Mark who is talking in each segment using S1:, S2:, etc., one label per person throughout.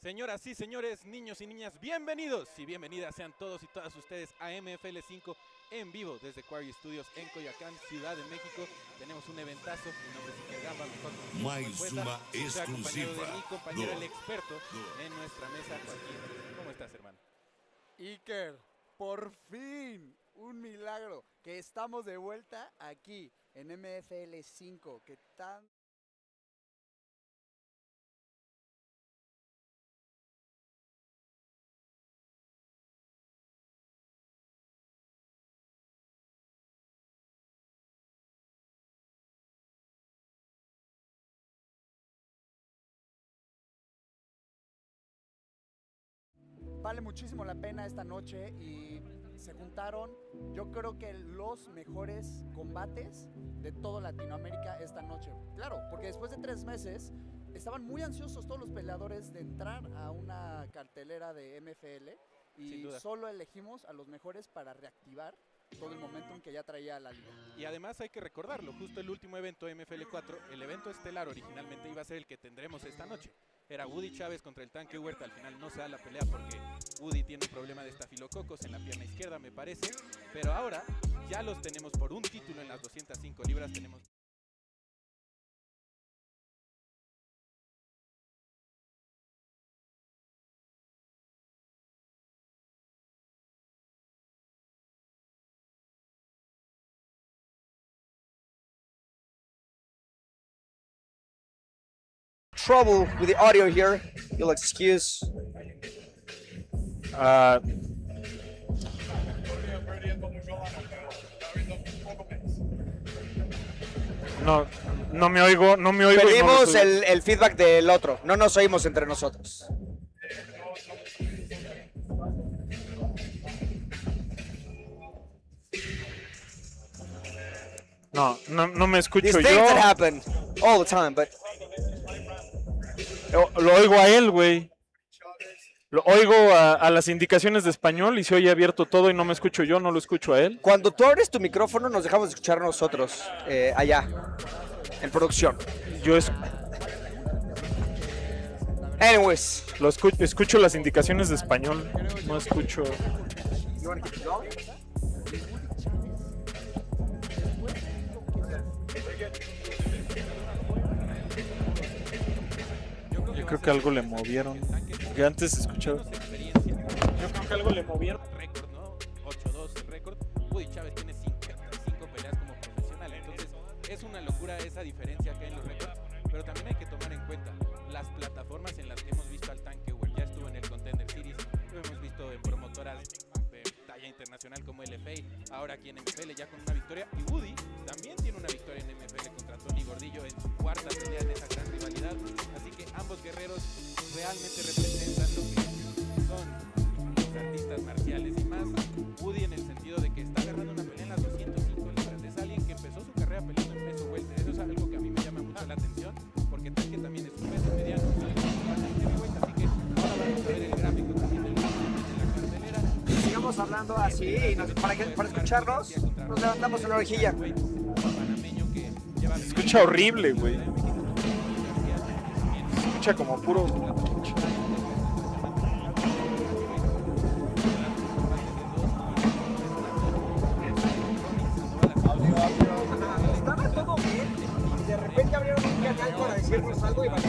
S1: Señoras y señores, niños y niñas, bienvenidos y bienvenidas sean todos y todas ustedes a MFL 5 en vivo desde Quarry Studios en Coyoacán, Ciudad de México. Tenemos un eventazo, mi nombre es Iker Gamba, mejor conocido como el Poeta. Estoy acompañado de mi compañero, el experto, en nuestra mesa, Joaquín. ¿Cómo estás, hermano?
S2: Iker, por fin, un milagro, que estamos de vuelta aquí en MFL 5, que tan... Vale muchísimo la pena esta noche y se juntaron, yo creo que los mejores combates de toda Latinoamérica esta noche. Claro, porque después de 3 meses estaban muy ansiosos todos los peleadores de entrar a una cartelera de MFL y solo elegimos a los mejores para reactivar todo el momentum que ya traía la liga.
S1: Y además hay que recordarlo, justo el último evento MFL 4, el evento estelar originalmente iba a ser el que tendremos esta noche. Era Woody Chavez contra el tanque Ewert. Al final no se da la pelea porque Woody tiene un problema de estafilococos en la pierna izquierda, me parece. Pero ahora ya los tenemos por un título en las 205 libras. Tenemos...
S3: Trouble with the audio here. You'll excuse.
S4: No me oigo.
S3: Pedimos el feedback del otro. No nos oímos entre nosotros.
S4: No me escucho
S3: These
S4: yo.
S3: things that happen all the time, but
S4: Lo oigo a él, güey. Lo oigo a las indicaciones de español y se oye abierto todo y no me escucho yo, no lo escucho a él.
S3: cuando tú abres tu micrófono nos dejamos de escuchar nosotros allá en producción. Anyways,
S4: Escucho las indicaciones de español, no escucho. Yo creo que algo le movieron. Que antes escuchaba. Yo creo que algo le movieron.
S1: Récord, ¿no? 8-2 el récord. Woody Chavez tiene 55 peleas como profesional. Entonces es una locura esa diferencia que hay en los récords. Pero también hay que tomar en cuenta las plataformas en las que hemos visto al tanque Ewert. Ya estuvo en el Contender Series, lo hemos visto en promotoras de talla internacional como LFA, ahora aquí en MFL ya con una victoria. Y Woody también tiene una victoria en MFL contra Tony Gordillo en su cuarta pelea en esa gran rivalidad. Así que ambos guerreros realmente representan lo que son los artistas marciales y más. Woody en el sentido de que está agarrando una pelea en las 205 libras. Es alguien que empezó su carrera peleando en peso welter. Eso es algo que a mí me llama mucho la atención, porque tanque también es un peso mediano. Así que ahora vamos a ver el gráfico también de la cartelera.
S3: sigamos hablando así y para escucharnos nos levantamos una orejilla.
S4: Se escucha horrible, güey. Se escucha como puro.
S3: Estaba todo bien y de repente abrieron un canal para decirnos algo y van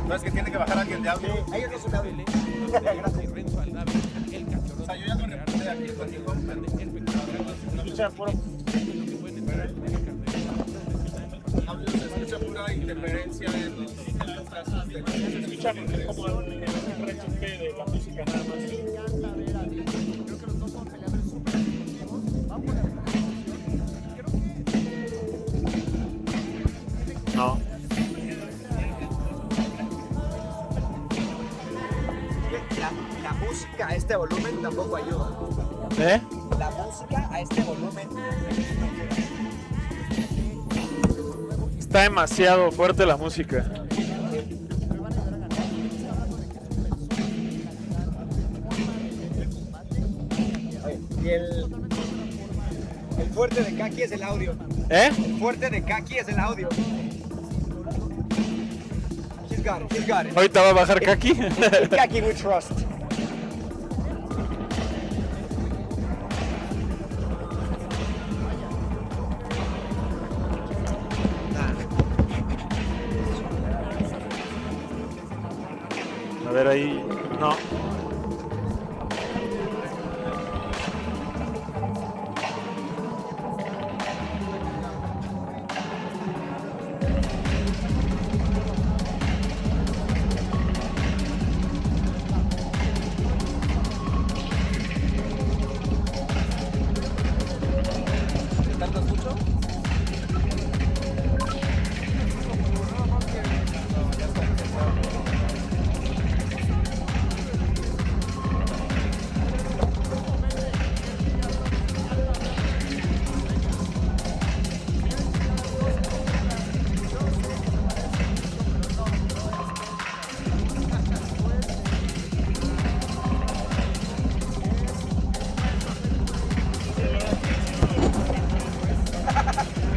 S5: No, es que tiene que bajar alguien de audio.
S3: ellos no son audio.
S5: O sea, yo ya no reporté aquí contigo.
S4: Escucha puro.
S5: Audio se escucha pura interferencia en los trazos de
S4: Se escucha como un retumbe de la música nada más.
S2: Me encanta ver a Diego. Creo que los dos son peleadores súper efectivos. Vamos a la
S4: No.
S3: La música a este volumen tampoco ayuda.
S4: ¿Eh?
S3: La música a este volumen.
S4: Está demasiado fuerte la música.
S3: Y el fuerte de Kaki es el audio.
S4: ¿Eh?
S3: El fuerte de Kaki es el audio. He's got it, he's got it.
S4: Ahorita va a bajar Kaki.
S3: Kaki we trust.
S4: A ver ahí. No.
S2: ¿Tardas mucho?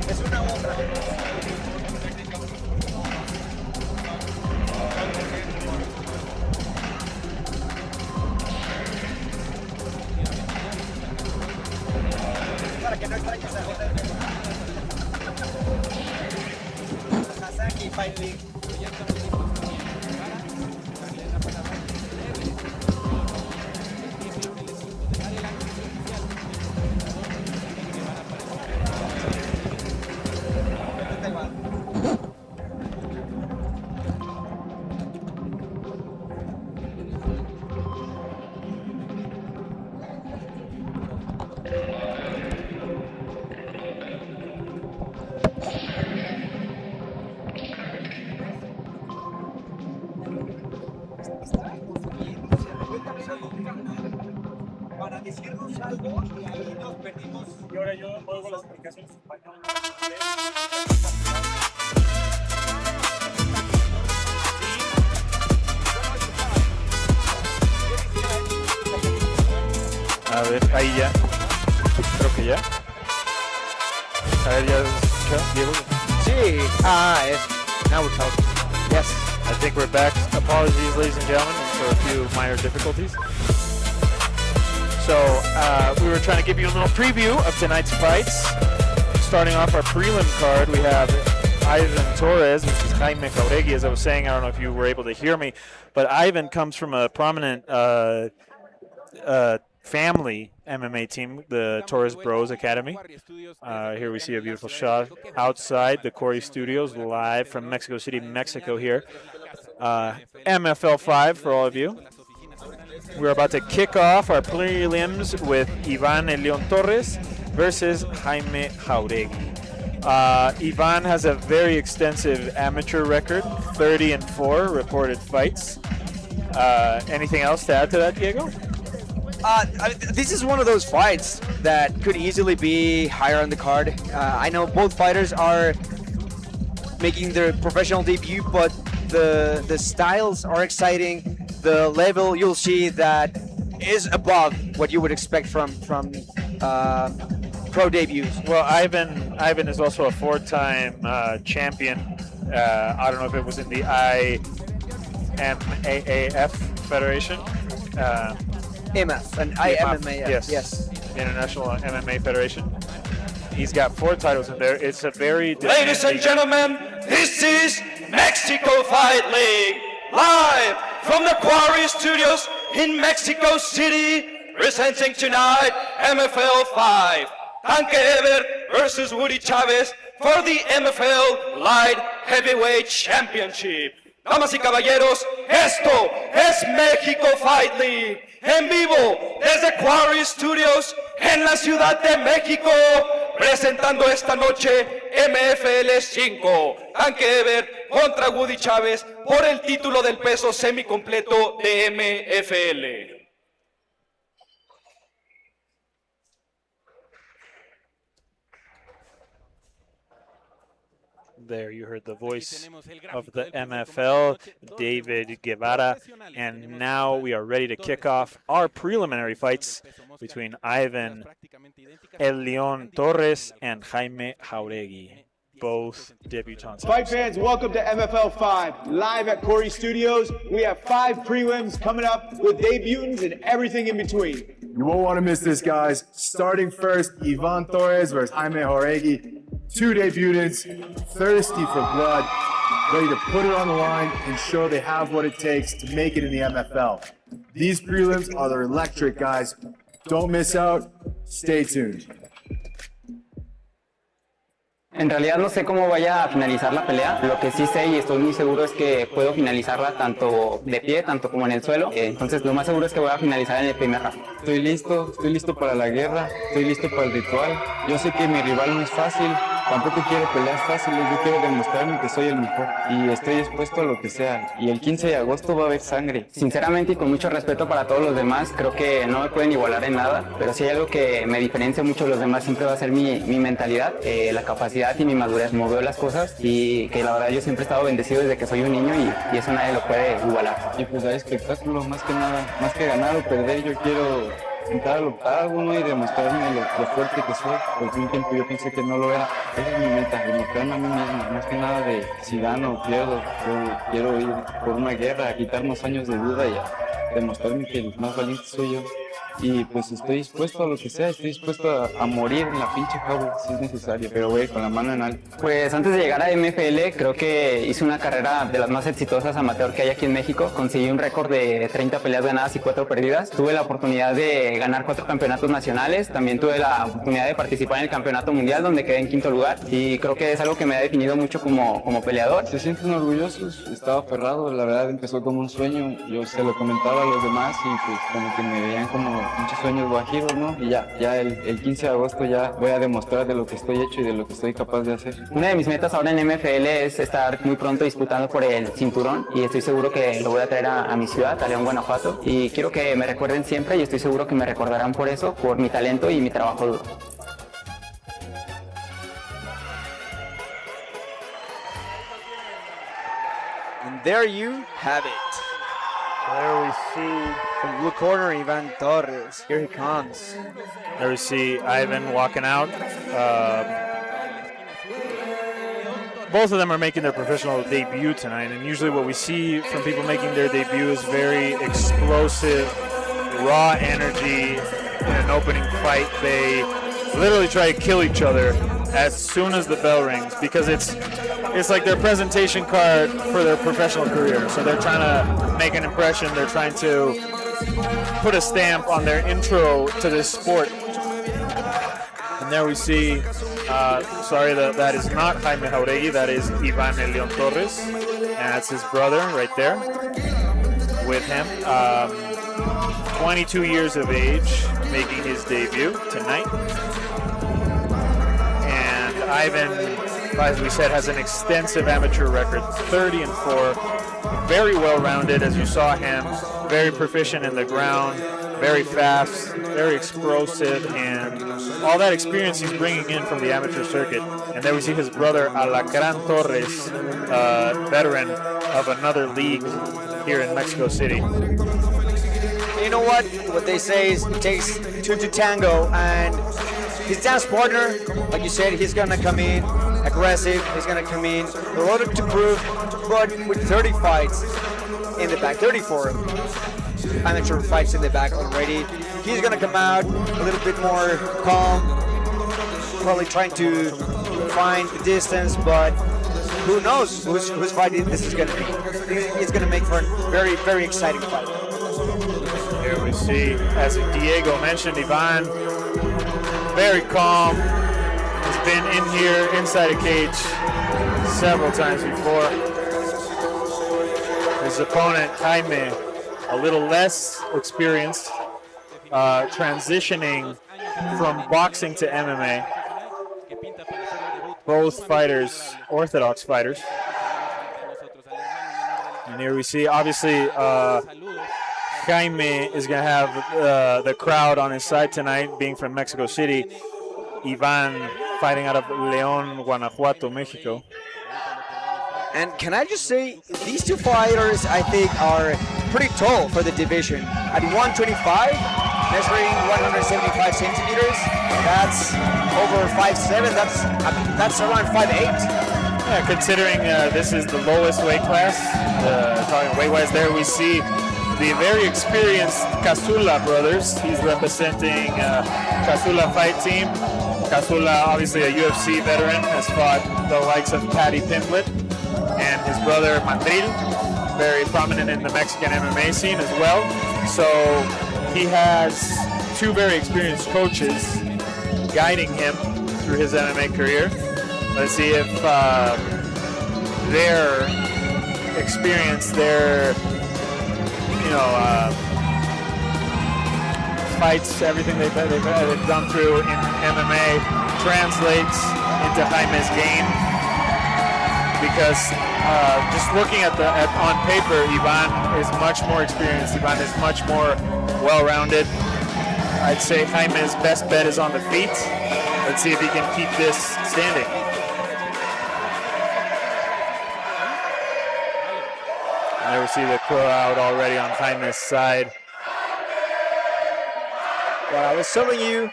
S3: Es una otra. Para que no extrañes a Jota. Sasaki Fight League. Para decirnos algo y ahí nos perdimos.
S4: Y ahora yo oigo las explicaciones en español. A ver, ahí ya. Creo que ya. A ver, ya escucha, Diego.
S3: Sí, now we're talking. Yes.
S4: I think we're back. Apologies, ladies and gentlemen, for a few minor difficulties. So, we were trying to give you a little preview of tonight's fights. Starting off our prelim card, we have Ivan Torres, which is Jaime Jauregui. As I was saying, I don't know if you were able to hear me, but Ivan comes from a prominent family MMA team, the Torres Bros Academy. Here we see a beautiful shot outside the Corey Studios, live from Mexico City, Mexico here. MFL 5 for all of you. We're about to kick off our prelims with Ivan El Leon Torres versus Jaime Jauregui. Ivan has a very extensive amateur record, 30-4 reported fights. Anything else to add to that, Diego?
S3: This is one of those fights that could easily be higher on the card. I know both fighters are making their professional debut, but the styles are exciting. The level you'll see that is above what you would expect from pro debuts.
S4: Well, Ivan is also a four-time champion. I don't know if it was in the IMAAF Federation.
S3: MF and
S4: IMMAF,
S3: yes.
S4: International MMA Federation. He's got 4 titles in there. It's a very
S6: Ladies and gentlemen, this is Mexico Fight League, live from the Quarry Studios in Mexico City, presenting tonight MFL 5, Tanque Ewert versus Woody Chavez for the MFL Light Heavyweight Championship. Damas y caballeros, esto es México Fight League, en vivo desde Quarry Studios en la Ciudad de México, presentando esta noche MFL 5, Tanque Ewert contra Woody Chavez por el título del peso semicompleto de MFL.
S4: There you heard the voice of the MFL, David Guevara, and now we are ready to kick off our preliminary fights between Ivan El Leon Torres and Jaime Jauregui, both debutants.
S7: Fight fans, welcome to MFL 5, live at Corey Studios. We have 5 prelims coming up with debutants and everything in between.
S8: You won't want to miss this, guys. Starting first, Ivan Torres versus Jaime Jauregui. 2 debutants, thirsty for blood, ready to put it on the line and show they have what it takes to make it in the MFL. These prelims are electric, guys. Don't miss out. Stay tuned.
S9: En realidad no sé cómo vaya a finalizar la pelea. Lo que sí sé y estoy muy seguro es que puedo finalizarla tanto de pie, tanto como en el suelo. Entonces lo más seguro es que voy a finalizar en el primer round.
S10: Estoy listo para la guerra, estoy listo para el ritual. Yo sé que mi rival no es fácil, tampoco quiero peleas fáciles, yo quiero demostrarme que soy el mejor y estoy dispuesto a lo que sea. Y el 15 de agosto va a haber sangre.
S9: Sinceramente y con mucho respeto para todos los demás, creo que no me pueden igualar en nada, pero si hay algo que me diferencia mucho de los demás siempre va a ser mi mentalidad, la capacidad y mi madurez, como veo las cosas, y que la verdad yo siempre he estado bendecido desde que soy un niño y eso nadie lo puede igualar.
S10: Y pues hay espectáculo, más que nada, más que ganar o perder, yo quiero entrar al octavo, ¿no? Y demostrarme lo fuerte que soy. Por un tiempo yo pensé que no lo era. Esa es mi meta, demostrarme a mí mismo, más que nada de si gano o pierdo. Yo quiero ir por una guerra, a quitarnos años de duda y a demostrarme que el más valiente soy yo. Y pues estoy dispuesto a lo que sea, estoy dispuesto a morir en la pinche jaula si es necesario, pero voy con la mano en alto.
S9: Pues antes de llegar a MFL creo que hice una carrera de las más exitosas amateur que hay aquí en México. Conseguí un récord de 30 peleas ganadas y 4 perdidas. Tuve la oportunidad de ganar 4 campeonatos nacionales, también tuve la oportunidad de participar en el campeonato mundial donde quedé en 5º lugar y creo que es algo que me ha definido mucho como peleador.
S10: Se sienten orgullosos, estaba aferrado, la verdad empezó como un sueño, yo se lo comentaba a los demás y pues como que me veían como muchos sueños guajiros, ¿no? Y ya el 15 de agosto ya voy a demostrar de lo que estoy hecho y de lo que estoy capaz de hacer.
S9: Una de mis metas ahora en MFL es estar muy pronto disputando por el cinturón y estoy seguro que lo voy a traer a mi ciudad, a León, Guanajuato, y quiero que me recuerden siempre y estoy seguro que me recordarán por eso, por mi talento y mi trabajo duro.
S3: And there you have it. There we see from blue corner Ivan Torres. Here he comes.
S4: There we see Ivan walking out. Both of them are making their professional debut tonight, and usually what we see from people making their debut is very explosive, raw energy in an opening fight. They literally try to kill each other as soon as the bell rings because it's like their presentation card for their professional career. So they're trying to make an impression. They're trying to put a stamp on their intro to this sport. And there we see, that is not Jaime Jauregui, that is Ivan El Leon Torres. And that's his brother right there with him. 22 years of age, making his debut tonight. And Ivan, as we said, has an extensive amateur record, 30-4, very well-rounded, as you saw him, very proficient in the ground, very fast, very explosive, and all that experience he's bringing in from the amateur circuit. And there we see his brother, Alacran Torres, veteran of another league here in Mexico City.
S3: You know what they say is it takes 2 to tango, and his dance partner, like you said, he's gonna come in aggressive, he's gonna come in a lot to prove, but with 30 fights in the back, 34 amateur fights in the back already, he's gonna come out a little bit more calm, probably trying to find the distance, but who knows whose fight this is gonna be. It's gonna make for a very, very exciting fight.
S4: Here we see, as Diego mentioned, Ivan, very calm. He's been in here inside a cage several times before. His opponent, Jaime, a little less experienced, transitioning from boxing to MMA. Both fighters, orthodox fighters. And here we see, obviously, Jaime is going to have the crowd on his side tonight, being from Mexico City. Ivan fighting out of León, Guanajuato, Mexico.
S3: And can I just say, these two fighters, I think, are pretty tall for the division. At 125, measuring 175 centimeters, that's over 5'7", that's around 5'8".
S4: Yeah, considering this is the lowest weight class, talking weight-wise there, we see the very experienced Casula brothers. He's representing Casula Fight Team. Casula, obviously a UFC veteran, has fought the likes of Paddy Pimblett, and his brother Mandril, very prominent in the Mexican MMA scene as well. So he has two very experienced coaches guiding him through his MMA career. Let's see if their experience, their fights, everything they've gone through in MMA translates into Jaime's game. Because just looking at on paper, Ivan is much more experienced. Ivan is much more well-rounded. I'd say Jaime's best bet is on the feet. Let's see if he can keep this standing. And there we see the crowd already on Jaime's side.
S3: Well, I was telling you.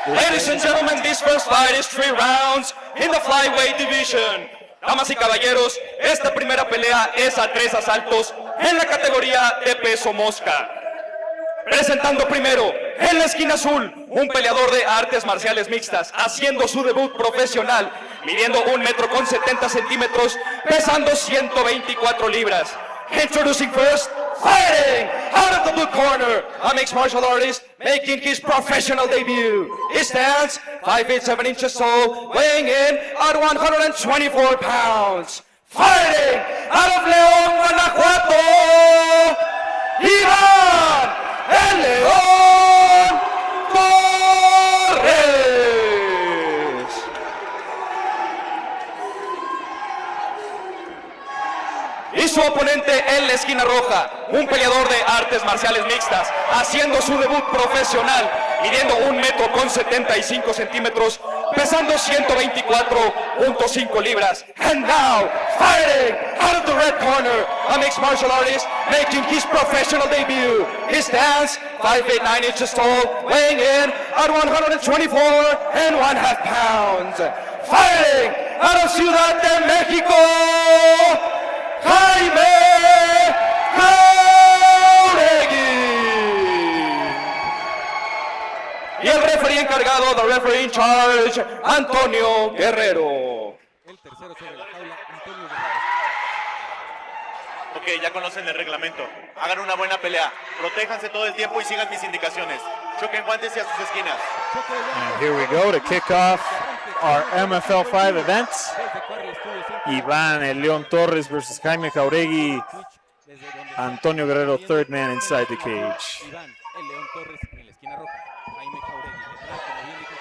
S6: Ladies and gentlemen, this first fight is 3 rounds in the flyweight division. Damas y caballeros, esta primera pelea es a 3 asaltos en la categoría de peso mosca. Presentando primero, en la esquina azul, un peleador de artes marciales mixtas, haciendo su debut profesional, midiendo 1,70 m, pesando 124 libras. Introducing first, fighting out of the blue corner, a mixed martial artist making his professional debut. He stands 5 feet 7 inches tall, weighing in at 124 pounds. Fighting out of León, Guanajuato, Iván El León Torres. Y su oponente en la esquina roja, un peleador de artes marciales mixtas, haciendo su debut profesional, midiendo 1,75 m, pesando 124.5 libras. And now, fighting out of the red corner, a mixed martial artist making his professional debut. He stands 5 feet 9 inches tall, weighing in at 124.5 pounds. Fighting out of Ciudad de Mexico, Jaime Jauregui. Y el referee encargado, the referee in charge, Antonio Guerrero.
S1: El tercero sobre la jaula, Antonio Guerrero.
S11: Ok, ya conocen el reglamento. Hagan una buena pelea. Protéjanse todo el tiempo y sigan mis indicaciones. Choquen guantes y a sus esquinas.
S4: And here we go to kick off our MFL 5 event. Iván El León Torres versus Jaime Jauregui. Antonio Guerrero, third man inside the cage.
S1: Iván El León Torres en la esquina roja. Jaime Jauregui detrás, como bien dijo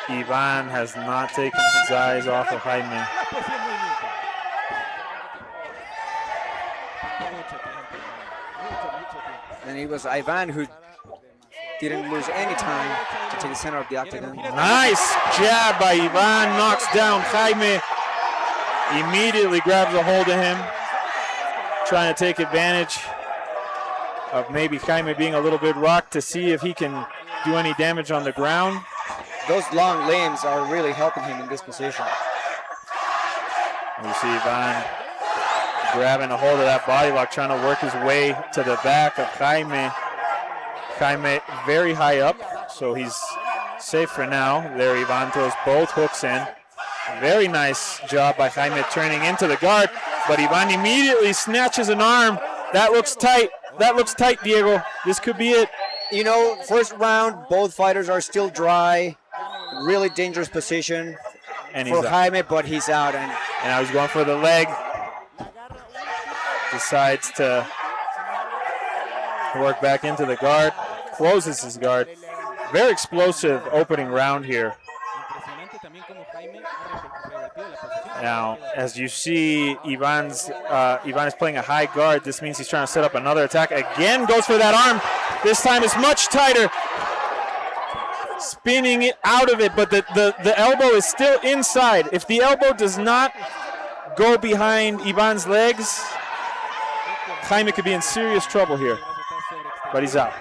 S1: Joaquín.
S4: Ivan has not taken his eyes off of Jaime.
S1: La presión en movimiento. Mucho tiempo.
S3: And it was Ivan who didn't lose any time to take the center of the octagon.
S4: Nice jab by Ivan, knocks down Jaime. Immediately grabs a hold of him, trying to take advantage of maybe Jaime being a little bit rocked to see if he can do any damage on the ground.
S3: Those long limbs are really helping him in this position.
S4: You see Ivan grabbing a hold of that body lock, trying to work his way to the back of Jaime. Jaime very high up, so he's safe for now. There Ivan throws both hooks in. Very nice job by Jaime turning into the guard, but Ivan immediately snatches an arm. That looks tight. That looks tight, Diego. This could be it.
S3: You know, first round, both fighters are still dry. Really dangerous position
S4: And
S3: for
S4: he's out.
S3: Jaime, but he's out. And
S4: now he's going for the leg. Decides to work back into the guard. Closes his guard. Very explosive opening round here. Now, as you see, Ivan is playing a high guard. This means he's trying to set up another attack. Again, goes for that arm. This time it's much tighter. Spinning it out of it, but the elbow is still inside. If the elbow does not go behind Ivan's legs, Jaime could be in serious trouble here, but he's out.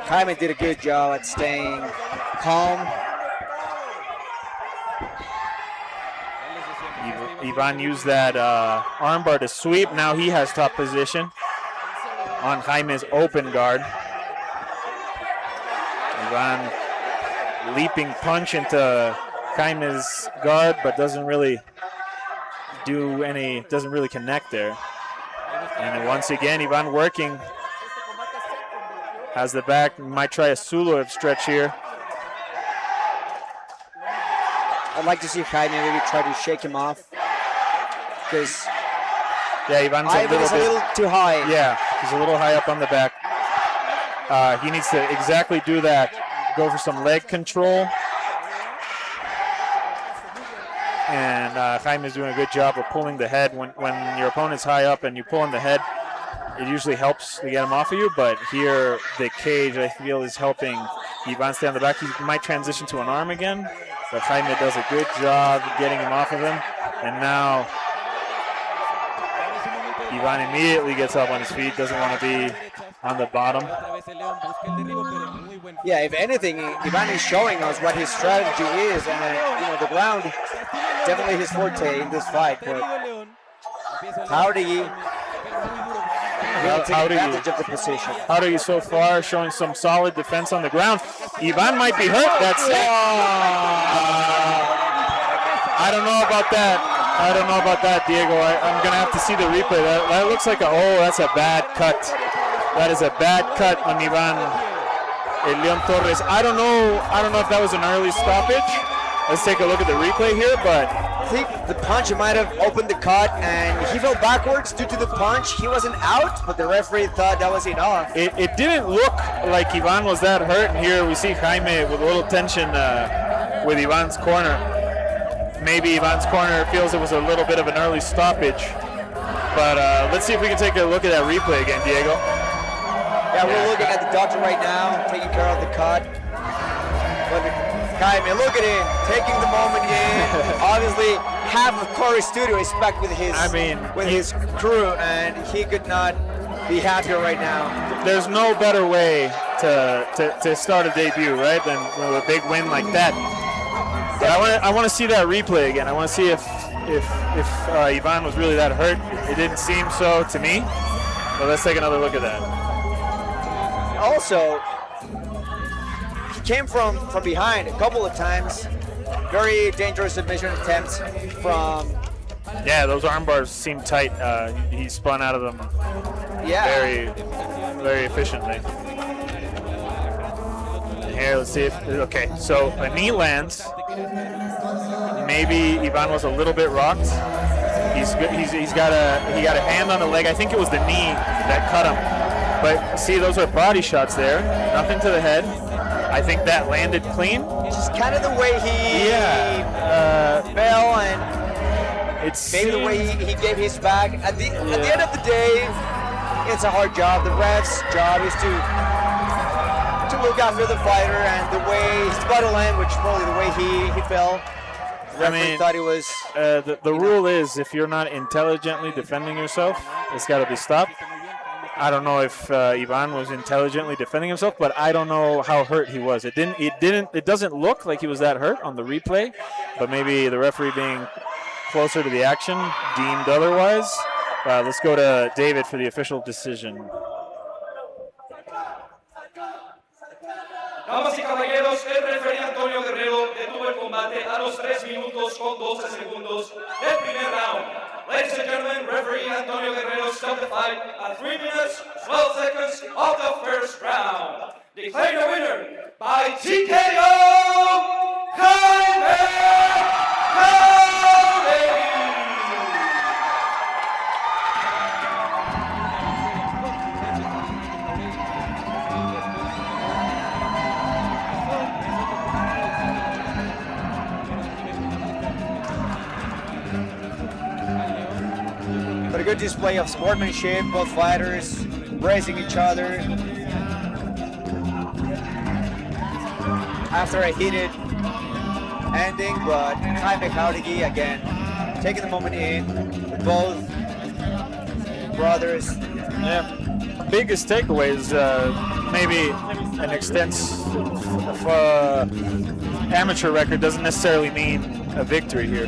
S3: Jaime did a good job at staying calm.
S4: Ivan used that armbar to sweep. Now he has top position on Jaime's open guard. Ivan leaping punch into Jaime's guard, but doesn't really connect there. And then once again, Ivan working. Has the back, might try a Suloev stretch here.
S3: I'd like to see Jaime maybe try to shake him off. Because
S4: Ivan's a
S3: little too high.
S4: Yeah, he's a little high up on the back. He needs to exactly do that. Go for some leg control. And Jaime's doing a good job of pulling the head. When your opponent's high up and you pull in the head, it usually helps to get him off of you. But here, the cage, I feel, is helping Ivan stay on the back. He might transition to an arm again. But Jaime does a good job getting him off of him. And now Ivan immediately gets up on his feet, doesn't want to be on the bottom.
S3: Yeah, if anything, Ivan is showing us what his strategy is, and the ground definitely his forte in this fight. But Jauregui will take advantage of the position.
S4: Jauregui so far showing some solid defense on the ground. Ivan might be hurt. That's it. I don't know about that. Diego. I'm going to have to see the replay. That looks like that's a bad cut. That is a bad cut on Ivan Leon Torres. I don't know if that was an early stoppage. Let's take a look at the replay here, but
S3: I think the punch might have opened the cut, and he fell backwards due to the punch. He wasn't out, but the referee thought that was enough.
S4: It didn't look like Ivan was that hurt, and here we see Jaime with a little tension with Ivan's corner. Maybe Ivan's corner feels it was a little bit of an early stoppage, but let's see if we can take a look at that replay again, Diego.
S3: Yeah, we're looking at the doctor right now, taking care of the cut. But Jaime, look at him, taking the moment in. Obviously, half of Corey Studio is back with his crew, and he could not be happier right now.
S4: There's no better way to start a debut, right, than with a big win like that. But I want to see that replay again. I want to see if Ivan was really that hurt. It didn't seem so to me. But let's take another look at that.
S3: Also, he came from behind a couple of times. Very dangerous submission attempts from...
S4: Yeah, those arm bars seem tight. He spun out of them very, very efficiently. And here, let's see if... Okay, so a knee lands. Maybe Ivan was a little bit rocked. He got a hand on the leg. I think it was the knee that cut him. But see, those are body shots there. Nothing to the head. I think that landed clean.
S3: Just kind of the way he fell, and maybe the way he gave his back. At the end of the day, it's a hard job. The ref's job is to look after the fighter, and the way his body language, probably the way he fell. The referee thought it was.
S4: The rule is if you're not intelligently defending yourself, it's got to be stopped. I don't know if Ivan was intelligently defending himself, but I don't know how hurt he was. It doesn't look like he was that hurt on the replay, but maybe the referee being closer to the action deemed otherwise. Let's go to David for the official decision.
S6: Damas y caballeros, el referee Antonio Guerrero detuvo el combate a los 3 minutos con 12 segundos del primer round. Ladies and gentlemen, referee Antonio Guerrero stopped the fight at 3 minutes, 12 seconds of the first round. Declaring the winner by TKO, Jaime Jauregui.
S3: But a good display of sportsmanship, both fighters embracing each other. After a heated ending, but Jaime Jauregui again taking the moment in. Both brothers.
S4: Yeah. Biggest takeaway is maybe an extensive amateur record doesn't necessarily mean a victory here.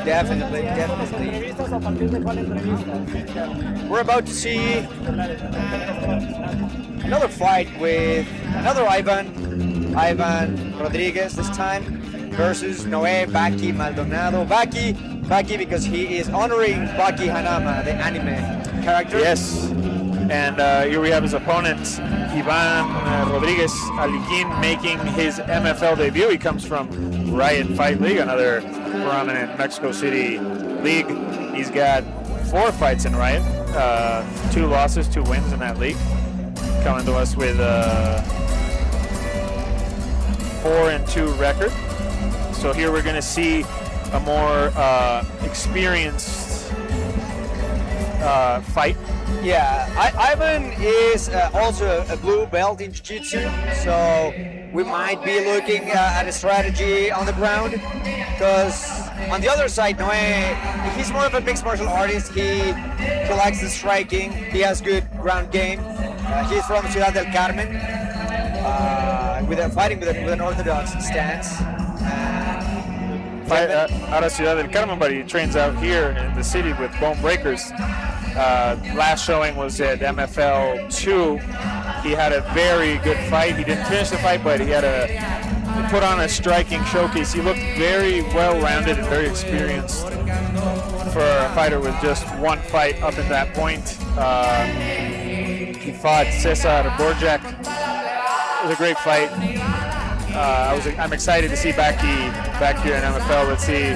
S3: Definitely, definitely. We're about to see another fight with another Ivan Rodriguez this time versus Noé Baki Maldonado. Baki because he is honoring Baki Hanama, the anime character.
S4: Yes, and here we have his opponent, Ivan Rodriguez Aliquin, making his MFL debut. He comes from Riot Fight League, another prominent Mexico City league. He's got 4 fights in Riot, 2 losses, 2 wins in that league. Coming to us with a 4-2 record. So here we're going to see a more experienced fight.
S3: Yeah, Ivan is also a blue belt in Jiu-Jitsu, so we might be looking at a strategy on the ground, because on the other side, Noé, he's more of a mixed martial artist. He likes the striking. He has good ground game. He's from Ciudad del Carmen, fighting with an orthodox stance.
S4: Out of Ciudad del Carmen, but he trains out here in the city with Bone Breakers. Last showing was at MFL 2. He had a very good fight. He didn't finish the fight, but he put on a striking showcase. He looked very well-rounded and very experienced for a fighter with just 1 fight up at that point. He fought Cesar Borjak. It was a great fight. I'm excited to see Baki back here in MFL. Let's see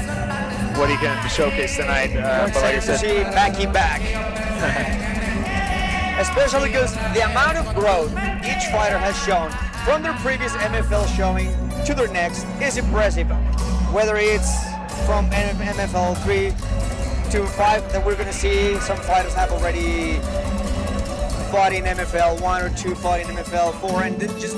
S4: what he can showcase tonight.
S3: But like I said, to see Baki back. Especially because the amount of growth each fighter has shown from their previous MFL showing to their next is impressive. Whether it's from MFL 3 to 5 that we're going to see, some fighters have already fought in MFL 1 or 2, fought in MFL 4, and just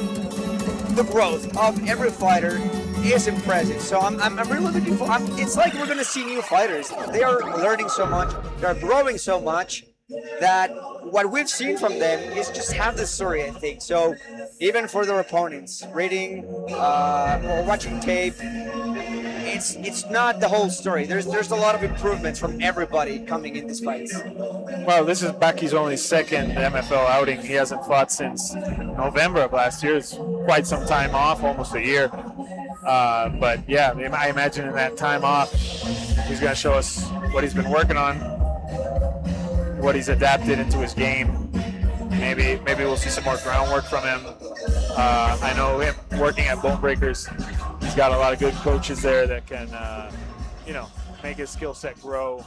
S3: the growth of every fighter is impressive. So I'm really looking for. It's like we're gonna see new fighters. They are learning so much. They are growing so much that what we've seen from them is just half the story, I think. So even for their opponents, reading or watching tape, it's not the whole story. There's a lot of improvements from everybody coming in these fights.
S4: Well, this is Baki's only 2nd MFL outing. He hasn't fought since November of last year. It's quite some time off, almost a year. But yeah, I imagine in that time off, he's going to show us what he's been working on, what he's adapted into his game. Maybe we'll see some more groundwork from him. I know him working at Bone Breakers. He's got a lot of good coaches there that can, make his skill set grow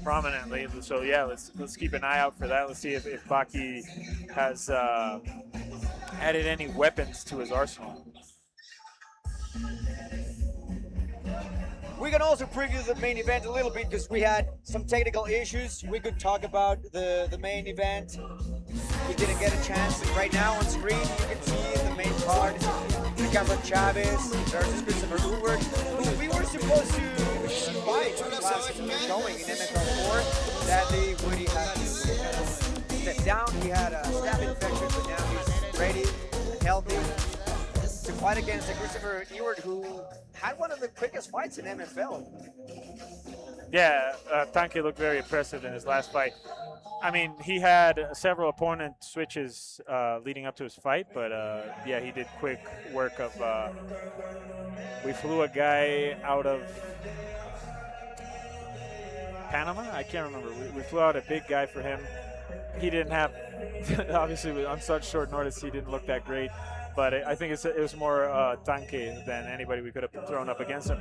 S4: prominently. So yeah, let's keep an eye out for that. Let's see if Baki has added any weapons to his arsenal.
S3: We can also preview the main event a little bit because we had some technical issues. We could talk about the main event. We didn't get a chance. Right now on screen, you can see the main card. Ricardo Chavez versus Christopher Ewert, who we were supposed to fight last showing in MFL 4. Sadly, Woody had to step down. He had a staph infection, but now he's ready and healthy to fight against Christopher Ewert, who had one of the quickest fights in MFL.
S4: Yeah, Tanque looked very impressive in his last fight. I mean, he had several opponent switches leading up to his fight, but yeah, he did quick work of. We flew a guy out of Panama. I can't remember. We flew out a big guy for him. He didn't have, obviously, on such short notice, he didn't look that great. But I think it was more Tanque than anybody we could have thrown up against him.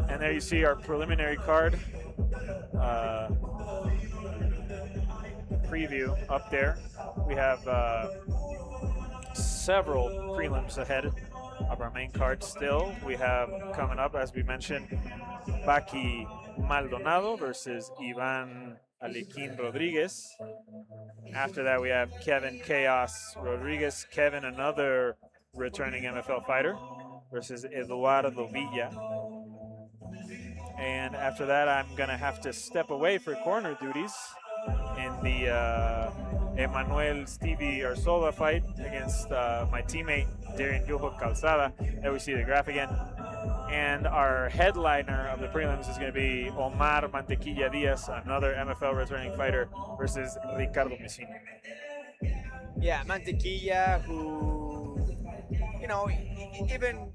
S4: And there you see our preliminary card. Preview up there. We have several prelims ahead of our main card still. We have coming up, as we mentioned, Baki Maldonado versus Ivan Aliquin Rodriguez. After that, we have Kevin Chaos Rodriguez. Kevin, another returning MFL fighter, versus Eduardo Villa. And after that, I'm going to have to step away for corner duties in the Emmanuel Stevie Arzola fight against my teammate Darren Gilhook Calzada. There we see the graph again. And our headliner of the prelims is going to be Omar Mantequilla Diaz, another MFL returning fighter, versus Ricardo Mesino.
S3: Yeah, Mantequilla, who, you know, even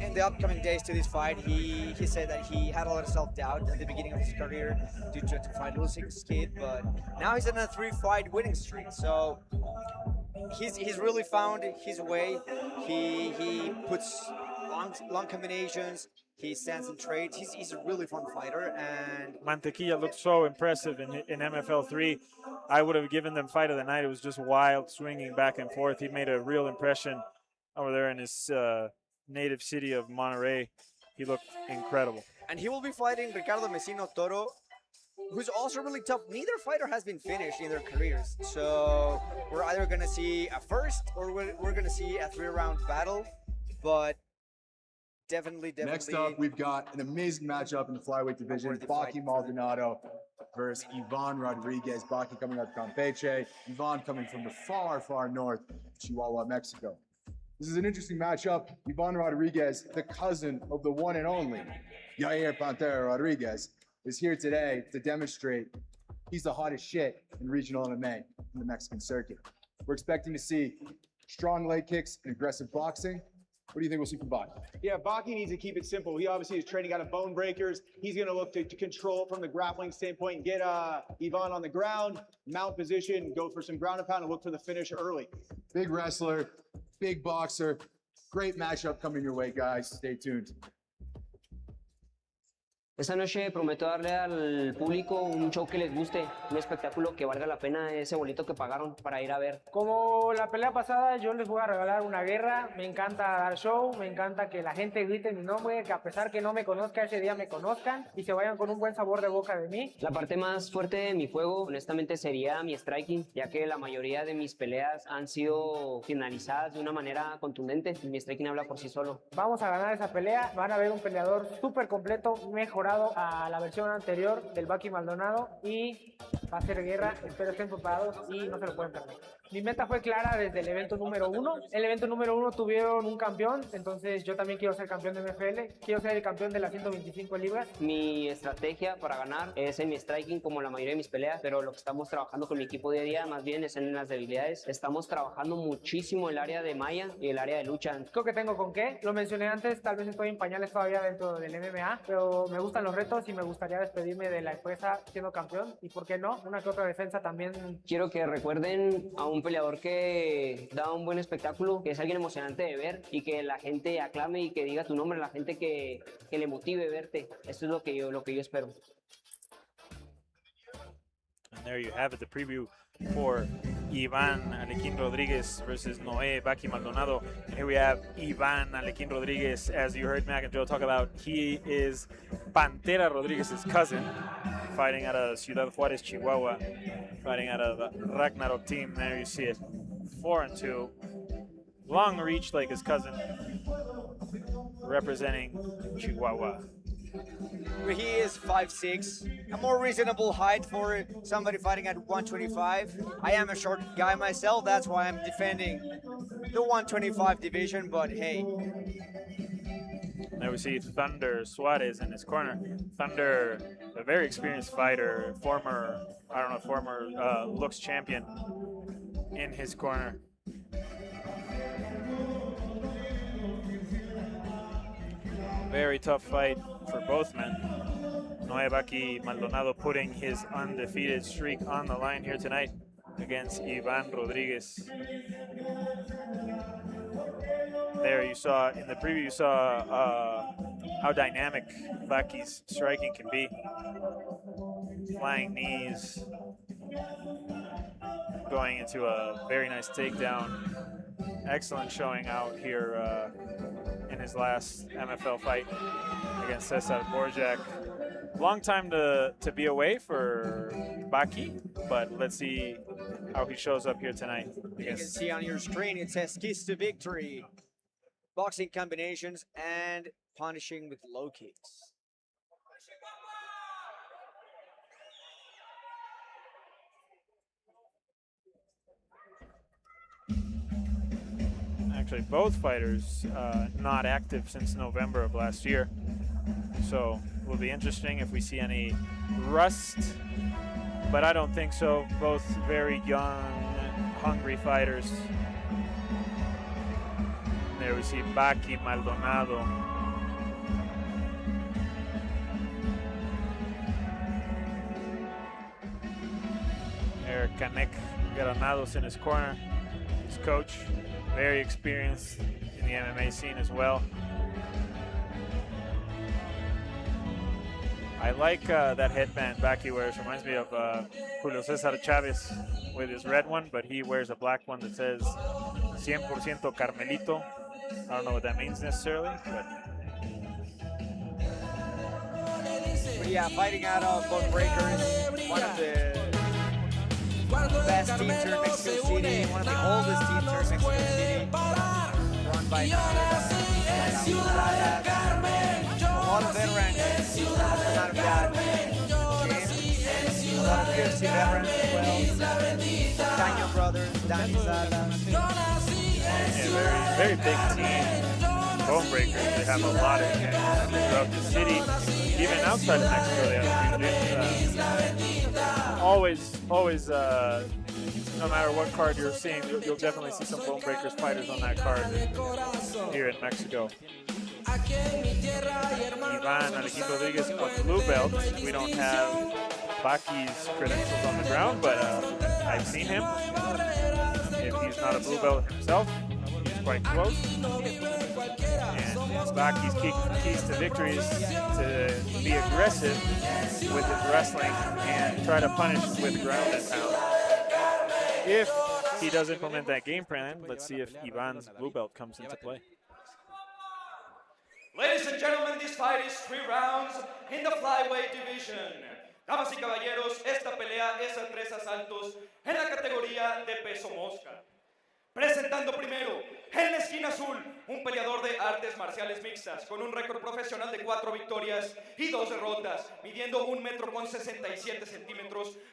S3: in the upcoming days to this fight, he said that he had a lot of self-doubt at the beginning of his career due to a fight losing skid, but now he's on a 3-fight winning streak. So he's really found his way. He puts long combinations. He stands and trades. He's a really fun fighter. And
S4: Mantequilla looked so impressive in MFL 3. I would have given them fight of the night. It was just wild, swinging back and forth. He made a real impression over there in his native city of Monterrey. He looked incredible.
S3: And he will be fighting Ricardo Mesino Toro, who's also really tough. Neither fighter has been finished in their careers. So we're either going to see a first or we're going to see a 3-round battle. But definitely.
S8: Next up, we've got an amazing matchup in the flyweight division. Baki Maldonado versus Ivan Rodriguez. Baki coming out of Campeche. Ivan coming from the far, far north, Chihuahua, Mexico. This is an interesting matchup. Ivan Rodriguez, the cousin of the one and only Yair Pantera Rodriguez, is here today to demonstrate he's the hottest shit in regional MMA in the Mexican circuit. We're expecting to see strong leg kicks and aggressive boxing. What do you think we'll see from Baki?
S7: Yeah, Baki needs to keep it simple. He obviously is training out of bone breakers. He's going to look to control from the grappling standpoint, get Ivan on the ground, mount position, go for some ground and pound, and look for the finish early.
S8: Big wrestler, big boxer. Great matchup coming your way, guys. Stay tuned.
S12: Esta noche prometo darle al público un show que les guste, un espectáculo que valga la pena ese boleto que pagaron para ir a ver.
S13: Como la pelea pasada, yo les voy a regalar una guerra. Me encanta dar show, me encanta que la gente grite mi nombre, que a pesar que no me conozca ese día me conozcan y se vayan con un buen sabor de boca de mí.
S12: La parte más fuerte de mi juego, honestamente, sería mi striking, ya que la mayoría de mis peleas han sido finalizadas de una manera contundente. Mi striking habla por sí solo.
S13: Vamos a ganar esa pelea. Van a ver un peleador súper completo, mejorado a la versión anterior del Baki Maldonado y va a ser guerra. Espero estén preparados y no se lo pueden perder. Mi meta fue clara desde el evento número 1. El evento número 1 tuvieron un campeón, entonces yo también quiero ser campeón de MFL, quiero ser el campeón de las 125 libras.
S12: Mi estrategia para ganar es en mi striking como la mayoría de mis peleas, pero lo que estamos trabajando con mi equipo día a día más bien es en las debilidades. Estamos trabajando muchísimo el área de malla y el área de lucha.
S13: Creo que tengo con qué, lo mencioné antes, tal vez estoy en pañales todavía dentro del MMA, pero me gustan los retos y me gustaría despedirme de la empresa siendo campeón y por qué no, una que otra defensa también.
S12: Quiero que recuerden a un peleador que da un buen espectáculo, que es alguien emocionante de ver y que la gente aclame y que diga tu nombre, la gente que le motive verte. Eso es lo que yo espero.
S4: And there you have it, the preview for Ivan Alequín Rodriguez versus Noé Baki Maldonado. And here we have Ivan Alequín Rodriguez, as you heard Mac and Joe talk about. He is Pantera Rodriguez's cousin, fighting out of Ciudad Juárez, Chihuahua, fighting out of the Ragnarok team. There you see it, 4-2. Long reach like his cousin, representing Chihuahua.
S3: He is 5'6", a more reasonable height for somebody fighting at 125. I am a short guy myself, that's why I'm defending the 125 division, but hey.
S4: There we see Thunder Suarez in his corner. Thunder, a very experienced fighter, former Lux champion in his corner. Very tough fight for both men. Noé Baki Maldonado putting his undefeated streak on the line here tonight against Ivan Rodriguez. There you saw, in the preview, you saw how dynamic Baki's striking can be. Flying knees, going into a very nice takedown. Excellent showing out here in his last MFL fight against Cesar Borjak. Long time to be away for Baki, but let's see how he shows up here tonight.
S3: You can see on your screen it says "Kiss to Victory." boxing combinations and punishing with low kicks.
S4: Actually, both fighters not active since November of last year. So it will be interesting if we see any rust, but I don't think so. Both very young, hungry fighters. There we see Baki Maldonado. There, Canek Granados in his corner. His coach, very experienced in the MMA scene as well. I like that headband Baki wears. Reminds me of Julio Cesar Chavez with his red one, but he wears a black one that says 100% Carmelito. I don't know what that means necessarily, but
S3: yeah, fighting out of Bone Breakers, one of the best teams here in Mexico City, one of the oldest teams here in Mexico City, run by a lot of veterans. As a matter of fact, a lot of UFC veterans as well. Daniel brothers, Danny Salas.
S4: Yeah, very big team. Bone Breakers, they have a lot of gyms throughout the city. Even outside of Mexico, they have a few gyms. Always, no matter what card you're seeing, you'll definitely see some Bone Breakers fighters on that card here in Mexico. Ivan Alequín Rodriguez with blue belt. We don't have Baki's credentials on the ground, but I've seen him. If he's not a blue belt himself, he's quite close. And Baki's keys to victory is to be aggressive with his wrestling and try to punish with ground and pound. If he does implement that game plan, let's see if Ivan's blue belt comes into play.
S6: Ladies and gentlemen, this fight is 3 rounds in the flyweight division. Damas y caballeros, esta pelea es a 3 asaltos en la categoría de peso mosca. Presentando primero, en la esquina azul, un peleador de artes marciales mixtas, con un récord profesional de 4 victorias y 2 derrotas, midiendo 1,67 m,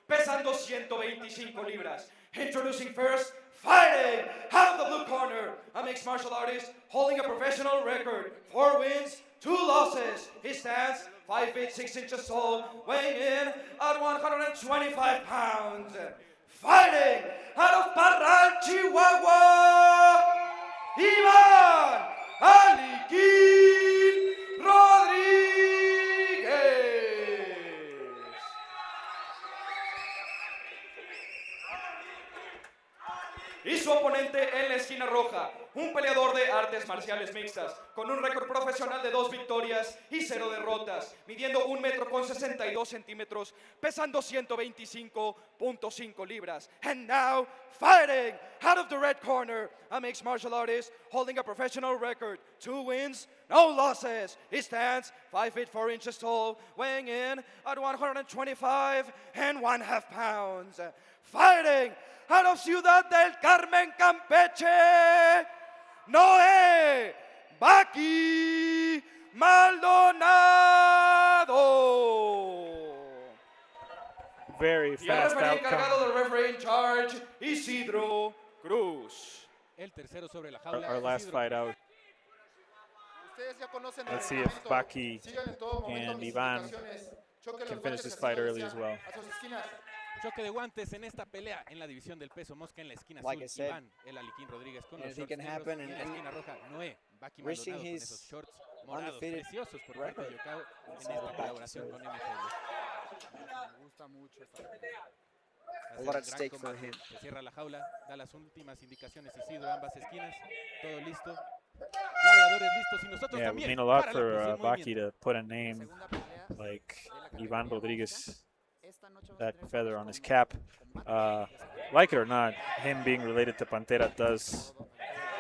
S6: pesando 125 libras. Introducing first, fighting out of the blue corner, a mixed martial artist holding a professional record, 4 wins, 2 losses. He stands 5 feet 6 inches tall, weighing in at 125 pounds. Fighting out of Parral, Chihuahua, Iván Alequín Rodríguez. Y su oponente en la esquina roja, un peleador de artes marciales mixtas, con un récord profesional de 2 victorias y 0 derrotas, midiendo 1,62 m, pesando 125.5 libras. And now, fighting out of the red corner, a mixed martial artist holding a professional record, 2 wins, no losses. He stands 5 feet 4 inches tall, weighing in at 125.5 pounds. Fighting out of Ciudad del Carmen, Campeche, Noé Baki Maldonado.
S4: Very fast outcome.
S6: The referee in charge, Isidro Cruz.
S4: Our last fight out. Let's see if Baki and Ivan can finish this fight early as well.
S1: Choque de guantes en esta pelea en la división del peso mosca en la esquina
S3: like
S1: azul, Iván el Alequín Rodríguez con los shorts negros, en la esquina roja, Noé Baki Maldonado con esos shorts morados preciosos por parte de Yocao en esta colaboración con MFL.
S2: Me gusta mucho esta pelea.
S3: A lot at stake for him.
S1: Se cierra la jaula, da las últimas indicaciones Isidro, ambas esquinas, todo listo. Gladiadores listos y nosotros
S4: Yeah, it
S1: también.
S4: would mean a lot for Baki to put a name like Ivan Rodriguez, that feather on his cap. Like it or not, him being related to Pantera does,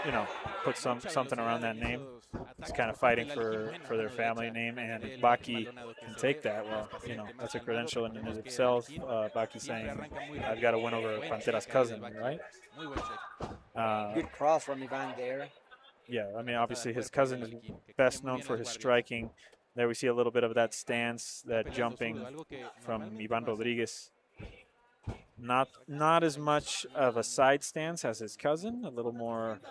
S4: you know, put something around that name. He's kind of fighting for their family name, and if Baki can take that, well, you know, that's a credential in and of itself. Baki saying, I've got to win over Pantera's cousin, right?
S3: Good cross from Ivan there.
S4: Yeah, I mean, obviously his cousin is best known for his striking. There we see a little bit of that stance, that jumping from Ivan Rodriguez. Not as much of a side stance as his cousin, a little more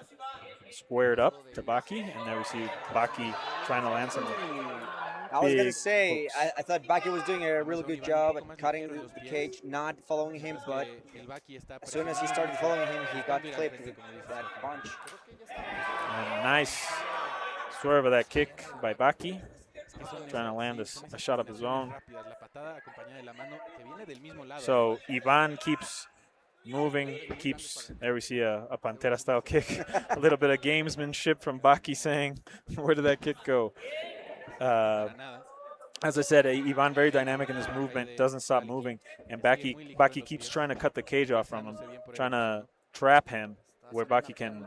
S4: squared up to Baki. And there we see Baki trying to land some.
S3: I was going to say, I thought Baki was doing a really good job at cutting the cage, not following him, but as soon as he started following him, he got clipped with that punch.
S4: And nice swerve of that kick by Baki, trying to land a shot of his own. So Ivan keeps moving, there we see a Pantera-style kick. A little bit of gamesmanship from Baki saying, where did that kick go? As I said, Ivan very dynamic in his movement, doesn't stop moving, and Baki keeps trying to cut the cage off from him, trying to trap him where Baki can,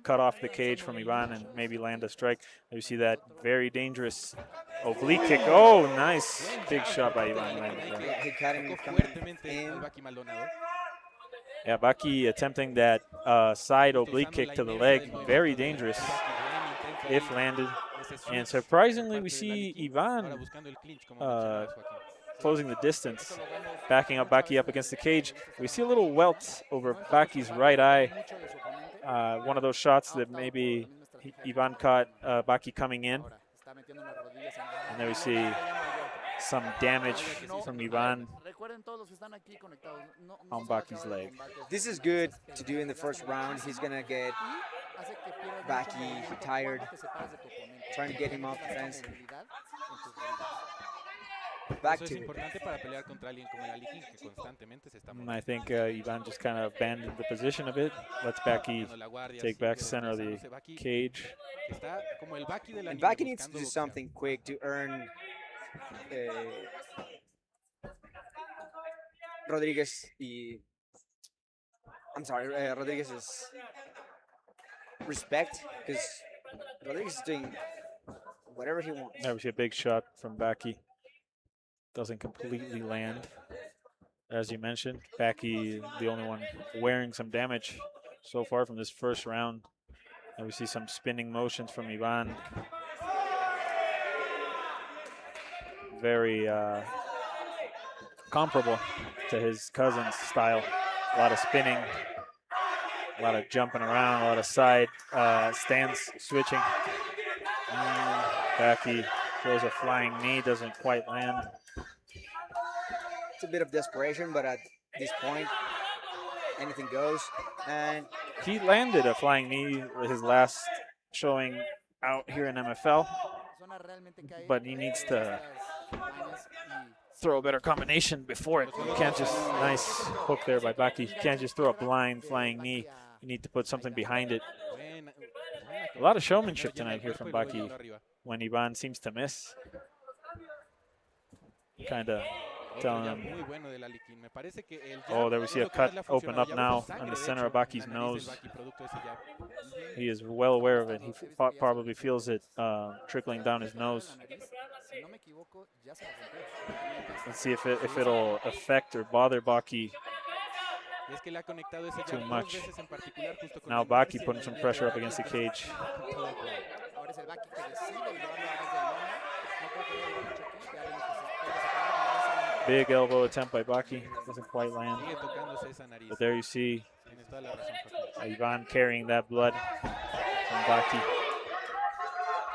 S4: cut off the cage from Ivan and maybe land a strike. You see that very dangerous oblique kick. Oh, nice big shot by Ivan.
S3: He cut him in.
S4: Yeah, Baki attempting that side oblique kick to the leg, very dangerous if landed. And surprisingly, we see Ivan closing the distance, backing up Baki up against the cage. We see a little welt over Baki's right eye. One of those shots that maybe Ivan caught Baki coming in. And there we see some damage from Ivan on Baki's leg.
S3: This is good to do in the first round. He's going to get Baki tired, trying to get him off the fence. Back to
S4: I think Ivan just kind of abandoned the position a bit. Lets Baki take back center of the cage.
S3: And Baki needs to do something quick to earn Rodriguez's respect, because Rodriguez is doing whatever he wants.
S4: There we see a big shot from Baki. Doesn't completely land. As you mentioned, Baki, the only one wearing some damage so far from this first round. And we see some spinning motions from Ivan. Very comparable to his cousin's style. A lot of spinning, a lot of jumping around, a lot of side stance switching. Baki throws a flying knee, doesn't quite land.
S3: It's a bit of desperation, but at this point, anything goes. And
S4: he landed a flying knee with his last showing out here in MFL, but he needs to throw a better combination before it. You can't just, nice hook there by Baki. You can't just throw a blind flying knee. You need to put something behind it. A lot of showmanship tonight here from Baki when Ivan seems to miss. Kind of telling him. Oh, there we see a cut open up now on the center of Baki's nose. He is well aware of it. He probably feels it trickling down his nose. Let's see if it'll affect or bother Baki too much. Now Baki putting some pressure up against the cage. Big elbow attempt by Baki, doesn't quite land. But there you see Ivan carrying that blood from Baki.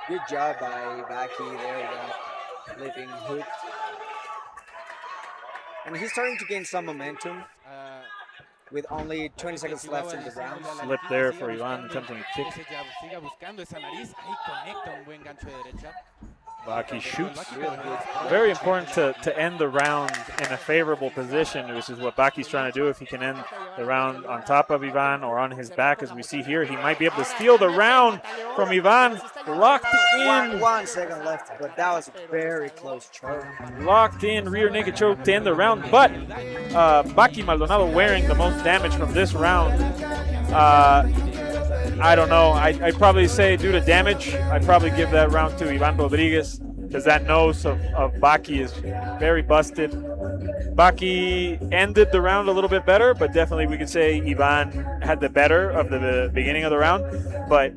S3: Good job by Baki there, that flipping hook. And he's starting to gain some momentum with only 20 seconds left in the round.
S4: Slip there for Ivan, attempting a kick. Baki shoots. Very important to end the round in a favorable position, which is what Baki's trying to do. If he can end the round on top of Ivan or on his back, as we see here, he might be able to steal the round from Ivan. Locked in.
S3: 1 second left, but that was a very close choke.
S4: Locked in rear naked choke to end the round, but Baki Maldonado wearing the most damage from this round. I don't know. I'd probably say due to damage, I'd probably give that round to Ivan Rodriguez, because that nose of Baki is very busted. Baki ended the round a little bit better, but definitely we could say Ivan had the better of the beginning of the round. But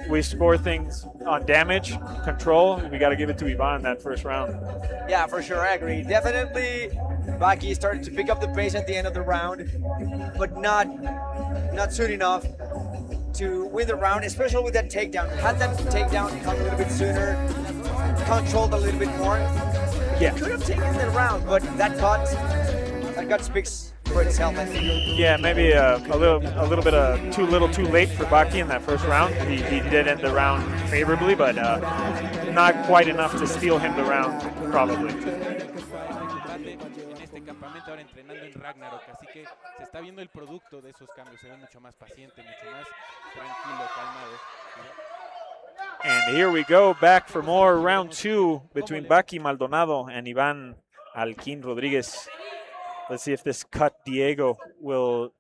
S4: we score things on damage, control. We got to give it to Ivan in that first round.
S3: Yeah, for sure, I agree. Definitely, Baki started to pick up the pace at the end of the round, but not soon enough to win the round, especially with that takedown. Had that takedown come a little bit sooner, controlled a little bit more,
S4: yeah,
S3: could have taken the round, but that cut speaks for itself, I think.
S4: Yeah, maybe a little bit too little, too late for Baki in that first round. He did end the round favorably, but not quite enough to steal him the round, probably.
S1: Campamento ahora entrenando en Ragnarok, así que se está viendo el producto de esos cambios, se ve mucho más paciente, mucho más tranquilo, calmado.
S4: And here we go, back for more round 2 between Baki Maldonado and Ivan Alquin Rodriguez. Let's see if this cut Diego will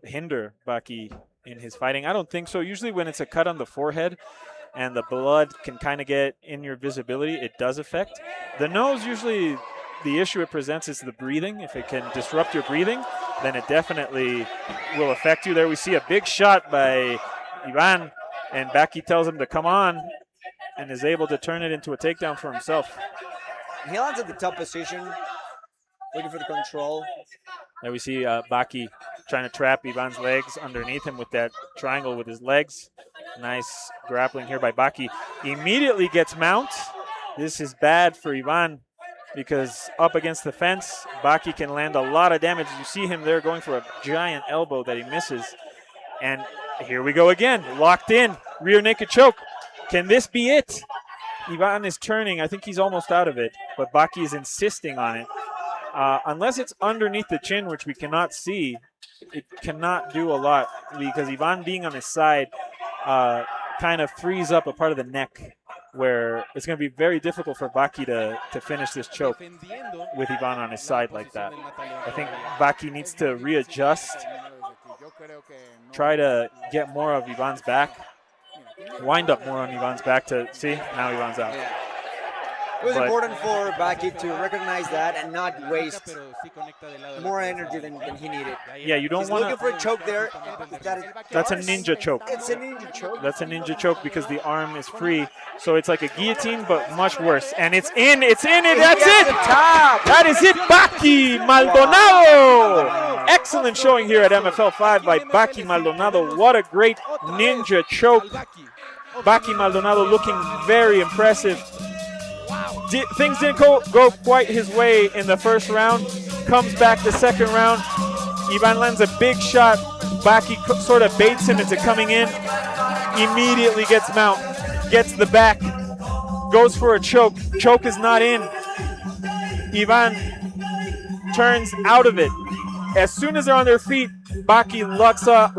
S4: hinder Baki in his fighting. I don't think so. Usually when it's a cut on the forehead and the blood can kind of get in your visibility, it does affect. The nose, usually the issue it presents is the breathing. If it can disrupt your breathing, then it definitely will affect you. There we see a big shot by Ivan, and Baki tells him to come on and is able to turn it into a takedown for himself.
S3: He lands at the top position, looking for the control.
S4: There we see Baki trying to trap Ivan's legs underneath him with that triangle with his legs. Nice grappling here by Baki. Immediately gets mount. This is bad for Ivan because up against the fence, Baki can land a lot of damage. You see him there going for a giant elbow that he misses. And here we go again, locked in, rear naked choke. Can this be it? Ivan is turning. I think he's almost out of it, but Baki is insisting on it. Unless it's underneath the chin, which we cannot see, it cannot do a lot because Ivan being on his side kind of frees up a part of the neck where it's going to be very difficult for Baki to finish this choke with Ivan on his side like that. I think Baki needs to readjust, try to get more of Ivan's back, wind up more on Ivan's back to see, now Ivan's out.
S3: Yeah. It was important for Baki to recognize that and not waste more energy than he needed.
S4: Yeah, you don't want to.
S3: He's looking for a choke there.
S4: That's a ninja choke.
S3: It's a ninja choke.
S4: That's a ninja choke because the arm is free. So it's like a guillotine, but much worse. And it's in, that's it. That is it, Baki Maldonado. Wow. Excellent showing here at MFL 5 by Baki Maldonado. What a great ninja choke. Baki Maldonado looking very impressive. Things didn't go quite his way in the first round. Comes back the second round. Ivan lands a big shot. Baki sort of baits him into coming in. Immediately gets mount. Gets the back. Goes for a choke. Choke is not in. Ivan turns out of it. As soon as they're on their feet, Baki locks up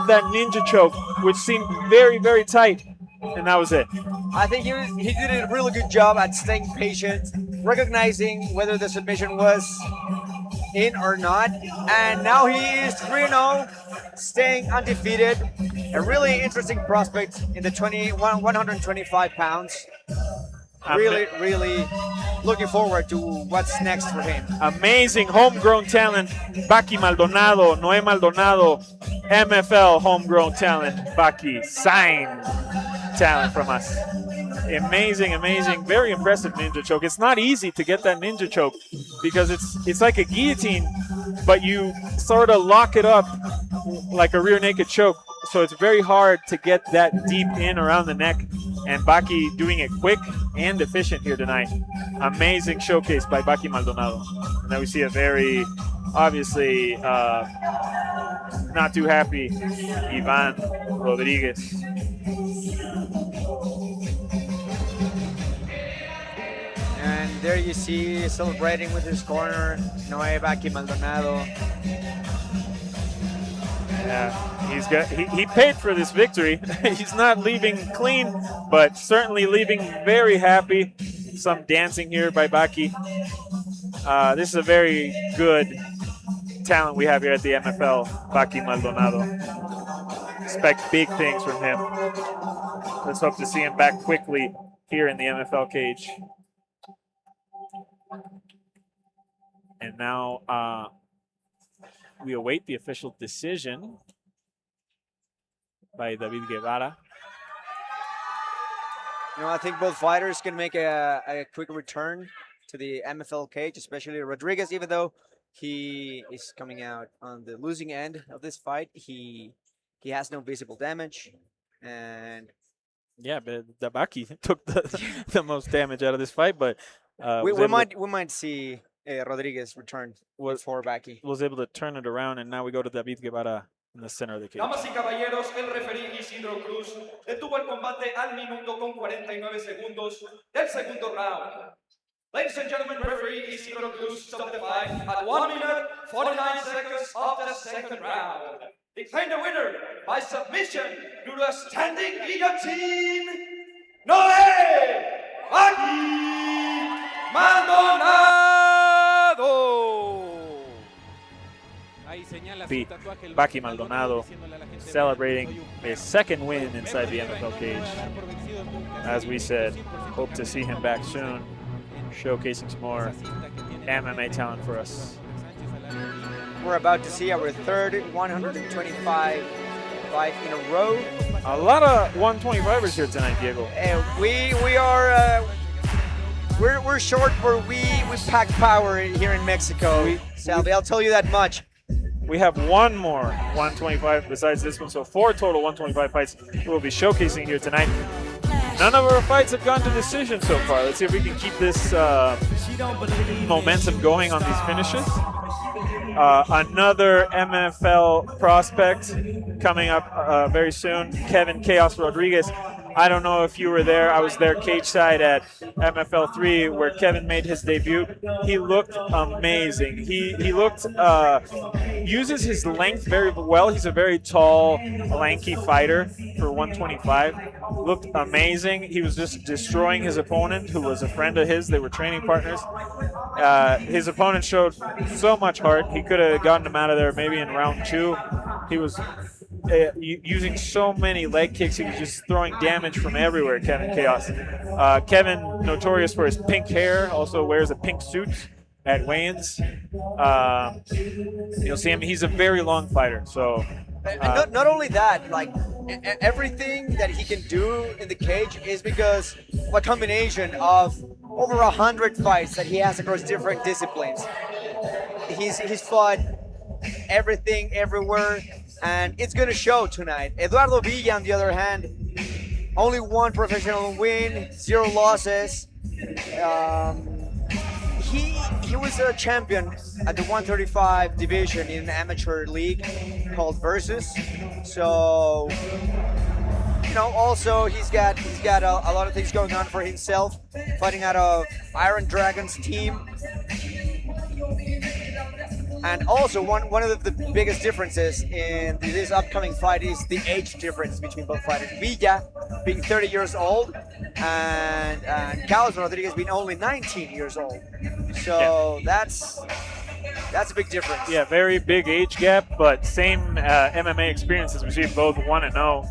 S4: that ninja choke, which seemed very, very tight. And that was it.
S3: I think he did a really good job at staying patient, recognizing whether the submission was in or not. And now he is 3-0, staying undefeated. A really interesting prospect in the 125 pounds. Really looking forward to what's next for him.
S4: Amazing homegrown talent, Baki Maldonado, Noé Maldonado, MFL homegrown talent, Baki, signed talent from us. Amazing, very impressive ninja choke. It's not easy to get that ninja choke because it's like a guillotine, but you sort of lock it up like a rear naked choke. So it's very hard to get that deep in around the neck. And Baki doing it quick and efficient here tonight. Amazing showcase by Baki Maldonado. And then we see a very, obviously, not too happy Ivan Rodriguez.
S3: And there you see celebrating with his corner, Noé Baki Maldonado.
S4: Yeah, he paid for this victory. He's not leaving clean, but certainly leaving very happy. Some dancing here by Baki. This is a very good talent we have here at the MFL, Baki Maldonado. Expect big things from him. Let's hope to see him back quickly here in the MFL cage. And now we await the official decision by David Guevara.
S3: I think both fighters can make a quick return to the MFL cage, especially Rodriguez, even though he is coming out on the losing end of this fight. He has no visible damage, and
S4: yeah, but Dabaki took the most damage out of this fight, but
S3: we might see Rodriguez return for Baki.
S4: Was able to turn it around, and now we go to David Guevara in the center of the cage.
S6: Damas y caballeros, el referí Isidro Cruz detuvo el combate al minuto con 49 segundos del segundo round. Ladies and gentlemen, referee Isidro Cruz stopped the fight at 1 minute 49 seconds of the second round. Declaring the winner by submission through the standing guillotine, Noé Baki Maldonado.
S4: Beat Baki Maldonado, celebrating his second win inside the MFL cage. As we said, hope to see him back soon, showcasing some more MMA talent for us.
S3: We're about to see our third 125 fight in a row.
S4: A lot of 125ers here tonight, Diego.
S3: We are we're short, but we pack power here in Mexico. Salvi, I'll tell you that much.
S4: We have one more 125 besides this one, so 4 total 125 fights we'll be showcasing here tonight. None of our fights have gone to decision so far. Let's see if we can keep this momentum going on these finishes. Another MFL prospect coming up very soon, Kevin Chaos Rodriguez. I don't know if you were there. I was there cage side at MFL 3 where Kevin made his debut. He looked amazing. He looked, uses his length very well. He's a very tall, lanky fighter for 125. Looked amazing. He was just destroying his opponent, who was a friend of his. They were training partners. His opponent showed so much heart. He could have gotten him out of there maybe in round 2. He was using so many leg kicks. He was just throwing damage from everywhere, Kevin Chaos. Kevin, notorious for his pink hair, also wears a pink suit at weigh-ins. You'll see him. He's a very long fighter. So,
S3: not only that, like everything that he can do in the cage is because of a combination of over 100 fights that he has across different disciplines. He's fought everything, everywhere, and it's going to show tonight. Eduardo Villa, on the other hand, only 1 professional win, 0 losses. He was a champion at the 135 division in an amateur league called Versus. So, also he's got a lot of things going on for himself, fighting out of Iron Dragon's team. And also, one of the biggest differences in this upcoming fight is the age difference between both fighters. Villa being 30 years old and Carlos Rodriguez being only 19 years old. So yeah. That's a big difference.
S4: Yeah, very big age gap, but same MMA experiences. We see both 1-0.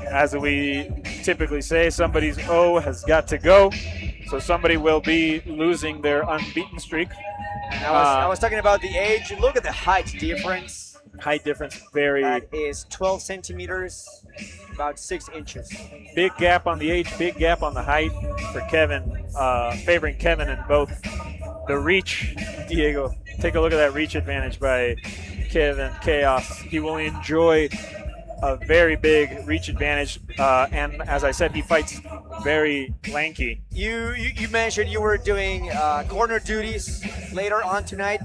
S4: As we typically say, somebody's O has got to go. So somebody will be losing their unbeaten streak.
S3: And I was talking about the age. Look at the height difference.
S4: Height difference, very.
S3: That is 12 centimeters, about 6 inches.
S4: Big gap on the age, big gap on the height for Kevin, favoring Kevin in both. The reach, Diego, take a look at that reach advantage by Kevin Chaos. He will enjoy a very big reach advantage, and as I said, he fights very lanky.
S3: You mentioned you were doing corner duties later on tonight.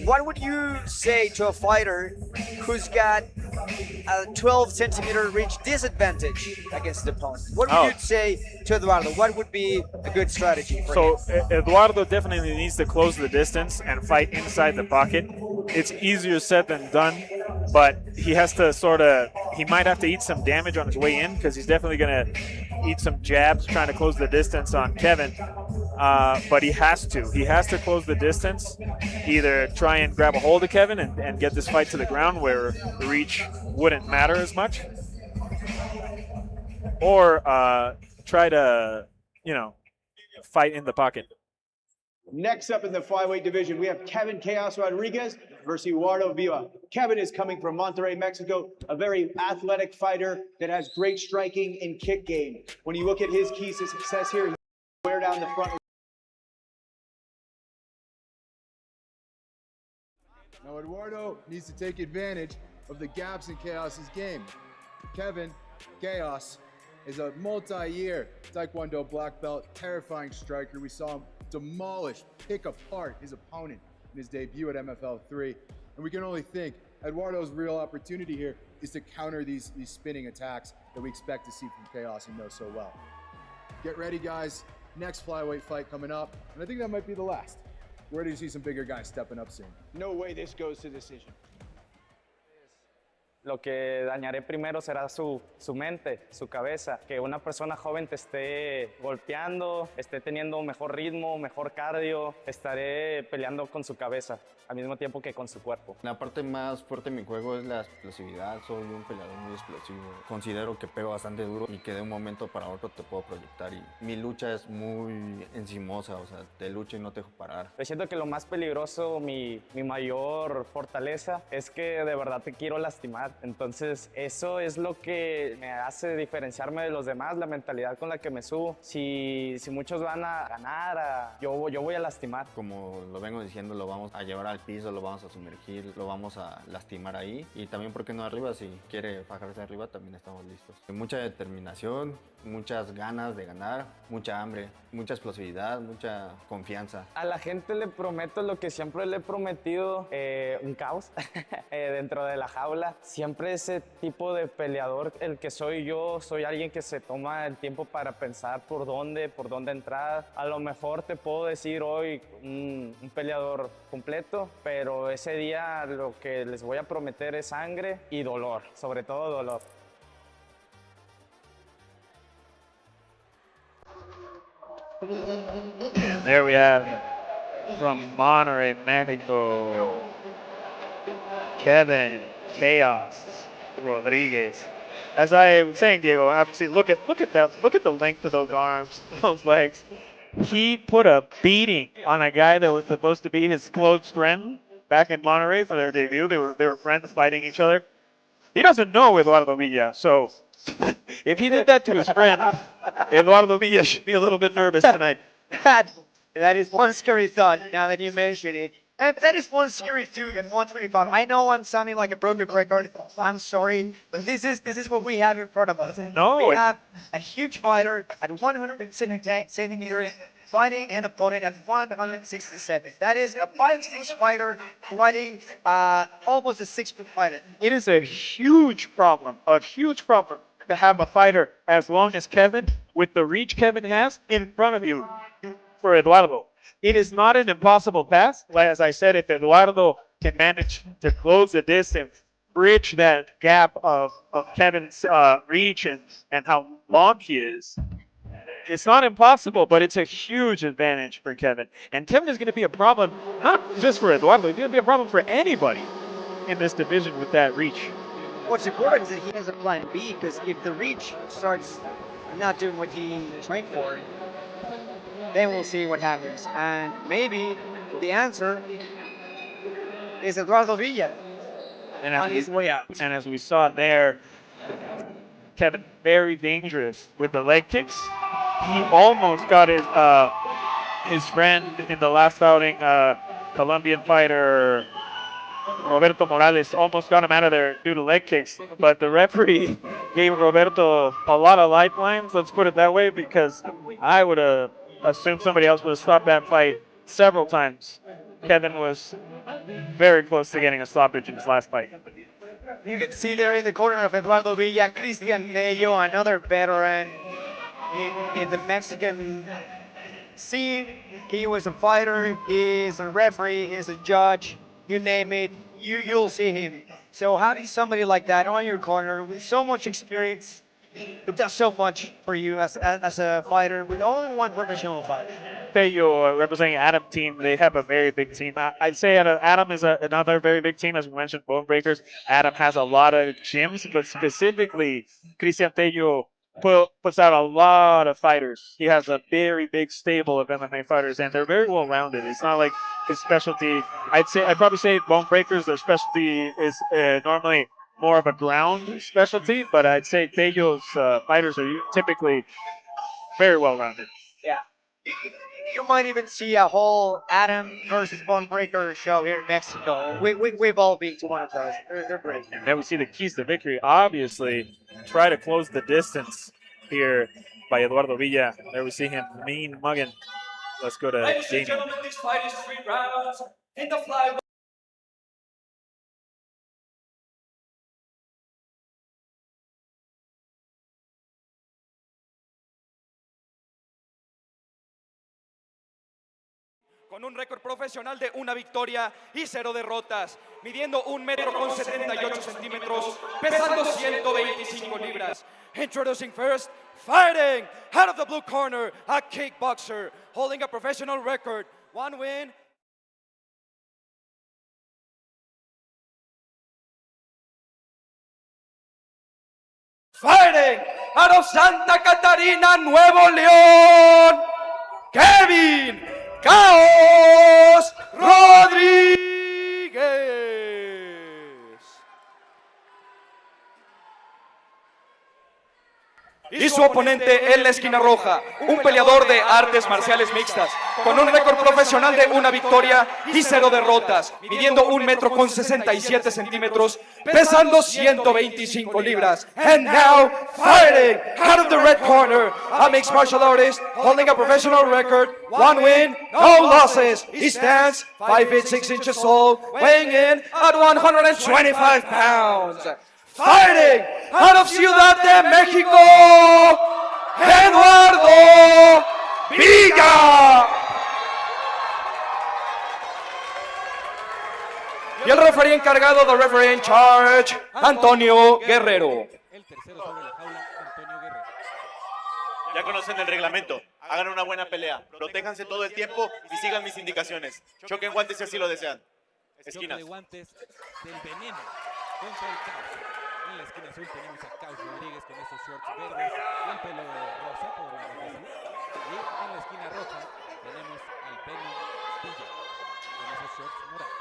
S3: What would you say to a fighter who's got a 12 centimeter reach disadvantage against the opponent? What would you say to Eduardo? What would be a good strategy for him?
S4: Eduardo definitely needs to close the distance and fight inside the pocket. It's easier said than done, but he has to he might have to eat some damage on his way in because he's definitely going to eat some jabs trying to close the distance on Kevin. But he has to close the distance, either try and grab a hold of Kevin and get this fight to the ground where the reach wouldn't matter as much, or try to, fight in the pocket.
S7: Next up in the flyweight division, we have Kevin Chaos Rodriguez versus Eduardo Viva. Kevin is coming from Monterrey, Mexico, a very athletic fighter that has great striking and kick game. When you look at his keys to success here, he wear down the front.
S8: Now Eduardo needs to take advantage of the gaps in Chaos's game. Kevin, Chaos, is a multi-year Taekwondo black belt, terrifying striker. We saw him demolish, pick apart his opponent in his debut at MFL 3. And we can only think Eduardo's real opportunity here is to counter these spinning attacks that we expect to see from Chaos and know so well. Get ready, guys. Next flyweight fight coming up, and I think that might be the last. We're ready to see some bigger guys stepping up soon.
S7: No way this goes to decision.
S14: Lo que dañaré primero será su mente, su cabeza. Que una persona joven te esté golpeando, esté teniendo mejor ritmo, mejor cardio. Estaré peleando con su cabeza al mismo tiempo que con su cuerpo.
S10: La parte más fuerte de mi juego es la explosividad. Soy un peleador muy explosivo. Considero que pego bastante duro y que de un momento para otro te puedo proyectar. Y mi lucha es muy encimosa, o sea, te lucho y no te dejo parar.
S14: Yo siento que lo más peligroso, mi mayor fortaleza, es que de verdad te quiero lastimar. Entonces eso es lo que me hace diferenciarme de los demás, la mentalidad con la que me subo. Si muchos van a ganar, yo voy a lastimar.
S10: Como lo vengo diciendo, lo vamos a llevar al piso, lo vamos a sumergir, lo vamos a lastimar ahí. Y también, ¿por qué no arriba? Si quiere fajarse arriba, también estamos listos. Mucha determinación, muchas ganas de ganar, mucha hambre, mucha explosividad, mucha confianza.
S14: A la gente le prometo lo que siempre le he prometido, un caos dentro de la jaula. Siempre ese tipo de peleador, el que soy yo, soy alguien que se toma el tiempo para pensar por dónde entrar. A lo mejor te puedo decir hoy un peleador completo, pero ese día lo que les voy a prometer es sangre y dolor, sobre todo dolor.
S4: And there we have from Monterrey, Mexico, Kevin Chaos Rodriguez. As I was saying, Diego, obviously look at that, look at the length of those arms, those legs. He put a beating on a guy that was supposed to be his close friend back in Monterrey for their debut. They were friends fighting each other. He doesn't know Eduardo Villa, so if he did that to his friend, Eduardo Villa should be a little bit nervous tonight.
S3: That is one scary thought, now that you mention it. And that is one scary too in 125. I know I'm sounding like a broken record. I'm sorry, but this is what we have in front of us.
S4: No.
S3: We have a huge fighter at 100 centimeters fighting an opponent at 167. That is a 5'6" fighter fighting almost a 6-foot fighter.
S4: It is a huge problem to have a fighter as long as Kevin, with the reach Kevin has, in front of you for Eduardo. It is not an impossible task. As I said, if Eduardo can manage to close the distance, bridge that gap of Kevin's reach and how long he is, it's not impossible, but it's a huge advantage for Kevin. And Kevin is going to be a problem, not just for Eduardo, he's going to be a problem for anybody in this division with that reach.
S3: What's important is that he has a plan B, because if the reach starts not doing what he trained for, then we'll see what happens. And maybe the answer is Eduardo Villa on his way out.
S4: And as we saw there, Kevin very dangerous with the leg kicks. He almost got his friend in the last outing, Colombian fighter Roberto Morales, almost got him out of there due to leg kicks. But the referee gave Roberto a lot of lifelines, let's put it that way, because I would have assumed somebody else would have stopped that fight several times. Kevin was very close to getting a stoppage in his last fight.
S3: You can see there in the corner of Eduardo Villa, Christian Nello, another veteran in the Mexican scene. He was a fighter, he's a referee, he's a judge, you name it, you'll see him. So having somebody like that on your corner with so much experience, it does so much for you as a fighter with only one professional fight.
S4: Tello, representing Adam team, they have a very big team. I'd say Adam is another very big team, as we mentioned, Bone Breakers. Adam has a lot of gyms, but specifically, Christian Tello puts out a lot of fighters. He has a very big stable of MMA fighters, and they're very well rounded. It's not like his specialty. I'd probably say bone breakers. Their specialty is normally more of a ground specialty, but I'd say Tello's fighters are typically very well rounded.
S3: Yeah. You might even see a whole Adam versus Bone Breaker show here in Mexico. We've all been to one of those. They're great.
S4: And then we see the keys to victory. Obviously, try to close the distance here by Eduardo Villa. There we see him mean mugging. Let's go to
S6: Ladies and
S4: Damien.
S6: gentlemen, this fight is 3 rounds in the flyweight. Con un récord profesional de 1 victoria y 0 derrotas, midiendo 1,78 m, pesando 125 libras. Introducing first, fighting out of the blue corner, a kickboxer holding a professional record, 1 win. Fighting out of Santa Catarina, Nuevo León, Kevin Caos Rodríguez. Y su oponente en la esquina roja, un peleador de artes marciales mixtas, con un récord profesional de 1 victoria y 0 derrotas, midiendo 1,67 m, pesando 125 libras. And now, fighting out of the red corner, a mixed martial artist holding a professional record, 1 win, no losses. He stands 5 feet 6 inches tall, weighing in at 125 pounds. Fighting out of Ciudad de México, Eduardo Villa. Y el referee encargado, the referee in charge, Antonio Guerrero.
S1: El tercero sobre la jaula, Antonio Guerrero.
S11: Ya conocen el reglamento. Hagan una buena pelea. Protéjanse todo el tiempo y sigan mis indicaciones. Choquen guantes si así lo desean. Esquinas.
S1: Choque de guantes del veneno contra el caos. En la esquina azul tenemos a Caos Rodríguez con esos shorts verdes y el pelo rosa, podríamos decir. Y en la esquina roja tenemos al pelo Villa con esos shorts morados.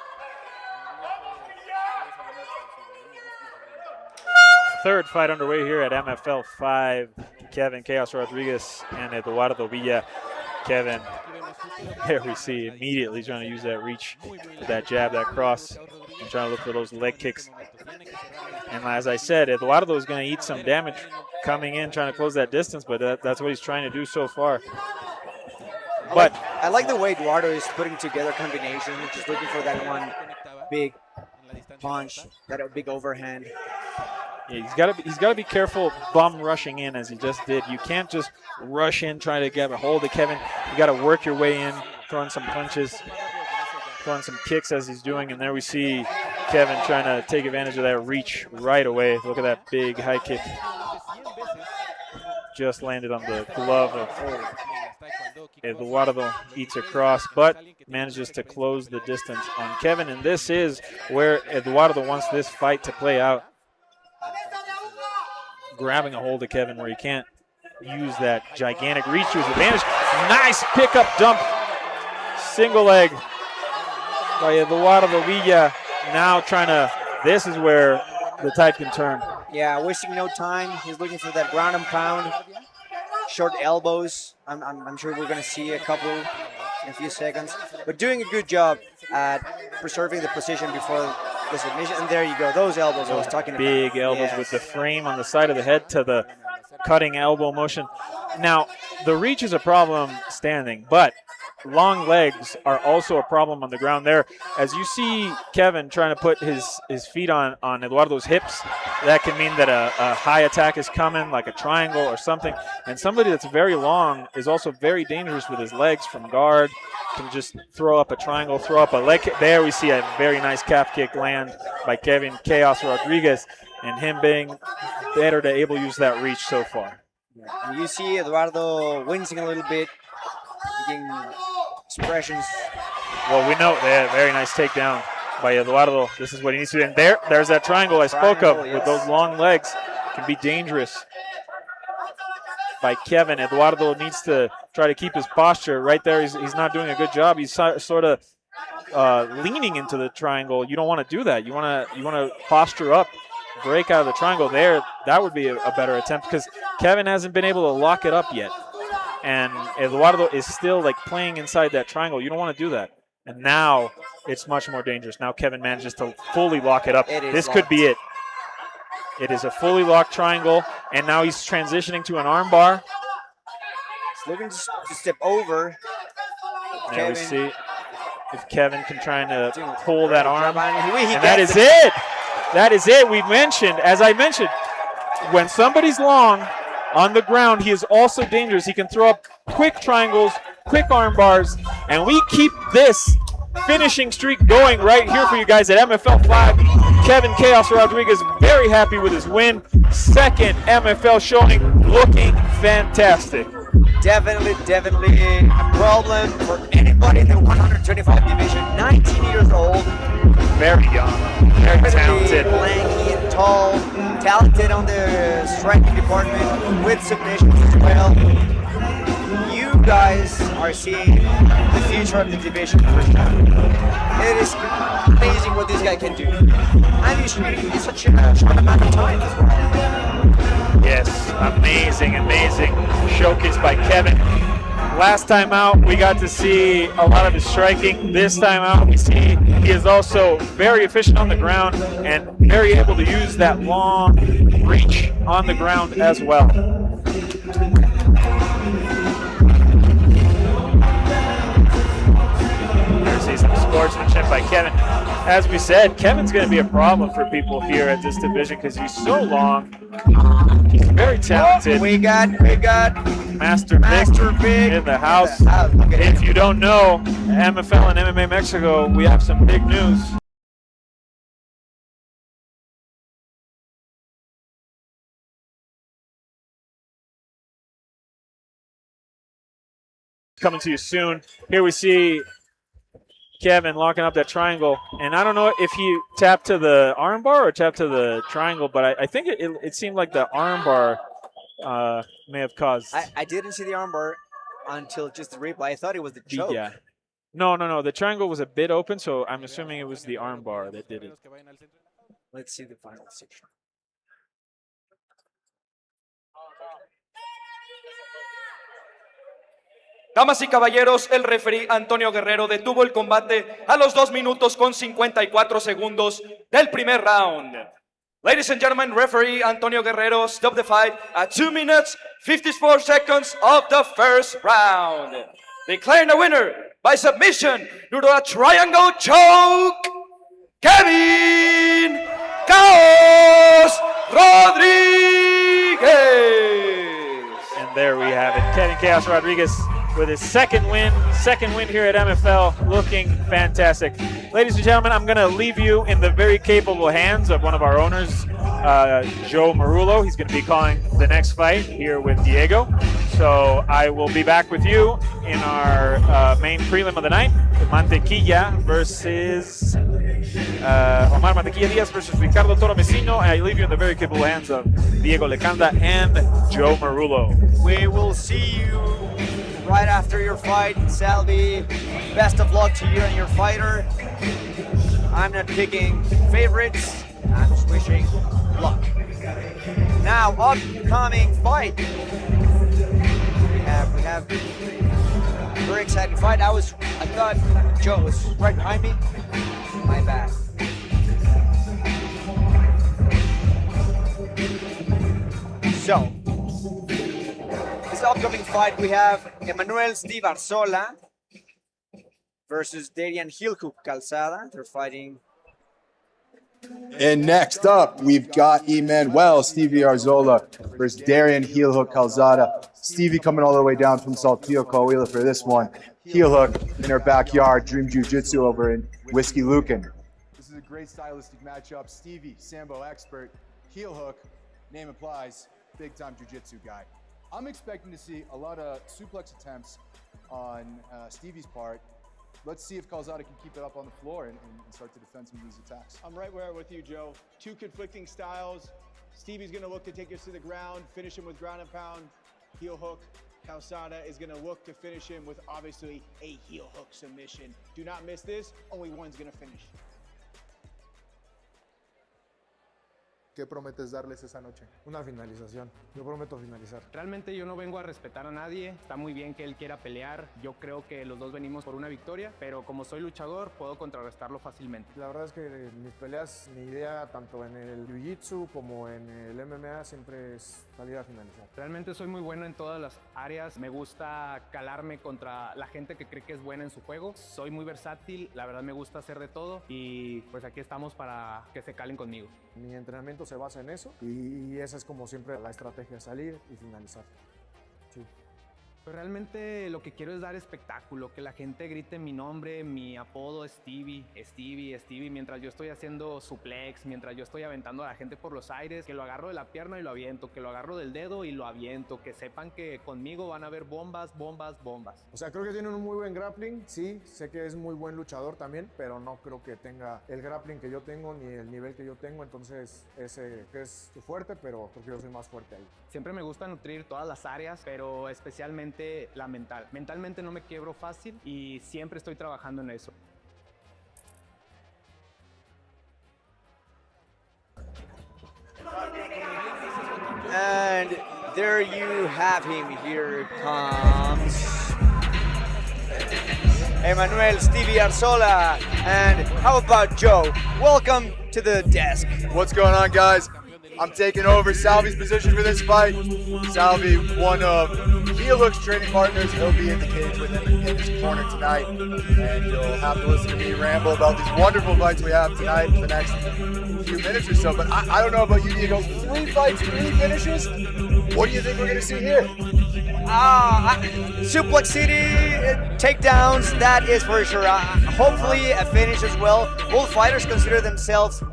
S4: Third fight underway here at MFL 5. Kevin Chaos Rodriguez and Eduardo Villa. Kevin, there we see immediately trying to use that reach with that jab, that cross, and trying to look for those leg kicks. And as I said, Eduardo is going to eat some damage coming in, trying to close that distance, but that's what he's trying to do so far. But
S3: I like the way Eduardo is putting together combinations, just looking for that one big punch, that big overhand.
S4: Yeah, he's got to be careful bum rushing in as he just did. You can't just rush in trying to get a hold of Kevin. You got to work your way in, throwing some punches, throwing some kicks as he's doing. And there we see Kevin trying to take advantage of that reach right away. Look at that big high kick. Just landed on the glove of Eduardo. Eats across, but manages to close the distance on Kevin. And this is where Eduardo wants this fight to play out. Grabbing a hold of Kevin where he can't use that gigantic reach to his advantage. Nice pickup dump. Single leg by Eduardo Villa. Now trying to, this is where the tide can turn.
S3: Yeah, wasting no time. He's looking for that ground and pound. Short elbows. I'm sure we're going to see a couple in a few seconds. But doing a good job at preserving the position before the submission. And there you go. Those elbows I was talking about.
S4: Big elbows with the frame on the side of the head to the cutting elbow motion. Now, the reach is a problem standing, but long legs are also a problem on the ground there. As you see Kevin trying to put his feet on Eduardo's hips, that can mean that a high attack is coming, like a triangle or something. And somebody that's very long is also very dangerous with his legs from guard. Can just throw up a triangle, throw up a leg kick. There we see a very nice calf kick land by Kevin Chaos Rodriguez, and him being better to able to use that reach so far.
S3: And you see Eduardo wincing a little bit, making expressions.
S4: Well, we know that very nice takedown by Eduardo. This is what he needs to do. And there's that triangle I spoke of with those long legs. Can be dangerous. by Kevin. Eduardo needs to try to keep his posture. Right there, he's not doing a good job. He's sort of leaning into the triangle. You don't want to do that. You want to posture up, break out of the triangle there. That would be a better attempt because Kevin hasn't been able to lock it up yet. And Eduardo is still like playing inside that triangle. You don't want to do that. And now it's much more dangerous. Now Kevin manages to fully lock it up. This could be it. It is a fully locked triangle, and now he's transitioning to an armbar.
S3: He's looking to step over.
S4: There we see if Kevin can try to pull that arm.
S3: And
S4: that is it. That is it. As I mentioned, when somebody's long on the ground, he is also dangerous. He can throw up quick triangles, quick arm bars, and we keep this finishing streak going right here for you guys at MFL 5. Kevin Chaos Rodriguez very happy with his win. Second MFL showing, looking fantastic.
S3: Definitely a problem for anybody in the 125 division. 19 years old.
S4: Very young, very talented.
S3: Lanky and tall, talented on the striking department with submissions as well. You guys are seeing the future of the division for sure. It is amazing what this guy can do. And he's training in such a short amount of time as well.
S4: Yes, amazing showcase by Kevin. Last time out, we got to see a lot of his striking. This time out, we see he is also very efficient on the ground and very able to use that long reach on the ground as well. See some sportsmanship by Kevin. As we said, Kevin's going to be a problem for people here at this division because he's so long. He's very talented.
S3: We got
S4: Master Vic in the house. If you don't know, MFL and MMA Mexico, we have some big news. Coming to you soon. Here we see Kevin locking up that triangle, and I don't know if he tapped to the armbar or tapped to the triangle, but I think it seemed like the armbar may have caused.
S3: I didn't see the armbar until just the replay. I thought it was the choke.
S4: Yeah. No. The triangle was a bit open, so I'm assuming it was the armbar that did it.
S3: Let's see the final section.
S6: Damas y caballeros, el referí Antonio Guerrero detuvo el combate a los 2 minutos con 54 segundos del primer round. Ladies and gentlemen, referee Antonio Guerrero stopped the fight at 2 minutes 54 seconds of the first round. Declaring the winner by submission due to a triangle choke, Kevin Chaos Rodriguez.
S4: And there we have it, Kevin Chaos Rodriguez with his second win here at MFL, looking fantastic. Ladies and gentlemen, I'm going to leave you in the very capable hands of one of our owners, Joe Marullo. He's going to be calling the next fight here with Diego. So I will be back with you in our main prelim of the night, Mantequilla versus Omar Mantequilla Diaz versus Ricardo Toro Mesino. And I leave you in the very capable hands of Diego Lecanda and Joe Marullo.
S3: We will see you right after your fight, Salvi. Best of luck to you and your fighter. I'm not picking favorites. I'm just wishing luck. Now, upcoming fight. We have a very exciting fight. I thought Joe was right behind me. My bad. So, this upcoming fight, we have Emmanuel Steve Arzola versus Darian Hillhook Calzada. They're fighting.
S8: And next up, we've got Emmanuel Stevie Arzola versus Darian Heelhook Calzada. Stevie coming all the way down from Saltillo, Coahuila for this one. Heelhook in her backyard, Dream Jiu-Jitsu over in Whiskey Lucan. This is a great stylistic matchup. Stevie, Sambo expert. Heelhook, name implies, big-time Jiu-Jitsu guy. I'm expecting to see a lot of suplex attempts on Stevie's part. Let's see if Calzada can keep it up on the floor and start to defend some of these attacks.
S7: I'm right where with you, Joe. Two conflicting styles. Stevie's going to look to take us to the ground, finish him with ground and pound. heel hook. Calzada is going to look to finish him with obviously a heel hook submission. Do not miss this. Only one's going to finish.
S8: ¿Qué prometes darles esa noche?
S15: Una finalización. Yo prometo finalizar.
S16: Realmente yo no vengo a respetar a nadie. Está muy bien que él quiera pelear. Yo creo que los dos venimos por una victoria, pero como soy luchador, puedo contrarrestarlo fácilmente.
S15: La verdad es que mis peleas, mi idea, tanto en el Jiu-Jitsu como en el MMA, siempre es salir a finalizar.
S16: Realmente soy muy bueno en todas las áreas. Me gusta calarme contra la gente que cree que es buena en su juego. Soy muy versátil. La verdad me gusta hacer de todo. Y pues aquí estamos para que se calen conmigo.
S15: Mi entrenamiento se basa en eso y esa es como siempre la estrategia, salir y finalizar. Sí.
S16: Pues realmente lo que quiero es dar espectáculo, que la gente grite mi nombre, mi apodo Stevie, Stevie, Stevie, mientras yo estoy haciendo suplex, mientras yo estoy aventando a la gente por los aires, que lo agarro de la pierna y lo aviento, que lo agarro del dedo y lo aviento, que sepan que conmigo van a haber bombas, bombas, bombas.
S15: O sea, creo que tiene un muy buen grappling, sí, sé que es muy buen luchador también, pero no creo que tenga el grappling que yo tengo ni el nivel que yo tengo, entonces ese que es su fuerte, pero creo que yo soy más fuerte ahí.
S16: Siempre me gusta nutrir todas las áreas, pero especialmente la mental. Mentalmente no me quiebro fácil y siempre estoy trabajando en eso.
S3: And there you have him. Here comes Emmanuel Stevie Arzola. And how about Joe? Welcome to the desk.
S8: What's going on, guys? I'm taking over Salvi's position for this fight. Salvi, one of Helix training partners. He'll be in the cage with him in his corner tonight. And you'll have to listen to me ramble about these wonderful fights we have tonight for the next few minutes or so. But I don't know about you, Diego. 3 fights, 3 finishes? What do you think we're going to see here?
S3: Suplex City, takedowns, that is for sure. Hopefully a finish as well. Both fighters consider themselves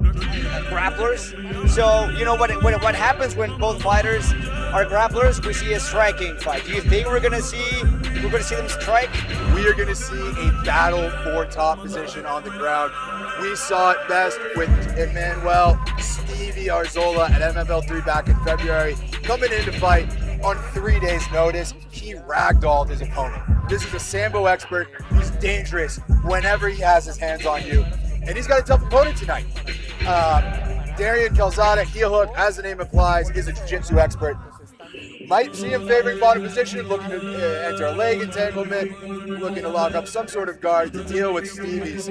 S3: grapplers. So, you know what happens when both fighters are grapplers? We see a striking fight. Do you think we're gonna see them strike?
S8: We are gonna see a battle for top position on the ground. We saw it best with Emmanuel Stevie Arzola at MFL 3 back in February. Coming in to fight on 3 days' notice, he ragdolled his opponent. This is a Sambo expert who's dangerous whenever he has his hands on you. And he's got a tough opponent tonight. Darian Calzada, heel hook, as the name implies, is a jiu-jitsu expert. Might see him favoring bottom position, looking to enter a leg entanglement, looking to lock up some sort of guard to deal with Stevie's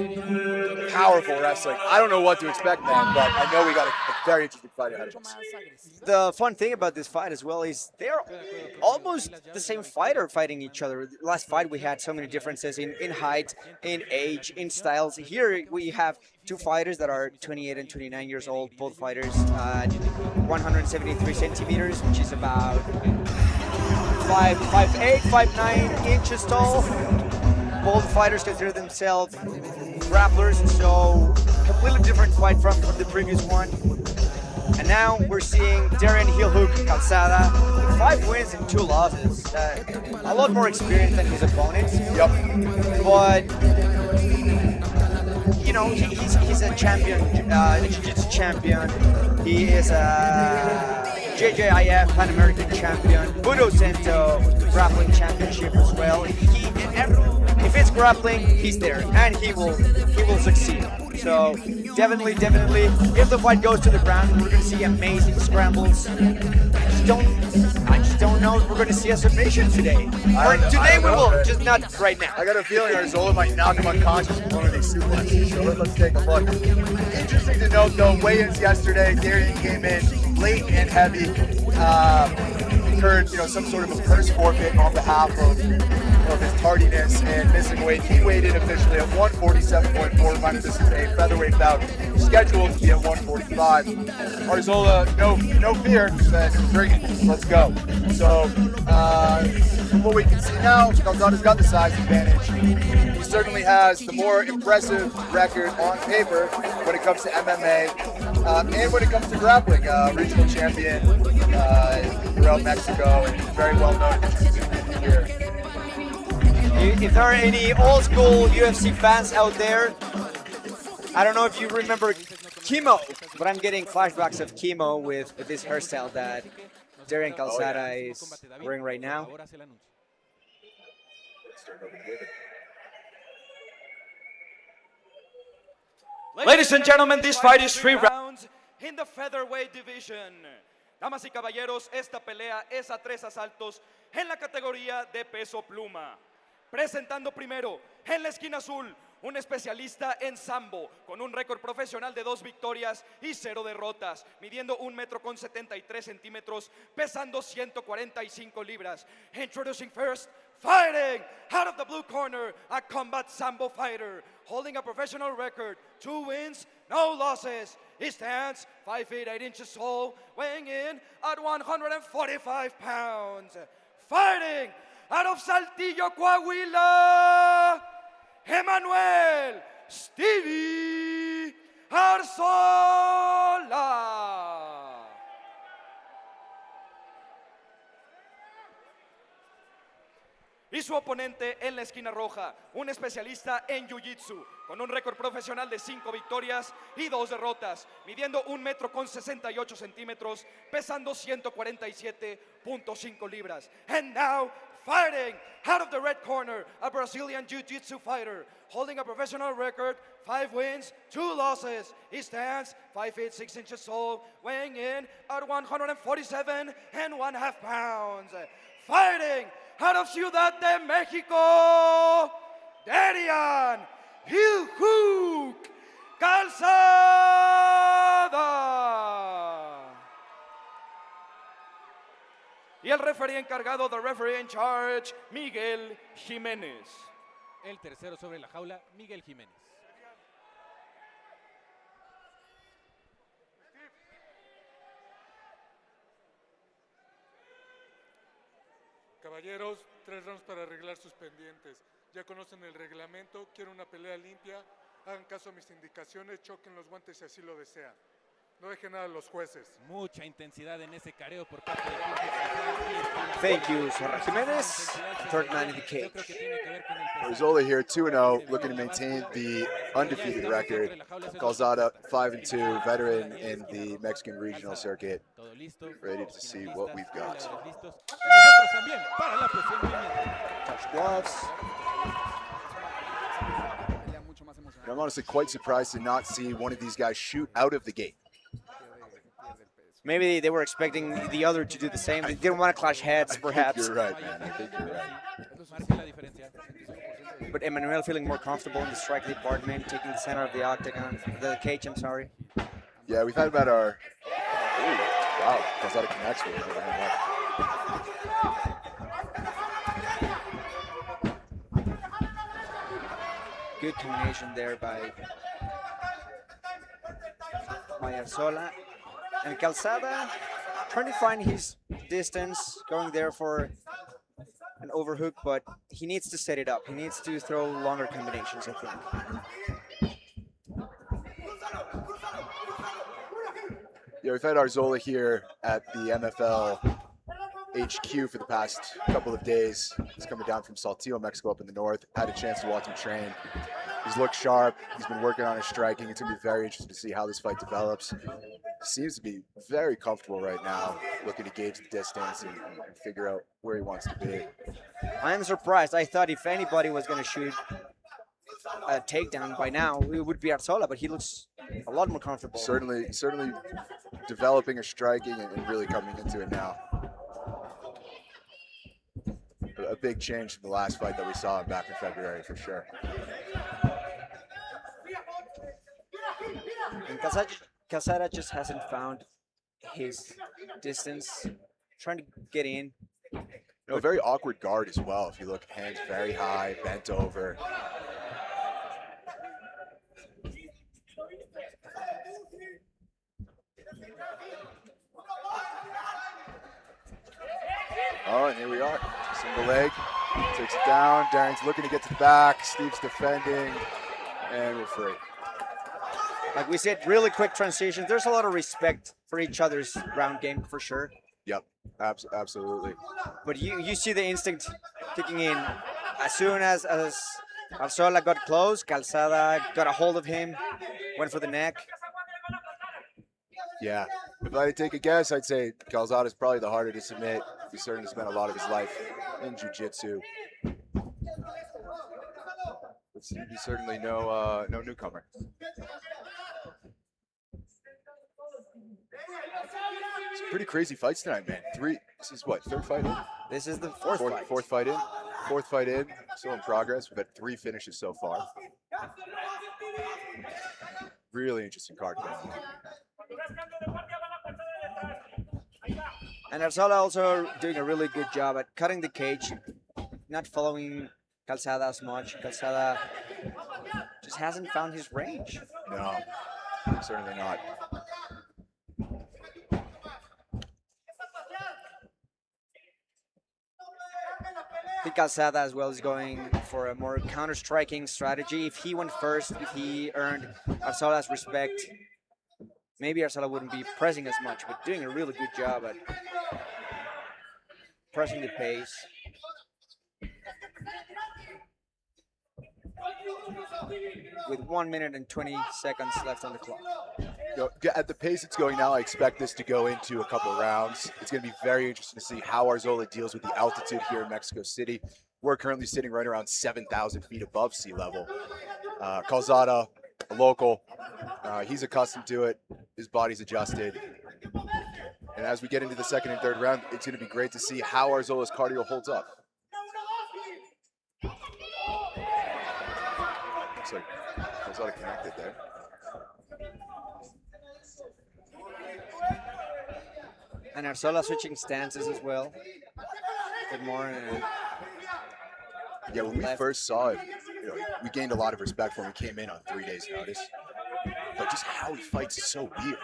S8: powerful wrestling. I don't know what to expect, man, but I know we got a very interesting fight ahead of us.
S3: The fun thing about this fight as well is they're almost the same fighter fighting each other. Last fight we had so many differences in height, in age, in styles. Here we have 2 fighters that are 28 and 29 years old, both fighters 173 centimeters, which is about 5'8", 5'9" inches tall. Both fighters consider themselves grapplers, so completely different fight from the previous one. And now we're seeing Darian heel hook Calzada with 5 wins and 2 losses. A lot more experience than his opponents.
S8: Yep.
S3: But you know, he's a champion, a jiu-jitsu champion. He is a JJIF Latin American champion. Budo Cento grappling championship as well. If it's grappling, he's there, and he will succeed. So definitely, if the fight goes to the ground, we're going to see amazing scrambles. I just don't know if we're going to see a submission today. Today we will, just not right now.
S8: I got a feeling Arzola might knock him unconscious with one of these suplexes, so let's take a look. Interesting to note, though, weigh-ins yesterday, Darian came in late and heavy. Incurred, some sort of a purse forfeit on behalf of his tardiness and missing weight. He weighed in officially at 147.4. Reminded this is a featherweight bout scheduled to be at 145. Arzola, no fear, said, bring it, let's go. So, from what we can see now, Calzada's got the size advantage. He certainly has the more impressive record on paper when it comes to MMA and when it comes to grappling. Regional champion throughout Mexico and very well known here.
S3: If there are any old school UFC fans out there, I don't know if you remember Chemo, but I'm getting flashbacks of Chemo with this hairstyle that Darren Calzada is wearing right now.
S6: Ladies and gentlemen, this fight is 3 rounds in the featherweight division. Damas y caballeros, esta pelea es a 3 asaltos en la categoría de peso pluma. Presentando primero, en la esquina azul, un especialista en sambo, con un récord profesional de 2 victorias y 0 derrotas, midiendo 1,73 metros, pesando 145 libras. Introducing first, fighting out of the blue corner, a combat sambo fighter, holding a professional record, 2 wins, no losses. He stands 5 feet 8 inches tall, weighing in at 145 pounds. Fighting out of Saltillo, Coahuila, Emmanuel Stevie Arzola. Y su oponente en la esquina roja, un especialista en Jiu-Jitsu, con un récord profesional de 5 victorias y 2 derrotas, midiendo 1,68 metros, pesando 147.5 libras. And now, fighting out of the red corner, a Brazilian Jiu-Jitsu fighter, holding a professional record, 5 wins, 2 losses. He stands 5 feet 6 inches tall, weighing in at 147.5 pounds. Fighting out of Ciudad de México, Darian Hilhook Calzada. Y el referee encargado, the referee in charge, Miguel Jiménez.
S1: El tercero sobre la jaula, Miguel Jiménez.
S17: Caballeros, 3 rounds para arreglar sus pendientes. Ya conocen el reglamento, quiero una pelea limpia. Hagan caso a mis indicaciones, choquen los guantes si así lo desean. No dejen nada a los jueces.
S1: Mucha intensidad en ese careo por parte de
S3: Thank you, Jorge Jimenez, third man in the cage.
S8: Arzola here, 2-0, looking to maintain the undefeated record. Calzada, 5-2, veteran in the Mexican regional circuit. Ready to see what we've got.
S3: Touch gloves.
S8: I'm honestly quite surprised to not see one of these guys shoot out of the gate.
S3: Maybe they were expecting the other to do the same. They didn't want to clash heads, perhaps.
S8: You're right, man. I think you're right.
S3: But Emmanuel feeling more comfortable in the strike department, taking the center of the octagon, the cage, I'm sorry.
S8: Yeah, we've had about our... Ooh, wow, Calzada connects with him.
S3: Good combination there by Arzola. And Calzada trying to find his distance, going there for an overhook, but he needs to set it up. He needs to throw longer combinations, I think.
S8: Yeah, we've had Arzola here at the MFL HQ for the past couple of days. He's coming down from Saltillo, Mexico, up in the north. Had a chance to watch him train. He's looked sharp. He's been working on his striking. It's going to be very interesting to see how this fight develops. Seems to be very comfortable right now, looking to gauge the distance and figure out where he wants to be.
S3: I am surprised. I thought if anybody was going to shoot a takedown by now, it would be Arzola, but he looks a lot more comfortable.
S8: Certainly developing a striking and really coming into it now. A big change from the last fight that we saw him back in February, for sure.
S3: And Calzada just hasn't found his distance, trying to get in.
S8: No, very awkward guard as well. If you look, hands very high, bent over. Oh, and here we are. Single leg, takes it down. Darren's looking to get to the back. Steve's defending, and we're free.
S3: Like we said, really quick transition. There's a lot of respect for each other's ground game, for sure.
S8: Yep, absolutely.
S3: But you see the instinct kicking in. As soon as Arzola got close, Calzada got a hold of him, went for the neck.
S8: Yeah,
S18: If I had to take a guess, I'd say Calzada is probably the harder to submit. He's certainly spent a lot of his life in jiu-jitsu. He's certainly no newcomer. It's pretty crazy fights tonight, man. This is what, third fight in?
S3: This is the fourth fight.
S18: Fourth fight in. Fourth fight in. Still in progress. We've had 3 finishes so far. Really interesting card.
S3: And Arzola also doing a really good job at cutting the cage, not following Calzada as much. Calzada just hasn't found his range.
S18: No, certainly not.
S3: I think Calzada as well is going for a more counter-striking strategy. If he went first, if he earned Arzola's respect, maybe Arzola wouldn't be pressing as much, but doing a really good job at pressing the pace. With 1 minute and 20 seconds left on the clock.
S18: At the pace it's going now, I expect this to go into a couple of rounds. It's going to be very interesting to see how Arzola deals with the altitude here in Mexico City. We're currently sitting right around 7,000 feet above sea level. Calzada, a local, he's accustomed to it. His body's adjusted. And as we get into the second and third round, it's going to be great to see how Arzola's cardio holds up. Looks like Calzada connected there.
S3: And Arzola switching stances as well. Good more.
S18: Yeah, when we first saw it, we gained a lot of respect when we came in on 3 days' notice. But just how he fights is so weird.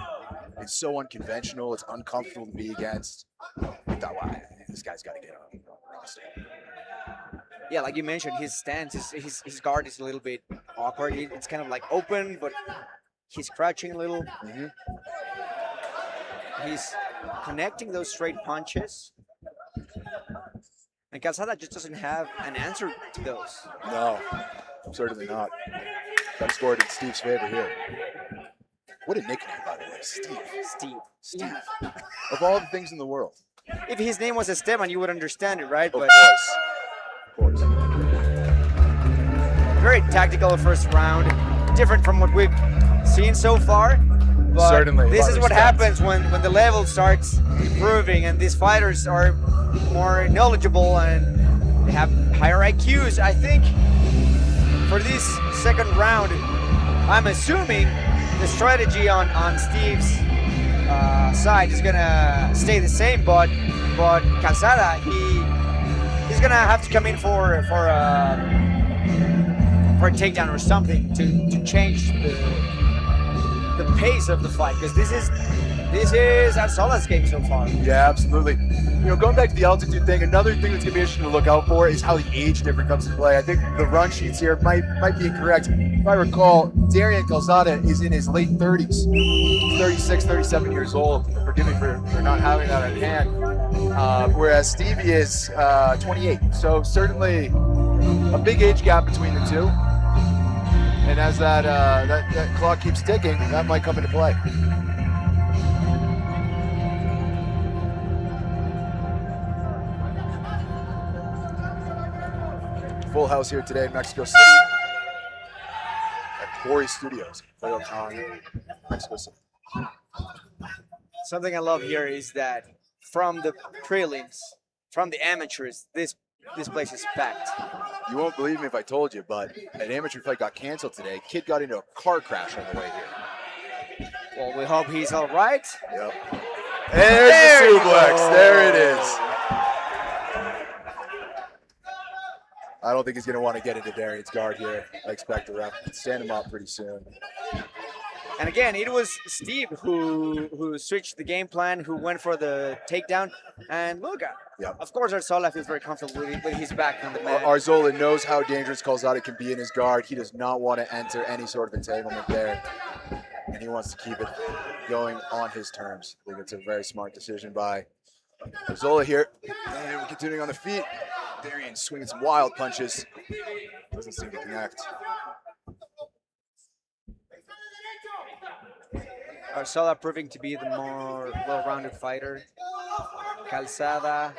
S18: It's so unconventional. It's uncomfortable to be against. I thought, wow, this guy's got to get on roster.
S3: Yeah, like you mentioned, his stance, his guard is a little bit awkward. It's kind of like open, but he's crouching a little.
S18: Mm-hmm.
S3: He's connecting those straight punches. And Calzada just doesn't have an answer to those.
S18: No, certainly not. Got scored in Steve's favor here. What a nickname, by the way, Steve.
S3: Steve.
S18: Of all the things in the world.
S3: If his name was Esteban, you would understand it, right?
S18: Of course.
S3: Very tactical first round. Different from what we've seen so far. But
S18: certainly.
S3: This is what happens when the level starts improving and these fighters are more knowledgeable and they have higher IQs. I think for this second round, I'm assuming the strategy on Steve's side is gonna stay the same, but Calzada, he's gonna have to come in for a takedown or something to change the pace of the fight, because this is Arzola's game so far.
S18: Yeah, absolutely. Going back to the altitude thing, another thing that's gonna be interesting to look out for is how the age difference comes into play. I think the run sheets here might be incorrect. If I recall, Darian Calzada is in his late 30s, 36, 37 years old. Forgive me for not having that on hand. Whereas Stevie is 28. So certainly a big age gap between the two. And as that clock keeps ticking, that might come into play. Full house here today in Mexico City at Quarry Studios, Mexico City.
S3: Something I love here is that from the prelims, from the amateurs, this place is packed.
S18: You won't believe me if I told you, but an amateur fight got canceled today. Kid got into a car crash on the way here.
S3: Well, we hope he's all right.
S18: Yep. There's the suplex. There it is. I don't think he's going to want to get into Darian's guard here. I expect the ref to stand him up pretty soon.
S3: And again, it was Steve who switched the game plan, who went for the takedown. And look, of course, Arzola feels very comfortable with his back on the mat.
S18: Arzola knows how dangerous Calzada can be in his guard. He does not want to enter any sort of entanglement there. And he wants to keep it going on his terms. I think it's a very smart decision by Arzola here. And we're continuing on the feet. Darian swinging some wild punches. Doesn't seem to connect.
S3: Arzola proving to be the more well-rounded fighter. Calzada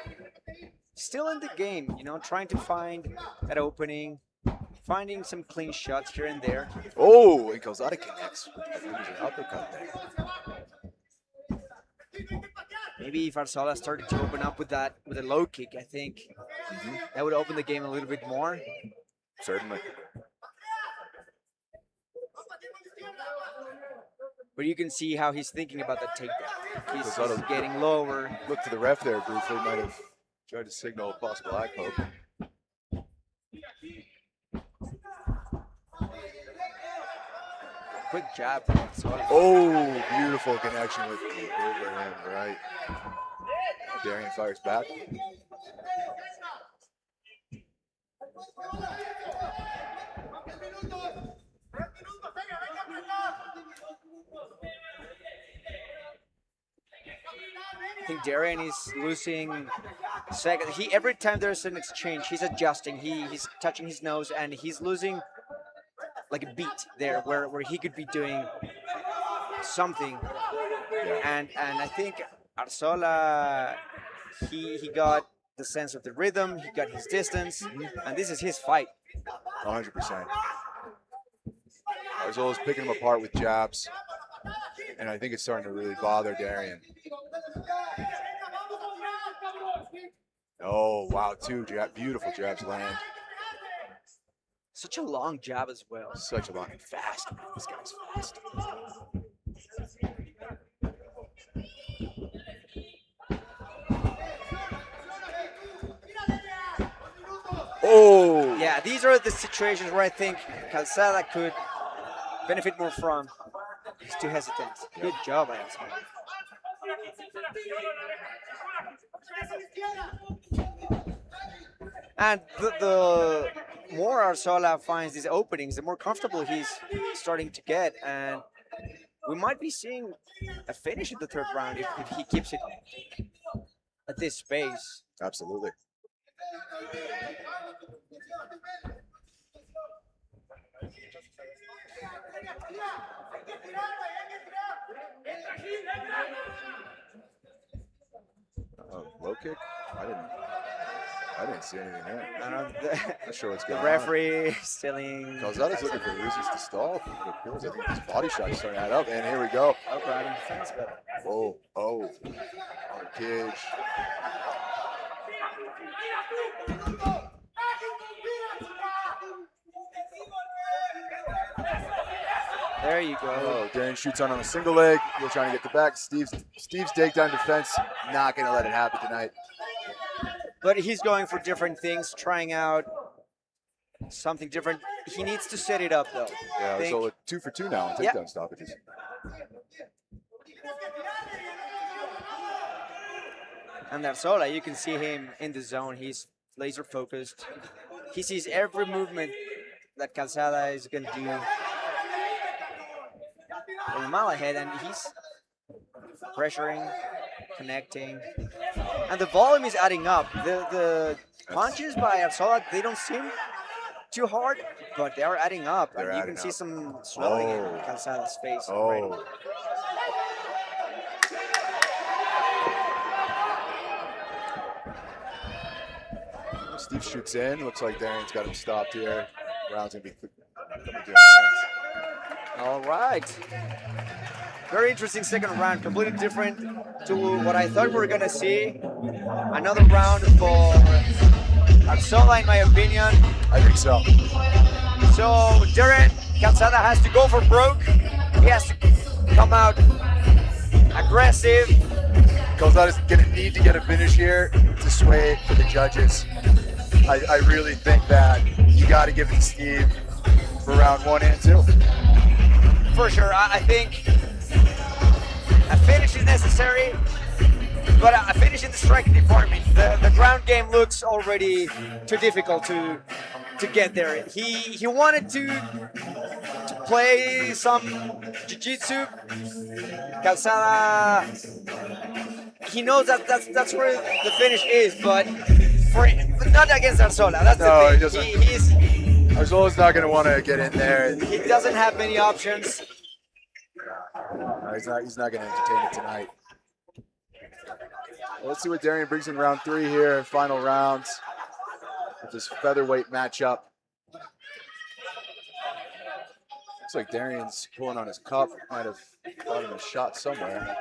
S3: still in the game, trying to find that opening, finding some clean shots here and there.
S18: Oh, and Calzada connects. There's an uppercut there.
S3: Maybe if Arzola started to open up with a low kick, I think that would open the game a little bit more.
S18: Certainly.
S3: But you can see how he's thinking about that takedown. He's getting lower.
S18: Look to the ref there briefly. Might have tried to signal a possible eye poke.
S3: Quick jab.
S18: Oh, beautiful connection with the overhand right. Darian fires back.
S3: I think Darian is losing second. Every time there's an exchange, he's adjusting. He's touching his nose, and he's losing like a beat there where he could be doing something. And I think Arzola, he got the sense of the rhythm, he got his distance, and this is his fight.
S18: 100%. Arzola's picking him apart with jabs, and I think it's starting to really bother Darian. Oh, wow, beautiful jabs land.
S3: Such a long jab as well.
S18: Such a long and fast. This guy's fast. Oh!
S3: Yeah, these are the situations where I think Calzada could benefit more from. He's too hesitant. Good job, Arzola. And the more Arzola finds these openings, the more comfortable he's starting to get. And we might be seeing a finish in the third round if he keeps it at this pace.
S18: Absolutely. Oh, low kick? I didn't see anything there. Not sure what's going on.
S3: The referee stealing.
S18: Calzada's looking for Ruzi's to stall. It appears. I think his body shot is starting to add up, and here we go. Oh, on the cage.
S3: There you go.
S18: Oh, Darian shoots on a single leg. We're trying to get the back. Steve's takedown defense, not going to let it happen tonight.
S3: But he's going for different things, trying out something different. He needs to set it up, though.
S18: Yeah, so 2 for 2 now on takedown stoppages.
S3: And Arzola, you can see him in the zone. He's laser focused. He sees every movement that Calzada is going to do from a mile ahead, and he's pressuring, connecting, and the volume is adding up. The punches by Arzola, they don't seem too hard, but they are adding up. And you can see some swelling in Calzada's face.
S18: Oh. Steve shoots in. Looks like Darian's got him stopped here. Round's gonna be coming to an end.
S3: All right. Very interesting second round, completely different to what I thought we were gonna see. Another round for Arzola, in my opinion.
S18: I think so.
S3: So Darian Calzada has to go for broke. He has to come out aggressive.
S18: Calzada's gonna need to get a finish here to sway it for the judges. I really think that you got to give it to Steve for round 1 and 2.
S3: For sure, I think a finish is necessary, but a finish in the striking department. The ground game looks already too difficult to get there. He wanted to play some jiu-jitsu. Calzada, he knows that's where the finish is, but not against Arzola. That's the thing.
S18: He doesn't. Arzola's not going to want to get in there.
S3: He doesn't have many options.
S18: he's not going to entertain it tonight. Well, let's see what Darian brings in round 3 here, final round of this featherweight matchup. Looks like Darian's pulling on his cup. Might have caught him a shot somewhere.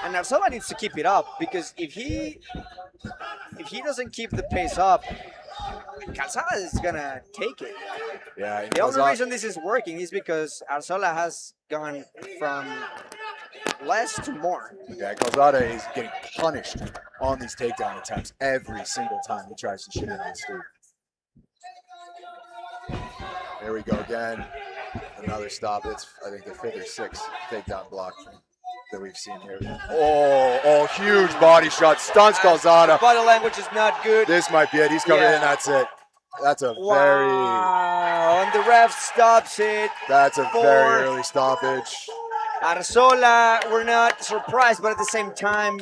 S3: And Arzola needs to keep it up, because if he doesn't keep the pace up, Calzada is gonna take it.
S18: Yeah.
S3: The only reason this is working is because Arzola has gone from less to more.
S18: Yeah, Calzada is getting punished on these takedown attempts every single time he tries to shoot it on Steve. There we go again. Another stop. It's, I think, the 5th or 6th takedown block that we've seen here. Oh, huge body shot. Stuns Calzada.
S3: Body language is not good.
S18: This might be it. He's coming in. That's it. That's a very...
S3: And the ref stops it.
S18: That's a very early stoppage.
S3: Arzola, we're not surprised, but at the same time,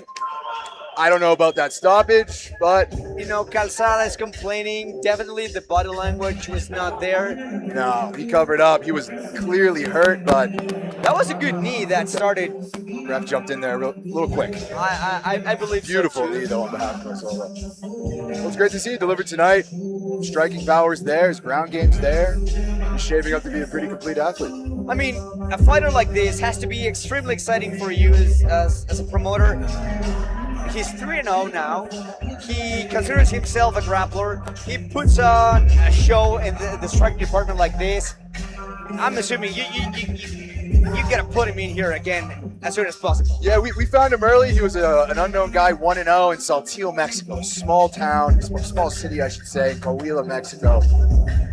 S18: I don't know about that stoppage, but...
S3: You know, Calzada is complaining. Definitely the body language was not there.
S18: No, he covered up. He was clearly hurt, but...
S3: That was a good knee that started...
S18: Ref jumped in there a little quick.
S3: I believe
S18: Beautiful knee, though, on behalf of Arzola. Well, it's great to see you delivered tonight. Striking power's there. His ground game's there. He's shaping up to be a pretty complete athlete.
S3: I mean, a fighter like this has to be extremely exciting for you as a promoter. He's 3-0 now. He considers himself a grappler. He puts on a show in the striking department like this. I'm assuming you gotta put him in here again as soon as possible.
S18: Yeah, we found him early. He was an unknown guy, 1-0 in Saltillo, Mexico. Small town, small city, I should say, Coahuila, Mexico.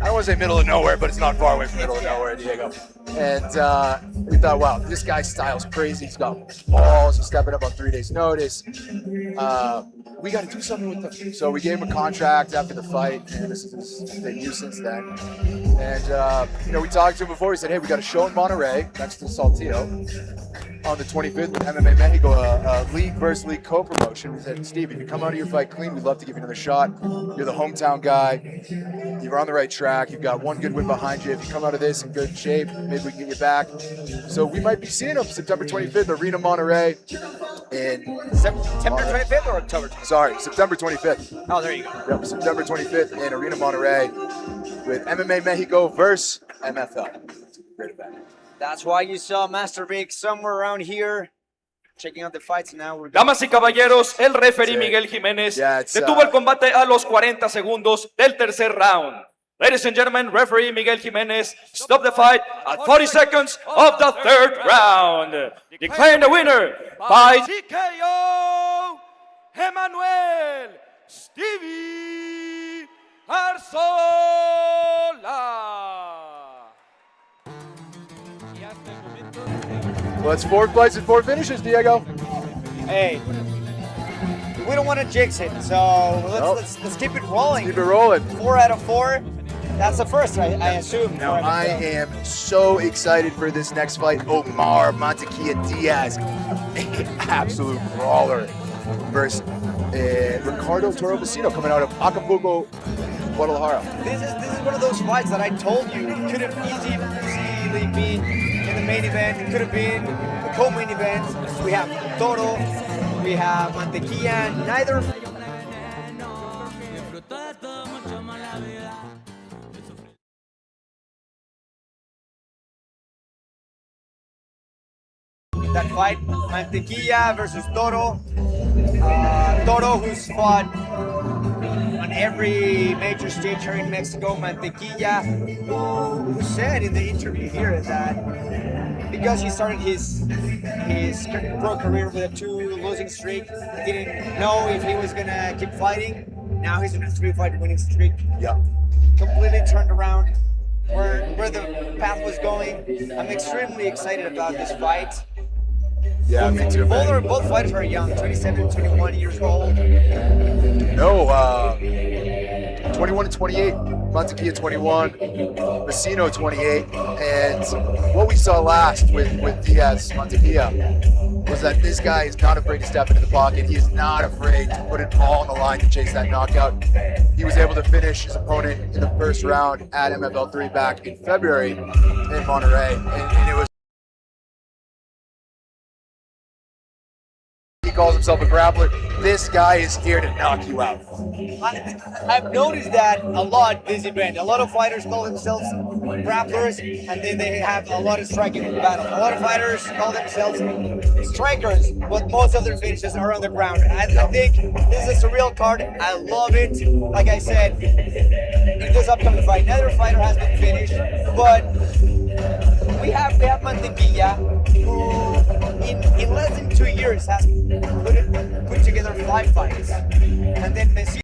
S18: I don't want to say middle of nowhere, but it's not far away from middle of nowhere, Diego. And we thought, wow, this guy's style's crazy. He's got balls. He's stepping up on 3 days' notice. We got to do something with him. So we gave him a contract after the fight, and this is his debut since then. And we talked to him before. He said, hey, we got a show in Monterrey next to Saltillo on the 25th with MMA Mexico, a league versus league co-promotion. We said, Steve, if you come out of your fight clean, we'd love to give you another shot. You're the hometown guy. You're on the right track. You've got one good win behind you. If you come out of this in good shape, maybe we can get you back. So we might be seeing him September 25th, Arena Monterrey. In
S3: September 25th or October 25th?
S18: Sorry, September 25th.
S3: Oh, there you go.
S18: Yep, September 25th in Arena Monterrey with MMA Mexico versus MFL. Great event.
S3: That's why you saw Master Vic somewhere around here checking out the fights now.
S6: Damas y caballeros, el referee Miguel Jiménez detuvo el combate a los 40 segundos del tercer round. Ladies and gentlemen, referee Miguel Jiménez stopped the fight at 40 seconds of the third round. Declaring the winner by TKO, Emmanuel Stevie Arzola.
S18: Well, it's 4 fights and 4 finishes, Diego.
S3: Hey, we don't want to jinx it, so let's keep it rolling.
S18: Keep it rolling.
S3: 4 out of 4. That's the first, I assume.
S18: Now, I am so excited for this next fight. Omar Mantequilla Diaz, absolute brawler, versus Ricardo Vecino coming out of Acapulco, Guadalajara.
S3: This is one of those fights that I told you could have easily been in the main event. It could have been the co-main event. We have Toro, we have Mantequilla, neither. That fight, Mantequilla versus Toro. Toro, who's fought on every major stage here in Mexico. Mantequilla, who said in the interview here that because he started his pro career with a 2 losing streak, he didn't know if he was gonna keep fighting. Now he's on a 3-fight winning streak.
S18: Yeah.
S3: Completely turned around where the path was going. I'm extremely excited about this fight.
S18: Yeah, me too.
S3: Both fighters are young, 27, 21 years old.
S18: No, 21 and 28. Mantequilla 21, Vecino 28, and what we saw last with Diaz Mantequilla was that this guy is not afraid to step into the pocket. He is not afraid to put it all on the line to chase that knockout. He was able to finish his opponent in the first round at MFL 3 back in February in Monterrey, and it was. He calls himself a grappler. This guy is here to knock you out.
S3: I've noticed that a lot this event. A lot of fighters call themselves grapplers, and then they have a lot of striking in the battle. A lot of fighters call themselves strikers, but most of their finishes are on the ground. I think this is a surreal card. I love it. Like I said, in this upcoming fight, neither fighter has been finished, but we have Mantequilla, who in less than 2 years has put together 5 fights, and then Messi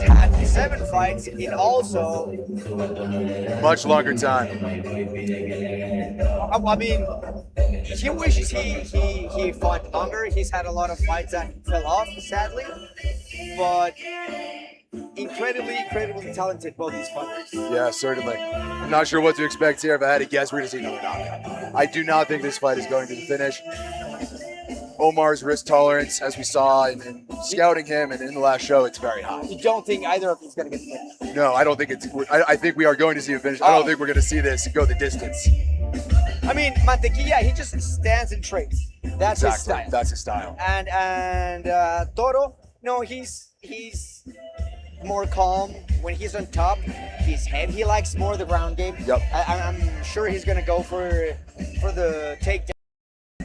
S3: had 7 fights in also
S18: much longer time.
S3: I mean, he wishes he fought longer. He's had a lot of fights that fell off, sadly, but incredibly talented, both these fighters.
S18: Yeah, certainly. I'm not sure what to expect here. If I had to guess, we're going to see another knockout. I do not think this fight is going to the finish. Omar's risk tolerance, as we saw in scouting him and in the last show, it's very high.
S3: You don't think either of them is going to get finished?
S18: No, I don't think it's. I think we are going to see a finish. I don't think we're going to see this go the distance.
S3: I mean, Mantequilla, he just stands and trades. That's his style.
S18: That's his style.
S3: And Toro, no, he's more calm when he's on top. He's heavy. He likes more the ground game.
S18: Yep.
S3: I'm sure he's gonna go for the takedown,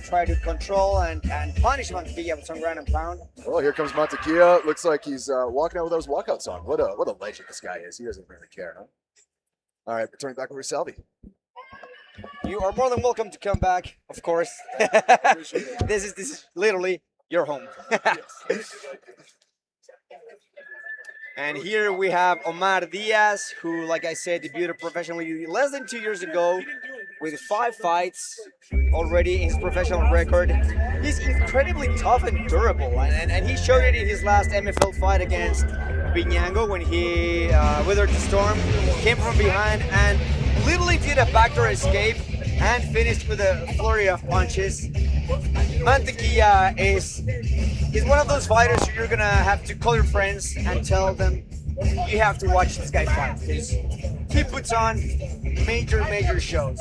S3: try to control and punish Mantequilla with some ground and pound.
S18: Well, here comes Mantequilla. Looks like he's walking out with those walkouts on. What a legend this guy is. He doesn't really care, huh? All right, returning back over to Salvi.
S3: You are more than welcome to come back, of course. This is literally your home. And here we have Omar Diaz, who, like I said, debuted professionally less than 2 years ago with 5 fights already in his professional record. He's incredibly tough and durable, and he showed it in his last MFL fight against Viñango when he withered the storm, came from behind, and literally did a backdoor escape and finished with a flurry of punches. Mantequilla is one of those fighters who you're gonna have to call your friends and tell them you have to watch this guy fight, because he puts on major shows.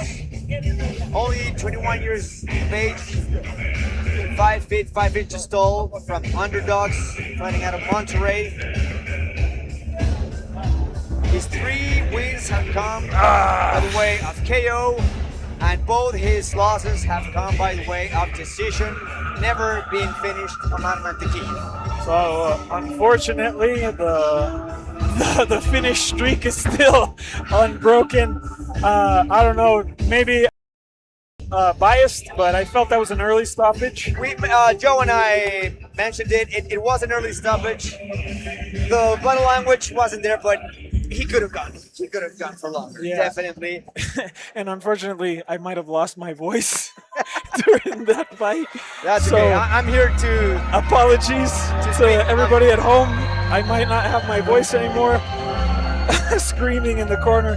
S3: Only 21 years of age, 5 feet 5 inches tall, from underdogs, fighting out of Monterrey. His 3 wins have come by the way of KO, and both his losses have come by the way of decision. Never been finished on Mantequilla.
S4: So unfortunately, the finish streak is still unbroken. I don't know, maybe biased, but I felt that was an early stoppage.
S3: Joe and I mentioned it. It was an early stoppage. The body language wasn't there, but he could have gone. He could have gone for longer, definitely.
S4: And unfortunately, I might have lost my voice during that fight.
S3: That's
S4: so
S3: okay. I'm here to...
S4: Apologies to everybody at home. I might not have my voice anymore, screaming in the corner.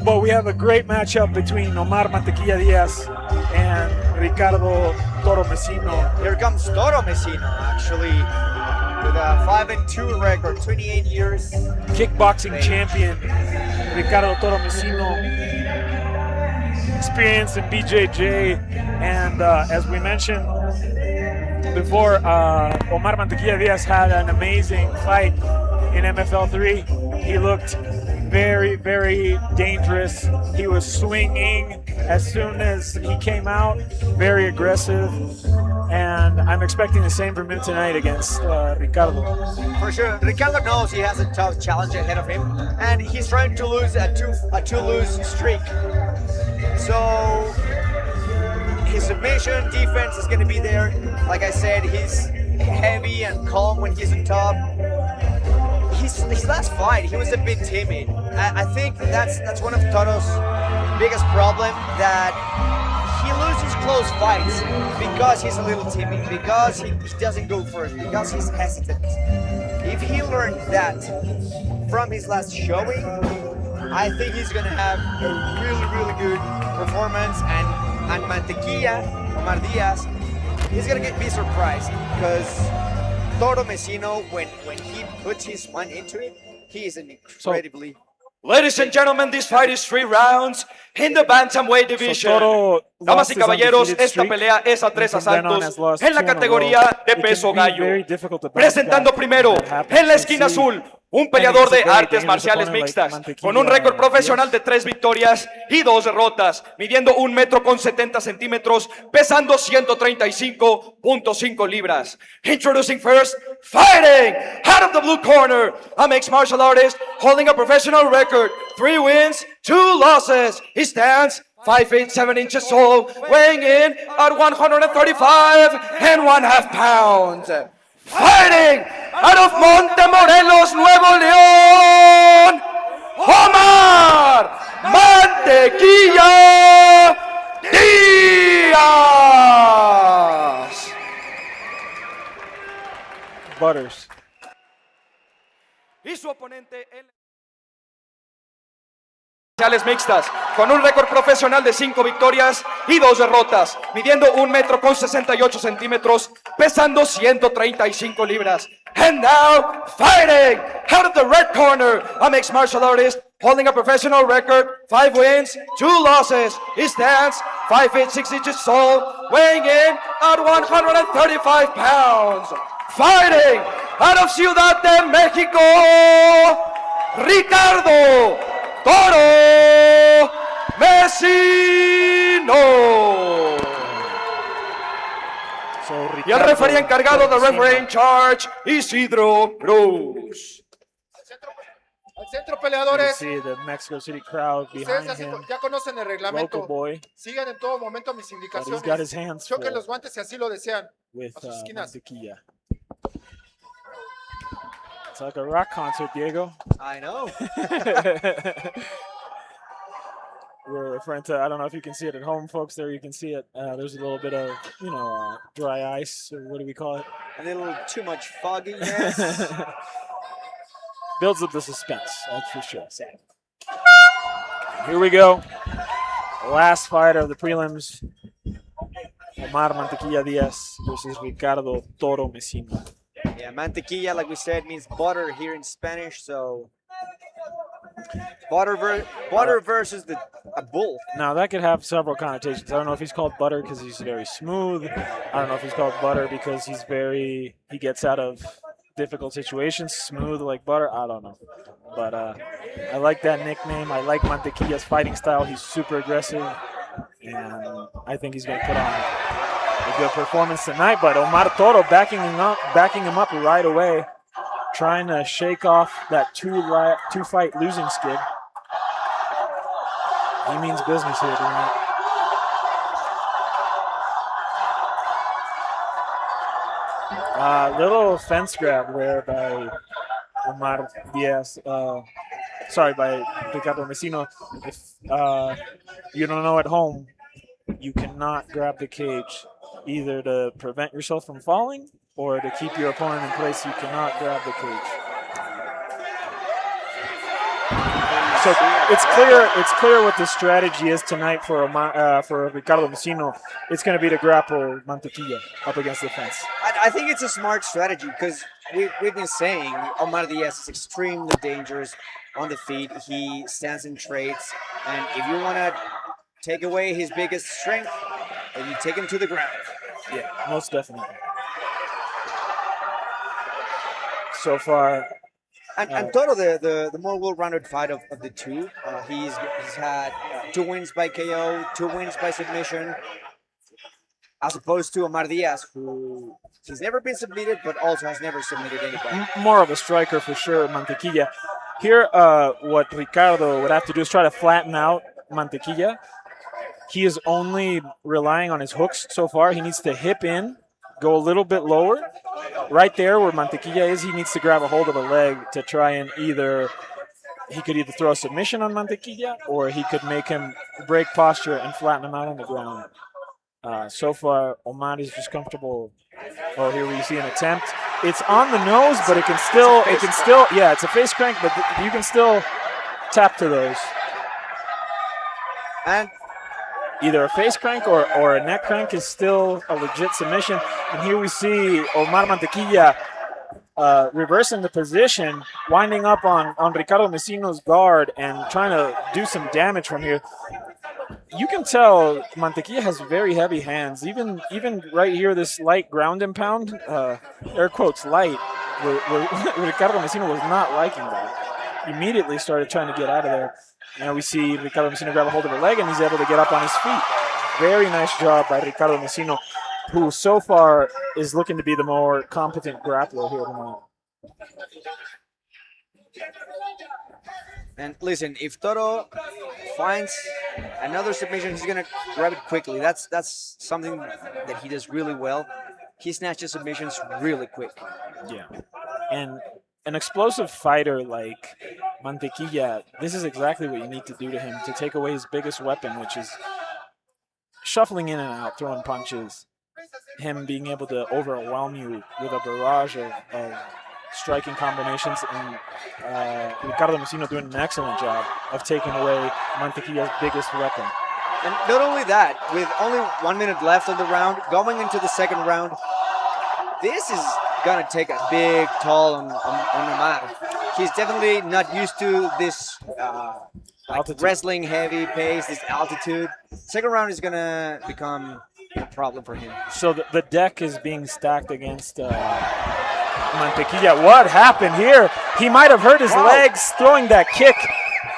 S4: But we have a great matchup between Omar Mantequilla Diaz and Ricardo Toro Messino.
S3: Here comes Toro Messino, actually, with a 5-2 record, 28 years.
S4: Kickboxing champion Ricardo Toro Messino, experienced in BJJ, and as we mentioned before, Omar Mantequilla Diaz had an amazing fight in MFL 3. He looked very dangerous. He was swinging as soon as he came out, very aggressive, and I'm expecting the same from him tonight against Ricardo.
S3: For sure, Ricardo knows he has a tough challenge ahead of him, and he's trying to lose a two-lose streak. So his submission defense is going to be there. Like I said, he's heavy and calm when he's on top. His last fight, he was a bit timid. I think that's one of Toro's biggest problem, that he loses close fights because he's a little timid, because he doesn't go first, because he's hesitant. If he learned that from his last showing, I think he's gonna have a really good performance, and Mantequilla, Omar Diaz, he's gonna be surprised because Toro Messino, when he puts his mind into it, he is an incredibly...
S6: Ladies and gentlemen, this fight is 3 rounds in the bantamweight division. Damas y caballeros, esta pelea es a 3 asaltos en la categoría de peso gallo. Presentando primero, en la esquina azul, un peleador de artes marciales mixtas, con un récord profesional de 3 victorias y 2 derrotas, midiendo 1 metro con 70 centímetros, pesando 135.5 libras. Introducing first, fighting out of the blue corner, a mixed martial artist holding a professional record, 3 wins, 2 losses. He stands 5 feet 7 inches tall, weighing in at 135.5 pounds. Fighting out of Montemorelos, Nuevo León, Omar Mantequilla Díaz.
S4: Butters.
S6: Y su oponente en marciales mixtas, con un récord profesional de 5 victorias y 2 derrotas, midiendo 1 metro con 68 centímetros, pesando 135 libras. And now, fighting out of the red corner, a mixed martial artist holding a professional record, 5 wins, 2 losses. He stands 5 feet 6 inches tall, weighing in at 135 pounds. Fighting out of Ciudad de México, Ricardo Toro Messino. Y el referee encargado del referee in charge, Isidro Cruz.
S5: Al centro, peleadores.
S4: See the Mexico City crowd behind him.
S5: Ya conocen el reglamento.
S4: Local boy.
S5: Sigan en todo momento mis indicaciones.
S4: He's got his hands
S5: Choquen
S4: full
S5: los guantes si así lo desean.
S4: with
S5: A sus esquinas.
S4: Mantequilla. It's like a rock concert, Diego.
S3: I know.
S4: We're referring to, I don't know if you can see it at home, folks. There you can see it. There's a little bit of, dry ice, or what do we call it?
S3: A little too much fogginess.
S4: Builds up the suspense, that's for sure. So, here we go. Last fight of the prelims. Omar Mantequilla Diaz versus Ricardo Toro Messino.
S3: Yeah, Mantequilla, like we said, means butter here in Spanish, so... Butter versus a bull.
S4: Now, that could have several connotations. I don't know if he's called butter because he's very smooth. I don't know if he's called butter because he gets out of difficult situations, smooth like butter. I don't know. But I like that nickname. I like Mantequilla's fighting style. He's super aggressive. And I think he's going to put on a good performance tonight. But Omar Toro backing him up right away, trying to shake off that two-fight losing skid. He means business here tonight. Little fence grab there by Omar Diaz. By Ricardo Messino. If you don't know at home, you cannot grab the cage either to prevent yourself from falling or to keep your opponent in place. You cannot grab the cage. So it's clear what the strategy is tonight for Ricardo Messino. It's going to be to grapple Mantequilla up against the fence.
S3: I think it's a smart strategy because we've been saying Omar Diaz is extremely dangerous on the feet. He stands in trades, and if you want to take away his biggest strength, then you take him to the ground.
S4: Yeah, most definitely. So far.
S3: And Toro, the more well-rounded fight of the two. He's had 2 wins by KO, 2 wins by submission, as opposed to Omar Diaz, who he's never been submitted, but also has never submitted anybody.
S4: More of a striker for sure, Mantequilla. Here, what Ricardo would have to do is try to flatten out Mantequilla. He is only relying on his hooks so far. He needs to hip in, go a little bit lower. Right there where Mantequilla is, he needs to grab a hold of a leg to try and he could either throw a submission on Mantequilla or he could make him break posture and flatten him out on the ground. So far, Omar is just comfortable. Oh, here we see an attempt. It's on the nose, but it can still, yeah, it's a face crank, but you can still tap to those.
S3: And
S4: either a face crank or a neck crank is still a legit submission. And here we see Omar Mantequilla reversing the position, winding up on Ricardo Mesino's guard and trying to do some damage from here. You can tell Mantequilla has very heavy hands. Even right here, this light ground and pound, air quotes light, Ricardo Mesino was not liking that. Immediately started trying to get out of there. Now we see Ricardo Mesino grab a hold of a leg, and he's able to get up on his feet. Very nice job by Ricardo Mesino, who so far is looking to be the more competent grappler here tonight.
S3: And listen, if Toro finds another submission, he's gonna grab it quickly. That's something that he does really well. He snatches submissions really quick.
S4: Yeah, and an explosive fighter like Mantequilla, this is exactly what you need to do to him to take away his biggest weapon, which is shuffling in and out, throwing punches. Him being able to overwhelm you with a barrage of striking combinations, and Ricardo Mesino doing an excellent job of taking away Mantequilla's biggest weapon.
S3: And not only that, with only 1 minute left on the round, going into the second round, this is gonna take a big toll on Omar. He's definitely not used to this wrestling heavy pace, this altitude. Second round is gonna become a problem for him.
S4: So the deck is being stacked against Mantequilla. What happened here? He might have hurt his legs throwing that kick.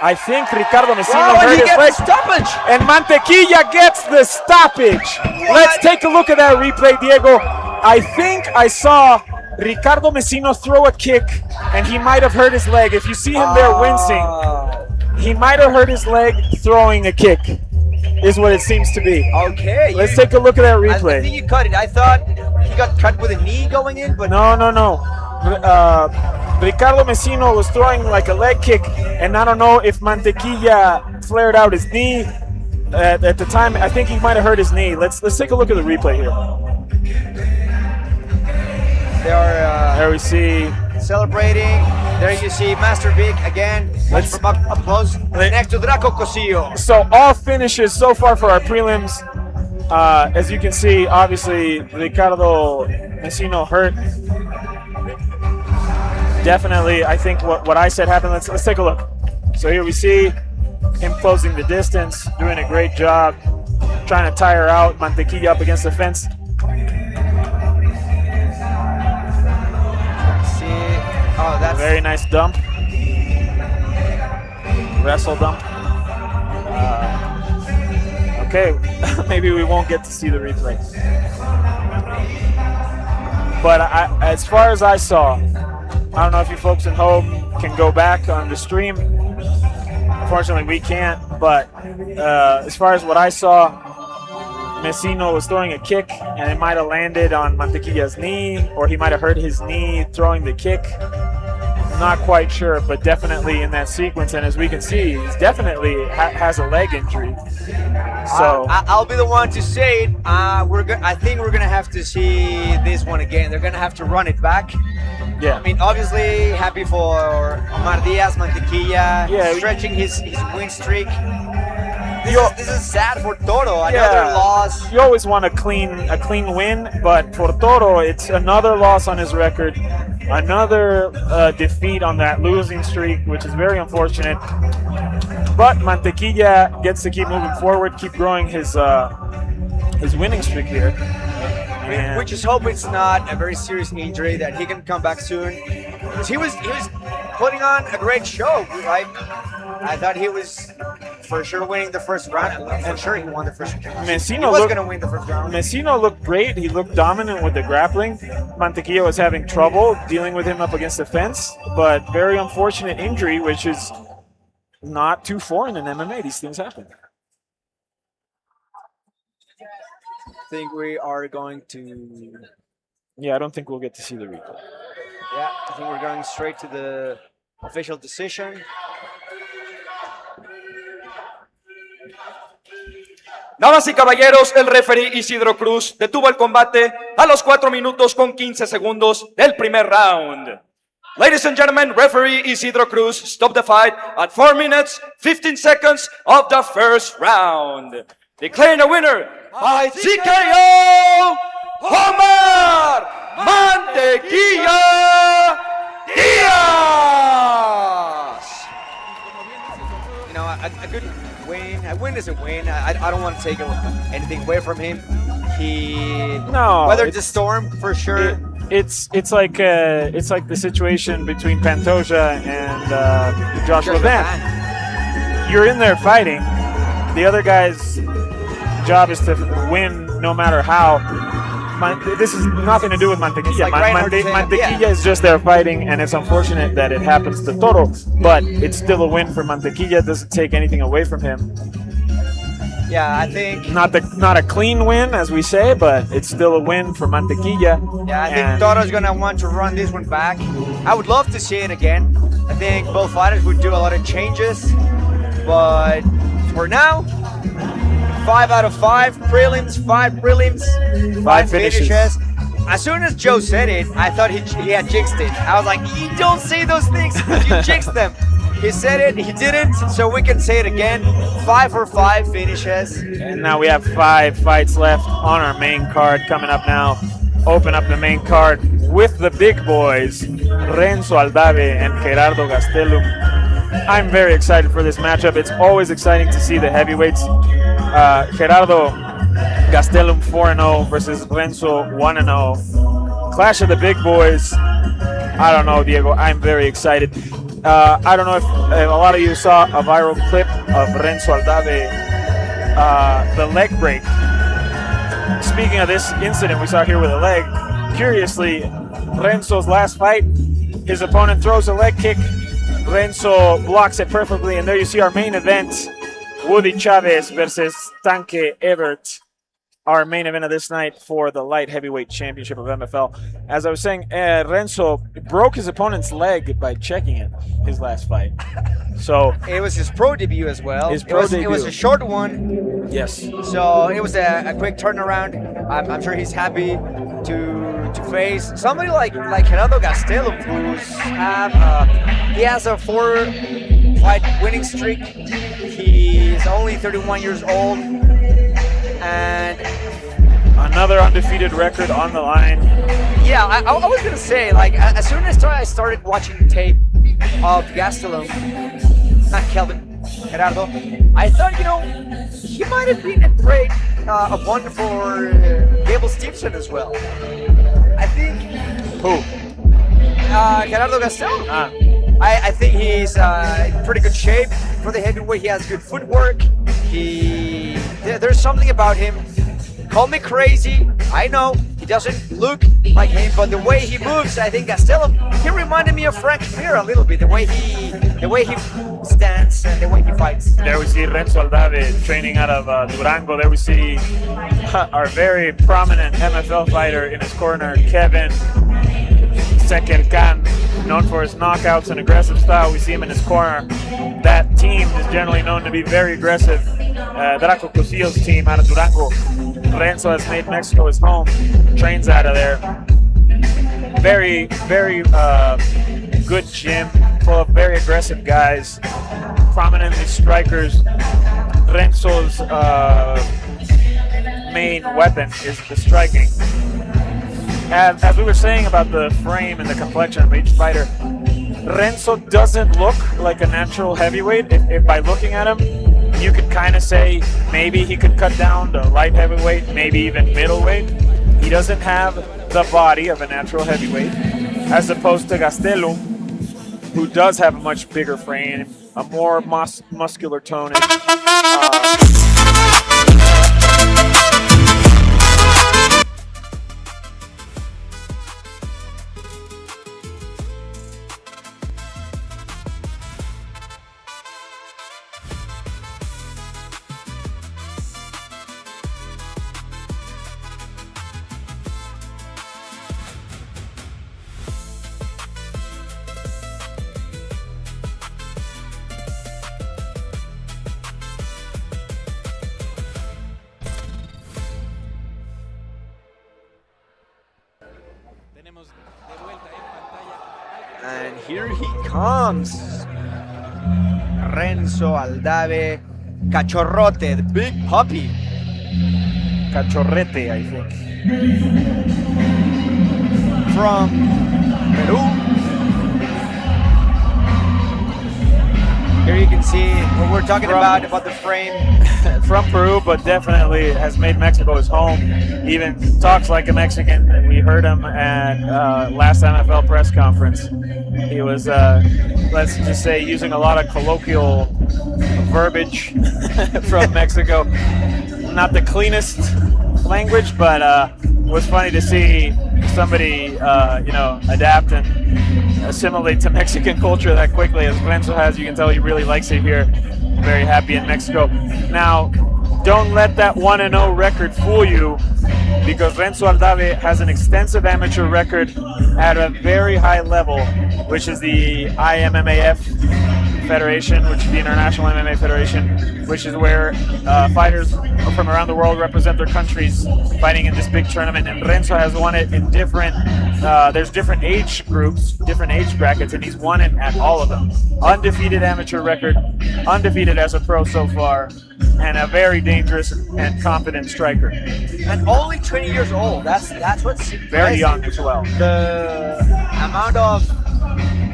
S4: I think Ricardo Mesino hurt his legs.
S3: Stoppage.
S4: And Mantequilla gets the stoppage. Let's take a look at that replay, Diego. I think I saw Ricardo Mesino throw a kick, and he might have hurt his leg. If you see him there wincing, he might have hurt his leg throwing a kick, is what it seems to be.
S3: Okay.
S4: Let's take a look at that replay.
S3: I think you cut it. I thought he got cut with a knee going in, but
S4: no. Ricardo Mesino was throwing like a leg kick, and I don't know if Mantequilla flared out his knee at the time. I think he might have hurt his knee. Let's take a look at the replay here.
S3: They are
S4: there we see
S3: celebrating. There you see Master Vic again. Let's from up close. Next to Draco Cosillo.
S4: So all finishes so far for our prelims. As you can see, obviously Ricardo Mesino hurt. Definitely, I think what I said happened. Let's take a look. So here we see him closing the distance, doing a great job, trying to tire out Mantequilla up against the fence.
S3: Oh, that's
S4: very nice dump. Wrestle dump. Okay, maybe we won't get to see the replay. But as far as I saw, I don't know if you folks at home can go back on the stream. Unfortunately, we can't. But as far as what I saw, Mesino was throwing a kick, and it might have landed on Mantequilla's knee, or he might have hurt his knee throwing the kick. Not quite sure, but definitely in that sequence, and as we can see, he definitely has a leg injury. So
S3: I'll be the one to say it. I think we're gonna have to see this one again. They're gonna have to run it back.
S4: Yeah.
S3: I mean, obviously happy for Omar Diaz, Mantequilla, stretching his win streak. This is sad for Toro. Another loss.
S4: You always want a clean win, but for Toro, it's another loss on his record, another defeat on that losing streak, which is very unfortunate. But Mantequilla gets to keep moving forward, keep growing his winning streak here.
S3: We just hope it's not a very serious injury, that he can come back soon. Because he was putting on a great show, right? I thought he was for sure winning the first round. I'm sure he won the first round. He was going to win the first round.
S4: Mesino looked great. He looked dominant with the grappling. Mantequilla was having trouble dealing with him up against the fence, but very unfortunate injury, which is not too foreign in MMA. These things happen.
S3: I think we are going to...
S4: Yeah, I don't think we'll get to see the replay.
S3: Yeah, I think we're going straight to the official decision.
S6: Damas y caballeros, el referee Isidro Cruz detuvo el combate a los 4 minutos con 15 segundos del primer round. Ladies and gentlemen, referee Isidro Cruz stopped the fight at 4 minutes, 15 seconds of the first round. Declaring the winner by TKO, Omar Mantequilla Diaz!
S3: You know, a good win. A win is a win. I don't want to take anything away from him. He weathered the storm for sure.
S4: It's like the situation between Pantoja and Josh Levant. You're in there fighting. The other guy's job is to win no matter how. This is nothing to do with Mantequilla. Mantequilla is just there fighting, and it's unfortunate that it happens to Toro, but it's still a win for Mantequilla. It doesn't take anything away from him.
S3: Yeah, I think
S4: not a clean win, as we say, but it's still a win for Mantequilla.
S3: Yeah, I think Toro's gonna want to run this one back. I would love to see it again. I think both fighters would do a lot of changes, but for now, 5 out of 5 prelims, 5 prelims, 5 finishes. As soon as Joe said it, I thought he had jinxed it. I was like, you don't say those things because you jinxed them. He said it, he didn't, so we can say it again. 5 for 5 finishes.
S4: And now we have 5 fights left on our main card coming up now. Open up the main card with the big boys, Renzo Aldave and Gerardo Gastelum. I'm very excited for this matchup. It's always exciting to see the heavyweights. Gerardo Gastelum 4-0 versus Renzo 1-0. Clash of the big boys. I don't know, Diego. I'm very excited. I don't know if a lot of you saw a viral clip of Renzo Aldave, the leg break. Speaking of this incident we saw here with a leg, curiously, Renzo's last fight, his opponent throws a leg kick, Renzo blocks it perfectly, and there you see our main event, Woody Chavez versus Tanque Ewert. Our main event of this night for the light heavyweight championship of MFL. As I was saying, Renzo broke his opponent's leg by checking it, his last fight. So
S3: it was his pro debut as well. It was a short one.
S4: Yes.
S3: So it was a quick turnaround. I'm sure he's happy to face somebody like Gerardo Gastelum, he has a 4-fight winning streak. He's only 31 years old. And
S4: another undefeated record on the line.
S3: Yeah, I was gonna say, like, as soon as I started watching the tape of Gastelum, not Kelvin, Gerardo, I thought, he might have been a great opponent for Gable Stevenson as well. I think.
S4: Who?
S3: Gerardo Gastelum. I think he's in pretty good shape for the heavyweight. He has good footwork. There's something about him. Call me crazy. I know he doesn't look like him, but the way he moves, I think Gastelum, he reminded me of Frank Mir a little bit. The way he stands and the way he fights.
S4: There we see Renzo Aldave training out of Durango. There we see our very prominent MFL fighter in his corner, Kevin Sekerkan, known for his knockouts and aggressive style. We see him in his corner. That team is generally known to be very aggressive. Draco Cosillo's team out of Durango. Renzo has made Mexico his home, trains out of there. Very, very good gym, full of very aggressive guys, prominently strikers. Renzo's main weapon is the striking. As we were saying about the frame and the complexion of each fighter, Renzo doesn't look like a natural heavyweight. If by looking at him, you could kind of say maybe he could cut down to light heavyweight, maybe even middleweight. He doesn't have the body of a natural heavyweight, as opposed to Gastelum, who does have a much bigger frame, a more muscular tone.
S1: tenemos de vuelta en pantalla.
S3: And here he comes. Renzo Aldave, Cachorrote, the big puppy.
S4: Cachorrete, I think.
S3: From Peru. Here you can see what we're talking about the frame.
S4: From Peru, but definitely has made Mexico his home. Even talks like a Mexican. We heard him at last NFL press conference. He was, let's just say, using a lot of colloquial verbiage from Mexico. Not the cleanest language, but was funny to see somebody, adapt and assimilate to Mexican culture that quickly as Renzo has. You can tell he really likes it here. Very happy in Mexico. Now, don't let that 1-0 record fool you, because Renzo Aldave has an extensive amateur record at a very high level, which is the IMMAF Federation, which is the International MMA Federation, which is where fighters from around the world represent their countries fighting in this big tournament. And Renzo has won it in different, there's different age groups, different age brackets, and he's won it at all of them. Undefeated amateur record, undefeated as a pro so far, and a very dangerous and confident striker.
S3: And only 20 years old. That's what's
S4: very young as well.
S3: The amount of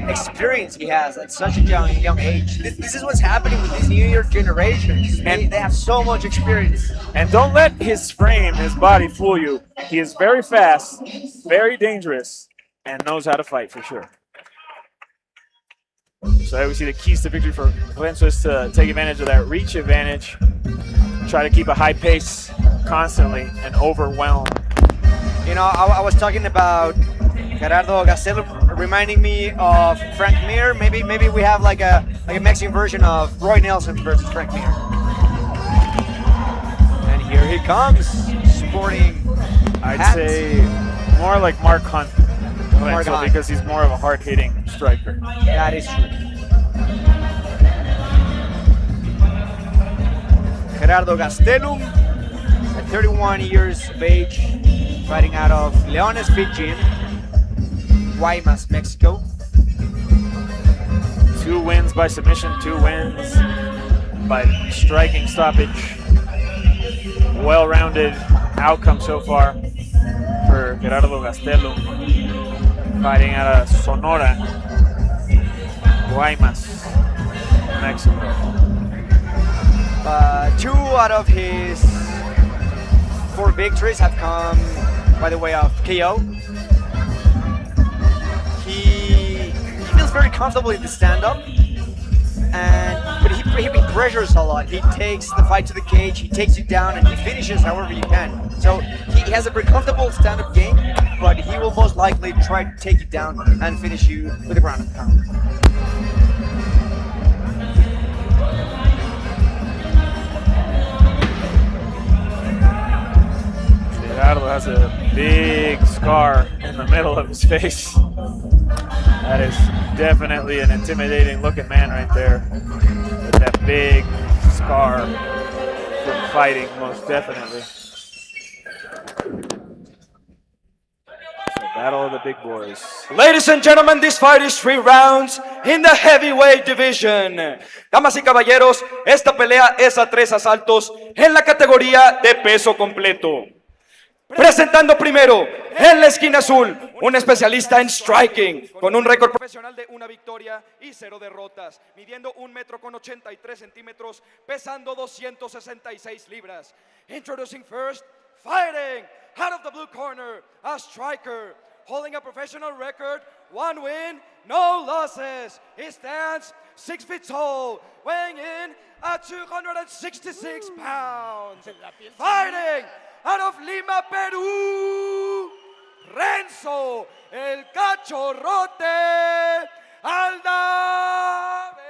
S3: experience he has at such a young age. This is what's happening with these newer generations. They have so much experience.
S4: And don't let his frame, his body fool you. He is very fast, very dangerous, and knows how to fight for sure. So there we see the keys to victory for Renzo is to take advantage of that reach advantage, try to keep a high pace constantly, and overwhelm.
S3: You know, I was talking about Gerardo Gastelum reminding me of Frank Mir. Maybe we have like a Mexican version of Roy Nelson versus Frank Mir. And here he comes, sporting
S4: I'd say more like Mark Hunt, because he's more of a hard-hitting striker.
S3: That is true. Gerardo Gastelum, at 31 years of age, fighting out of Leones Fit Gym, Guaymas, Mexico.
S4: 2 wins by submission, 2 wins by striking stoppage. Well-rounded outcome so far for Gerardo Gastelum, fighting out of Sonora, Guaymas, Mexico.
S3: 2 out of his 4 victories have come by the way of KO. He feels very comfortable in the stand-up, but he pressures a lot. He takes the fight to the cage, he takes you down, and he finishes however you can. So he has a very comfortable stand-up game, but he will most likely try to take you down and finish you with a ground and pound.
S4: Gerardo has a big scar in the middle of his face. That is definitely an intimidating looking man right there, with that big scar from fighting, most definitely. So battle of the big boys.
S6: Ladies and gentlemen, this fight is 3 rounds in the heavyweight division. Damas y caballeros, esta pelea es a 3 asaltos en la categoría de peso completo. Presentando primero, en la esquina azul, un especialista en striking, con un récord profesional de 1 victoria y 0 derrotas, midiendo 1,83 m, pesando 266 libras. Introducing first, fighting out of the blue corner, a striker, holding a professional record, 1 win, no losses. He stands 6 feet tall, weighing in at 266 pounds. Fighting out of Lima, Perú, Renzo, el Cachorrote Aldave.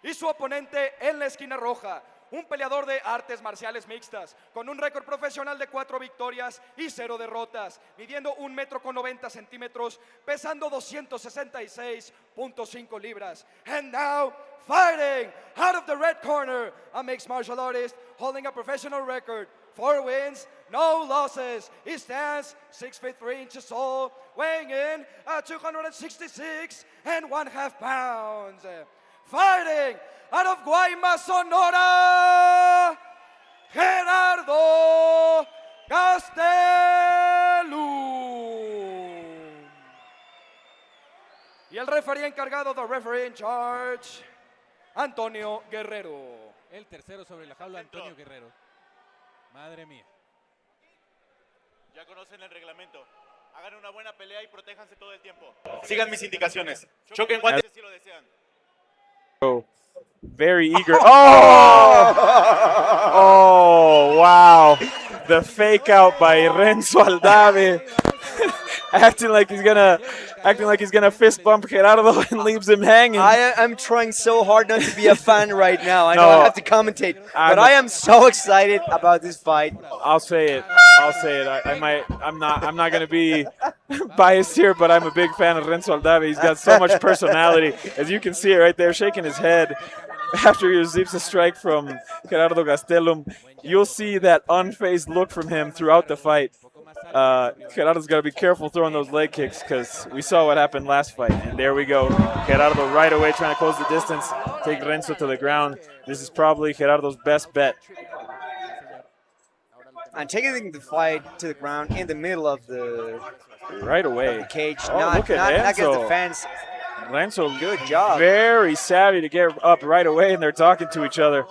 S6: Y su oponente en la esquina roja, un peleador de artes marciales mixtas, con un récord profesional de 4 victorias y 0 derrotas, midiendo 1,90 m, pesando 266.5 libras. And now, fighting out of the red corner, a mixed martial artist holding a professional record, 4 wins, no losses. He stands 6 feet 3 inches tall, weighing in at 266.5 pounds. Fighting out of Guaymas, Sonora, Gerardo Gastelum. Y el referee encargado, the referee in charge, Antonio Guerrero.
S1: El tercero sobre la jaula, Antonio Guerrero. Madre mía.
S11: Ya conocen el reglamento. Hagan una buena pelea y protéjanse todo el tiempo. Sigan mis indicaciones. Choquen guantes si lo desean.
S4: Very eager. Oh! Oh, wow. The fake out by Renzo Aldave. acting like he's gonna fist bump Gerardo and leaves him hanging.
S3: I'm trying so hard not to be a fan right now. I know I have to commentate, but I am so excited about this fight.
S4: I'll say it. I'm not gonna be biased here, but I'm a big fan of Renzo Aldave. He's got so much personality, as you can see it right there, shaking his head after he receives a strike from Gerardo Gastelum. You'll see that unfazed look from him throughout the fight. Gerardo's got to be careful throwing those leg kicks because we saw what happened last fight. And there we go. Gerardo right away trying to close the distance, take Renzo to the ground. This is probably Gerardo's best bet.
S3: And taking the fight to the ground in the middle of the
S4: right away
S3: the cage,
S4: oh,
S3: not
S4: look at
S3: against
S4: Renzo.
S3: the fence.
S4: Renzo,
S3: good job.
S4: Very savvy to get up right away, and they're talking to each other.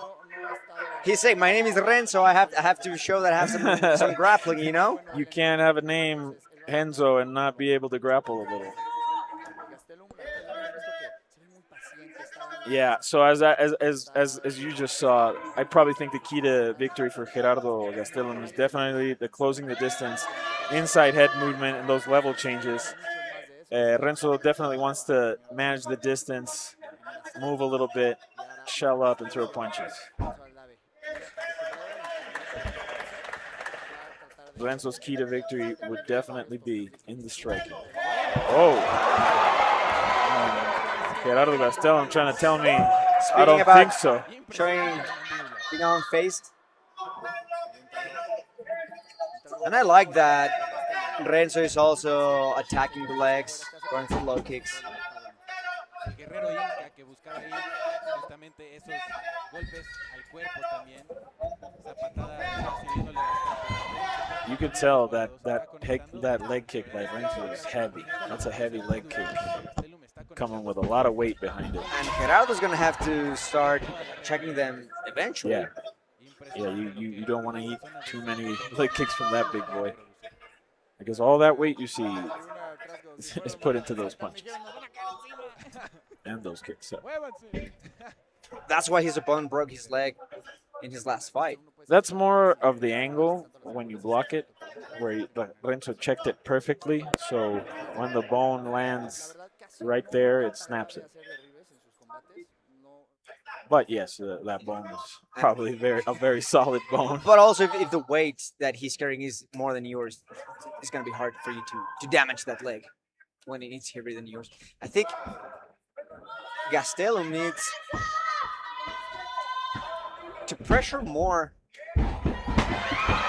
S3: He's saying, "My name is Renzo. I have to show that I have some grappling, you know."
S4: You can't have a name Renzo and not be able to grapple a little. Yeah. So as you just saw, I probably think the key to victory for Gerardo Gastelum is definitely the closing the distance, inside head movement, and those level changes. Renzo definitely wants to manage the distance, move a little bit, shell up, and throw punches. Renzo's key to victory would definitely be in the striking. Oh. Gerardo Gastelum trying to tell me I don't think so.
S3: Showing being unfazed. And I like that Renzo is also attacking the legs, going for low kicks.
S4: You could tell that leg kick by Renzo is heavy. That's a heavy leg kick, coming with a lot of weight behind it.
S3: And Gerardo's gonna have to start checking them eventually.
S4: Yeah. Yeah, you don't want to eat too many leg kicks from that big boy, because all that weight you see is put into those punches and those kicks.
S3: That's why his opponent broke his leg in his last fight.
S4: That's more of the angle when you block it, where Renzo checked it perfectly. So when the bone lands right there, it snaps it. But yes, that bone is probably a very solid bone.
S3: But also, if the weight that he's carrying is more than yours, it's going to be hard for you to damage that leg when it's heavier than yours. I think Gastelum needs to pressure more.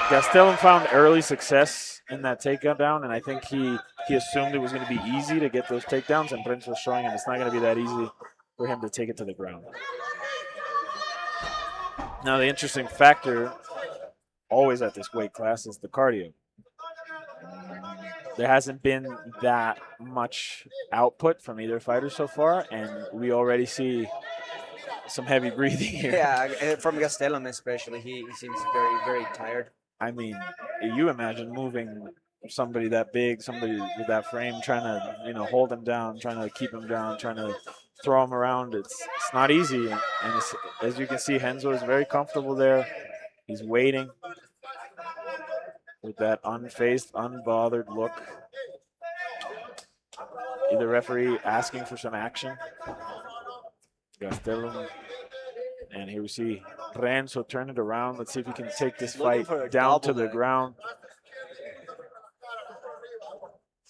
S4: Gastelum found early success in that takedown, and I think he assumed it was going to be easy to get those takedowns, and Prince was showing him it's not going to be that easy for him to take it to the ground. Now, the interesting factor always at this weight class is the cardio. There hasn't been that much output from either fighter so far, and we already see some heavy breathing here.
S3: Yeah, from Gastelum especially, he seems very, very tired.
S4: I mean, you imagine moving somebody that big, somebody with that frame, trying to hold him down, trying to keep him down, trying to throw him around. It's not easy, and as you can see, Renzo is very comfortable there. He's waiting with that unfazed, unbothered look. The referee asking for some action. Gastelum, and here we see Renzo turn it around. Let's see if he can take this
S3: Looking
S4: fight
S3: for a
S4: down to
S3: double
S4: the
S3: leg.
S4: ground.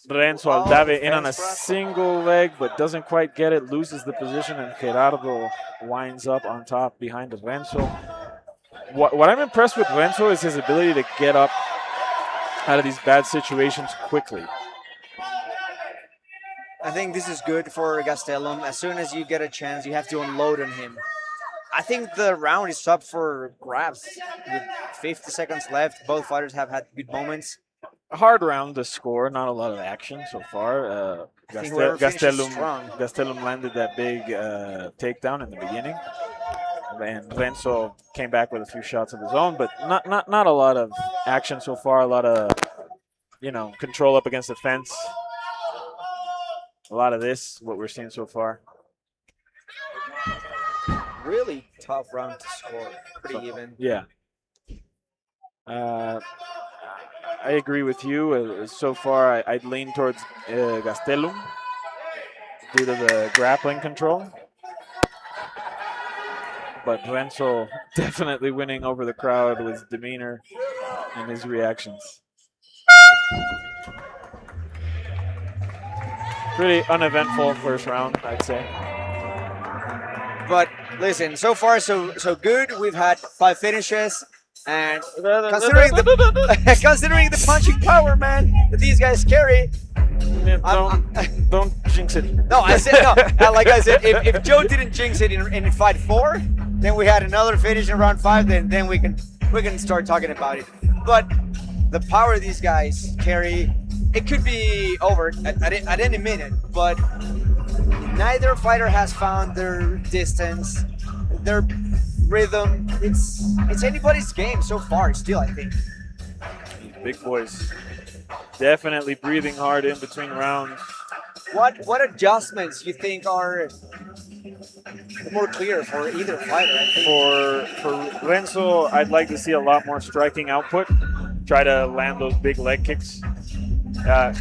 S4: Renzo
S3: Oh,
S4: Aldave in on a
S3: fence press.
S4: single leg, but doesn't quite get it, loses the position, and Gerardo winds up on top behind Renzo. What I'm impressed with Renzo is his ability to get up out of these bad situations quickly.
S3: I think this is good for Gastelum. As soon as you get a chance, you have to unload on him. I think the round is up for grabs. With 50 seconds left, both fighters have had good moments.
S4: A hard round to score, not a lot of action so far.
S3: I think whoever finishes strong.
S4: Gastelum landed that big takedown in the beginning. And Renzo came back with a few shots of his own, but not a lot of action so far. A lot of, control up against the fence. A lot of this, what we're seeing so far.
S3: Really tough round to score. Pretty even.
S4: Yeah. I agree with you. So far, I'd lean towards Gastelum due to the grappling control. But Renzo definitely winning over the crowd with his demeanor and his reactions. Pretty uneventful first round, I'd say.
S3: But listen, so far so good. We've had 5 finishes, and considering the punching power, man, that these guys carry.
S4: Don't jinx it.
S3: No, I said no. Like I said, if Joe didn't jinx it in fight 4, then we had another finish in round 5. Then we can start talking about it. But the power these guys carry, it could be over at any minute. But neither fighter has found their distance, their rhythm. It's anybody's game so far. Still, I think.
S4: Big boys. Definitely breathing hard in between rounds.
S3: What adjustments you think are more clear for either fighter? I think?
S4: For Renzo, I'd like to see a lot more striking output. Try to land those big leg kicks.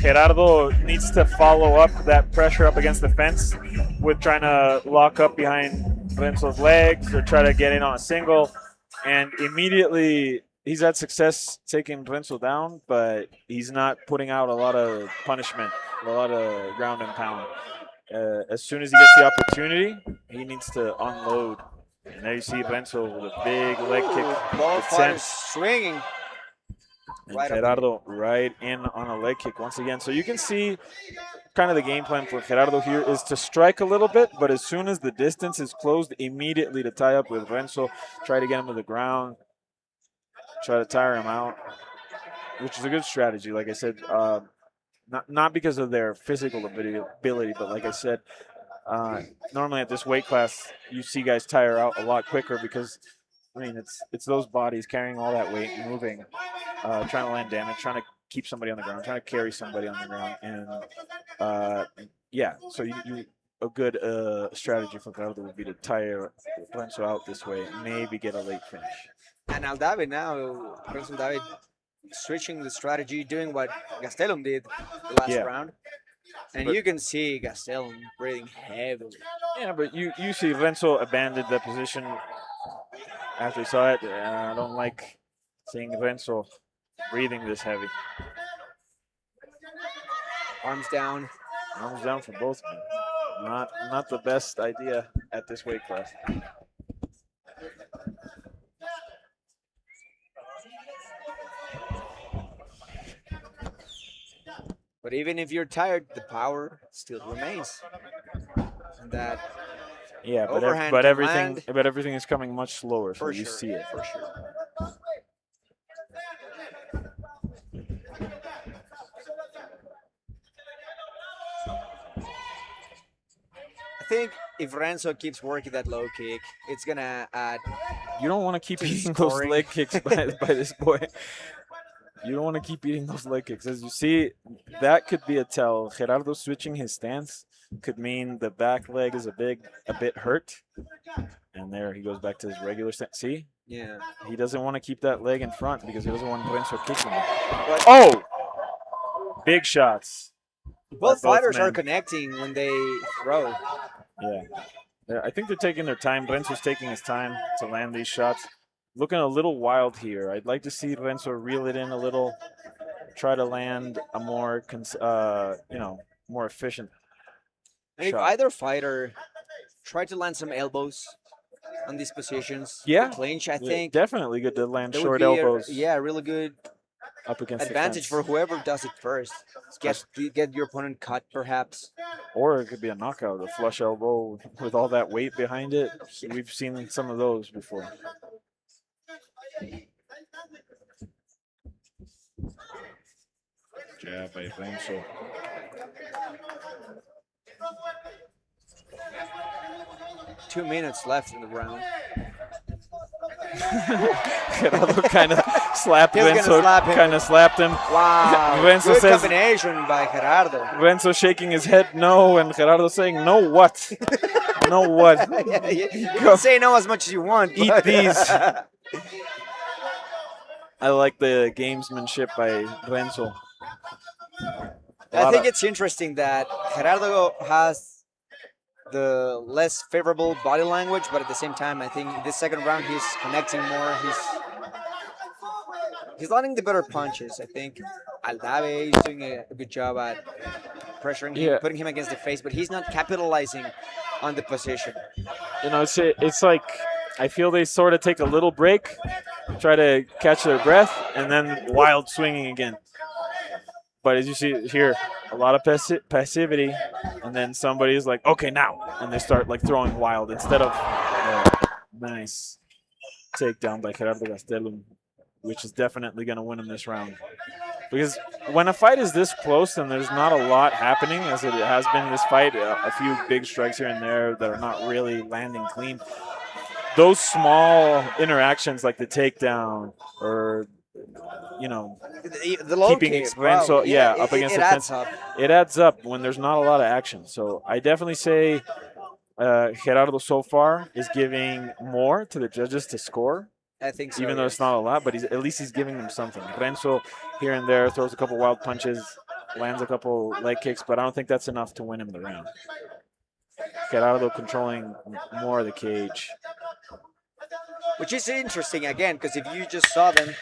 S4: Gerardo needs to follow up that pressure up against the fence with trying to lock up behind Renzo's legs or try to get in on a single. And immediately he's had success taking Renzo down, but he's not putting out a lot of punishment, a lot of ground and pound. As soon as he gets the opportunity, he needs to unload. And there you see Renzo with a big leg kick.
S3: Both fighters swinging.
S4: And Gerardo right in on a leg kick once again. So you can see kind of the game plan for Gerardo here is to strike a little bit, but as soon as the distance is closed, immediately to tie up with Renzo, try to get him to the ground, try to tire him out, which is a good strategy. Like I said, not because of their physical ability, but like I said, normally at this weight class, you see guys tire out a lot quicker because, I mean, it's those bodies carrying all that weight, moving, trying to land damage, trying to keep somebody on the ground, trying to carry somebody on the ground, and yeah. So a good strategy for Gerardo would be to tire Renzo out this way, maybe get a late finish.
S3: And Aldave now, Renzo Aldave, switching the strategy, doing what Gastelum did the last round. And you can see Gastelum breathing heavily.
S4: Yeah, but you see Renzo abandoned the position after he saw it. I don't like seeing Renzo breathing this heavy.
S3: Arms down.
S4: Arms down for both men. Not the best idea at this weight class.
S3: But even if you're tired, the power still remains. And that
S4: but everything is coming much slower, so you see it.
S3: For sure. I think if Renzo keeps working that low kick, it's gonna add.
S4: You don't want to keep eating those leg kicks by this boy. You don't want to keep eating those leg kicks. As you see, that could be a tell. Gerardo switching his stance could mean the back leg is a bit hurt. And there he goes back to his regular stance. See?
S3: Yeah.
S4: He doesn't want to keep that leg in front because he doesn't want Renzo kicking him. Oh! Big shots.
S3: Both fighters are connecting when they throw.
S4: Yeah. I think they're taking their time. Renzo's taking his time to land these shots. Looking a little wild here. I'd like to see Renzo reel it in a little, try to land a more, more efficient
S3: And if
S4: shot.
S3: either fighter tried to land some elbows on these positions,
S4: Yeah,
S3: the clinch, I think
S4: definitely good to land
S3: there would
S4: short
S3: be
S4: elbows.
S3: yeah, really good
S4: up against
S3: advantage
S4: the
S3: for whoever does it first. Get your opponent cut, perhaps.
S4: Or it could be a knockout, a flush elbow with all that weight behind it. We've seen some of those before. Jab by Renzo.
S3: Two minutes left in the round.
S4: Gerardo kind of slapped
S3: He's gonna
S4: Renzo,
S3: slap him.
S4: kind of slapped him.
S3: Wow,
S4: Renzo
S3: good
S4: says,
S3: combination by Gerardo.
S4: Renzo shaking his head no, and Gerardo saying, no what? No what?
S3: Yeah, you can say no as much as you want.
S4: Eat
S3: but-
S4: these. I like the gamesmanship by Renzo.
S3: I think it's interesting that Gerardo has the less favorable body language, but at the same time, I think in this second round he's connecting more. He's landing the better punches. I think Aldave is doing a good job at pressuring him, putting him against the face, but he's not capitalizing on the position.
S4: You know, it's like I feel they sort of take a little break, try to catch their breath, and then wild swinging again. But as you see here, a lot of passivity, and then somebody's like, okay, now. And they start like throwing wild instead of nice takedown by Gerardo Gastelum, which is definitely going to win him this round. Because when a fight is this close and there's not a lot happening, as it has been this fight, a few big strikes here and there that are not really landing clean, those small interactions like the takedown or
S3: the low
S4: keeping
S3: kick,
S4: Renzo,
S3: wow. Yeah,
S4: up against
S3: it
S4: the
S3: adds
S4: fence.
S3: up.
S4: It adds up when there's not a lot of action. So I definitely say Gerardo so far is giving more to the judges to score.
S3: I think so,
S4: Even though
S3: yes.
S4: it's not a lot, but at least he's giving them something. Renzo here and there throws a couple wild punches, lands a couple leg kicks, but I don't think that's enough to win him the round. Gerardo controlling more of the cage.
S3: Which is interesting, again, because if you just saw them,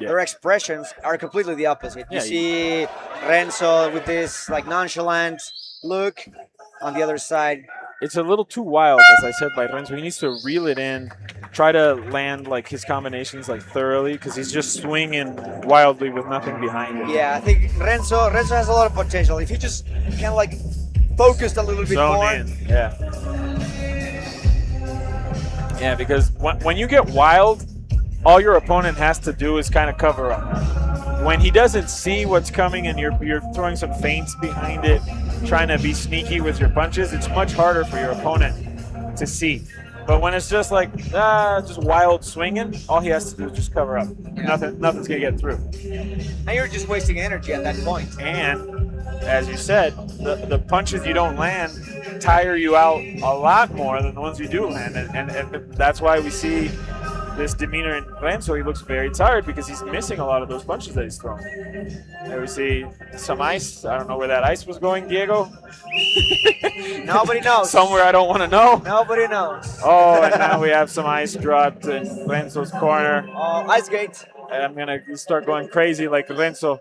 S3: their expressions are completely the opposite. You see Renzo with this like nonchalant look on the other side.
S4: It's a little too wild, as I said, by Renzo. He needs to reel it in, try to land like his combinations like thoroughly, because he's just swinging wildly with nothing behind him.
S3: Yeah, I think Renzo has a lot of potential. If he just kind of like focused a little bit
S4: Zone
S3: more.
S4: in, yeah. Yeah, because when you get wild, all your opponent has to do is kind of cover up. When he doesn't see what's coming and you're throwing some feints behind it, trying to be sneaky with your punches, it's much harder for your opponent to see. But when it's just like just wild swinging, all he has to do is just cover up. Nothing's gonna get through.
S3: And you're just wasting energy at that point.
S4: And as you said, the punches you don't land tire you out a lot more than the ones you do land, and that's why we see this demeanor in Renzo. He looks very tired because he's missing a lot of those punches that he's throwing. There we see some ice. I don't know where that ice was going, Diego.
S3: Nobody knows.
S4: Somewhere I don't want to know.
S3: Nobody knows.
S4: Oh, and now we have some ice dropped in Renzo's corner.
S3: Oh, ice gate.
S4: And I'm going to start going crazy like Renzo.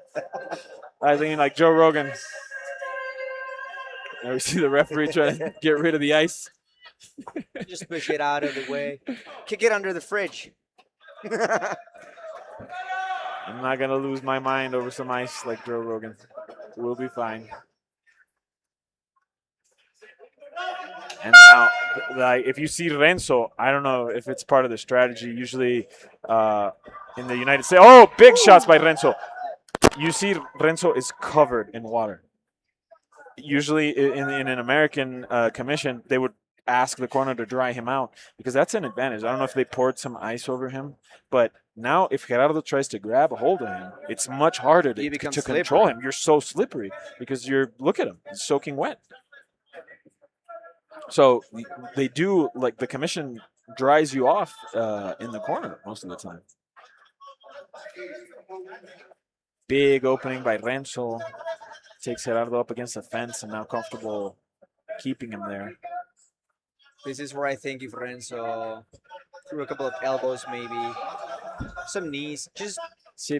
S4: I think like Joe Rogan. Now we see the referee trying to get rid of the ice.
S3: Just push it out of the way. Kick it under the fridge.
S4: I'm not going to lose my mind over some ice like Joe Rogan. We'll be fine. And now, like, if you see Renzo, I don't know if it's part of the strategy. Usually in the United States. Oh, big shots by Renzo. You see Renzo is covered in water. Usually in an American commission, they would ask the corner to dry him out because that's an advantage. I don't know if they poured some ice over him, but now if Gerardo tries to grab a hold of him, it's much harder to control him. You're so slippery because look at him, he's soaking wet. So they do, like, the commission dries you off in the corner most of the time. Big opening by Renzo. Takes Gerardo up against the fence and now comfortable keeping him there.
S3: This is where I think if Renzo threw a couple of elbows, maybe some knees, just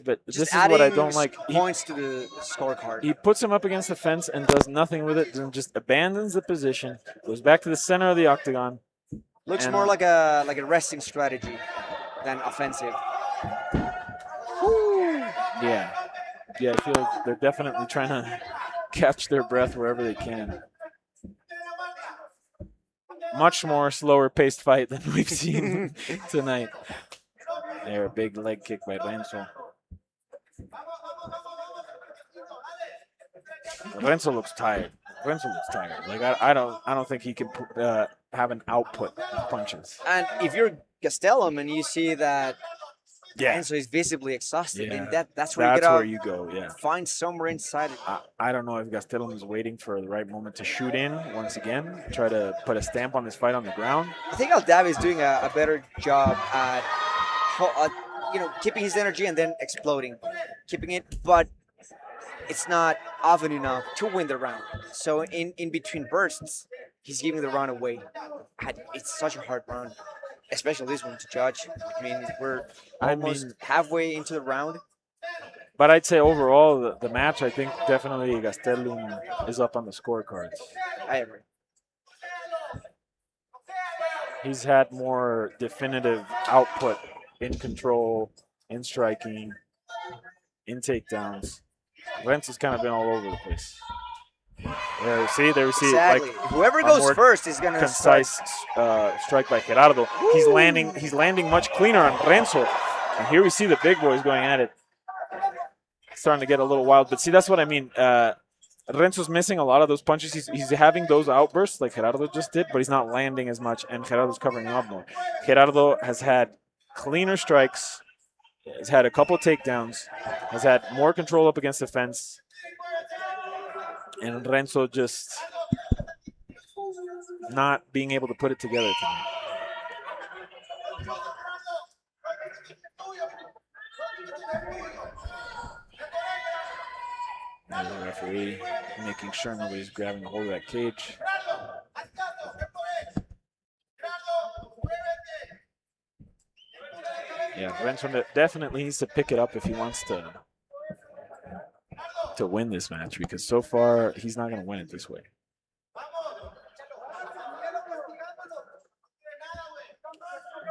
S4: but
S3: just
S4: this is what I
S3: adding
S4: don't like.
S3: Points to the scorecard.
S4: He puts him up against the fence and does nothing with it, then just abandons the position, goes back to the center of the octagon.
S3: Looks more like a resting strategy than offensive.
S4: Yeah. Yeah, I feel like they're definitely trying to catch their breath wherever they can. Much more slower paced fight than we've seen tonight. There, a big leg kick by Renzo. Renzo looks tired. Like I don't think he can have an output of punches.
S3: And if you're Gastelum and you see that Renzo is visibly exhausted, and that's where you
S4: go.
S3: Find somewhere inside.
S4: I don't know if Gastelum is waiting for the right moment to shoot in once again, try to put a stamp on this fight on the ground.
S3: I think Aldavi is doing a better job at keeping his energy and then exploding, keeping it, but it's not often enough to win the round. So in between bursts, he's giving the round away. And it's such a hard round, especially this one to judge. I mean, we're almost halfway into the round.
S4: But I'd say overall, the match, I think definitely Gastelum is up on the scorecards.
S3: I agree.
S4: He's had more definitive output in control, in striking, in takedowns. Renzo's kind of been all over the place. There we see.
S3: Exactly.
S4: Like
S3: whoever goes first is gonna
S4: concise strike by Gerardo. Woo! He's landing much cleaner on Renzo. And here we see the big boys going at it. Starting to get a little wild, but see, that's what I mean. Renzo's missing a lot of those punches. He's having those outbursts like Gerardo just did, but he's not landing as much, and Gerardo's covering him up more. Gerardo has had cleaner strikes, has had a couple of takedowns, has had more control up against the fence, and Renzo just not being able to put it together tonight. And the referee making sure nobody's grabbing a hold of that cage. Yeah, Renzo definitely needs to pick it up if he wants to win this match, because so far he's not going to win it this way.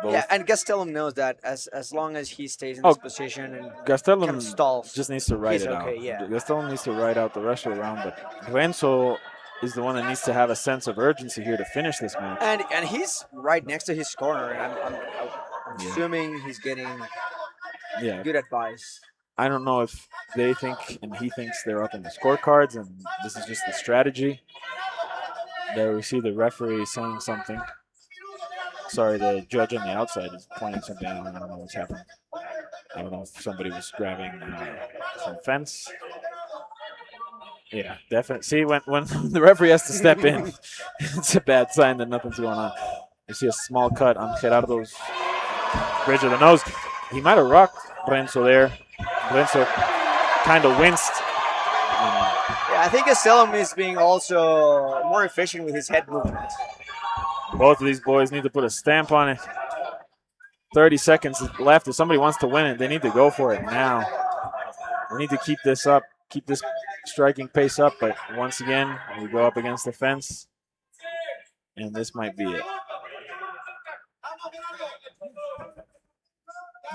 S3: Yeah, and Gastelum knows that as long as he stays in this position and
S4: Gastelum
S3: kind of stalls,
S4: just needs to ride it out.
S3: Yeah.
S4: Gastelum needs to ride out the rest of the round, but Renzo is the one that needs to have a sense of urgency here to finish this match.
S3: And he's right next to his corner, and I'm assuming he's getting good advice.
S4: I don't know if they think and he thinks they're up in the scorecards and this is just the strategy. There we see the referee saying something. Sorry, the judge on the outside is pointing something out. I don't know what's happening. I don't know if somebody was grabbing some fence. Yeah, definitely. See, when the referee has to step in, it's a bad sign that nothing's going on. You see a small cut on Gerardo's bridge of the nose. He might have rocked Renzo there. Renzo kind of winced.
S3: Yeah, I think Gastelum is being also more efficient with his head movement.
S4: Both of these boys need to put a stamp on it. 30 seconds left. If somebody wants to win it, they need to go for it now. We need to keep this up, keep this striking pace up, but once again, we go up against the fence, and this might be it.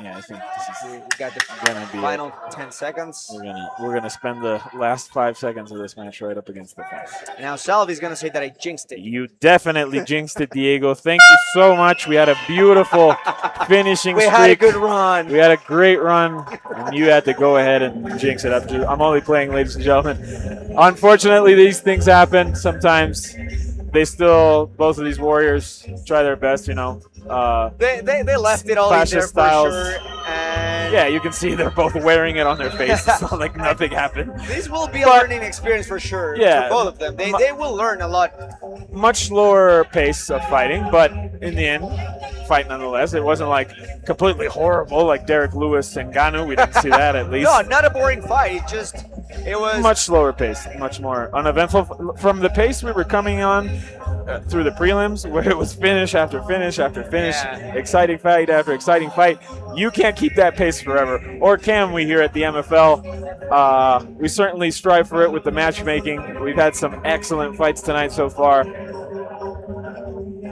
S4: Yeah, I think this is
S3: we got the
S4: gonna be
S3: final
S4: it.
S3: 10 seconds.
S4: We're gonna spend the last 5 seconds of this match right up against the fence.
S3: Now Salvi's gonna say that I jinxed it.
S4: You definitely jinxed it, Diego. Thank you so much. We had a beautiful finishing streak.
S3: We had a good run.
S4: We had a great run, and you had to go ahead and jinx it up. I'm only playing, ladies and gentlemen. Unfortunately, these things happen sometimes. Both of these warriors try their best, you know.
S3: They left it all in there for sure. And
S4: yeah, you can see they're both wearing it on their face. It's not like nothing happened.
S3: This will be a learning experience for sure.
S4: Yeah,
S3: for both of them. They will learn a lot.
S4: Much slower pace of fighting, but in the end, fight nonetheless. It wasn't like completely horrible like Derek Lewis and Ngannou. We didn't see that at least.
S3: No, not a boring fight. It was
S4: much slower pace, much more uneventful. From the pace we were coming on, through the prelims where it was finish after finish after finish,
S3: Yeah.
S4: exciting fight after exciting fight. You can't keep that pace forever, or can we here at the MFL? We certainly strive for it with the matchmaking. We've had some excellent fights tonight so far.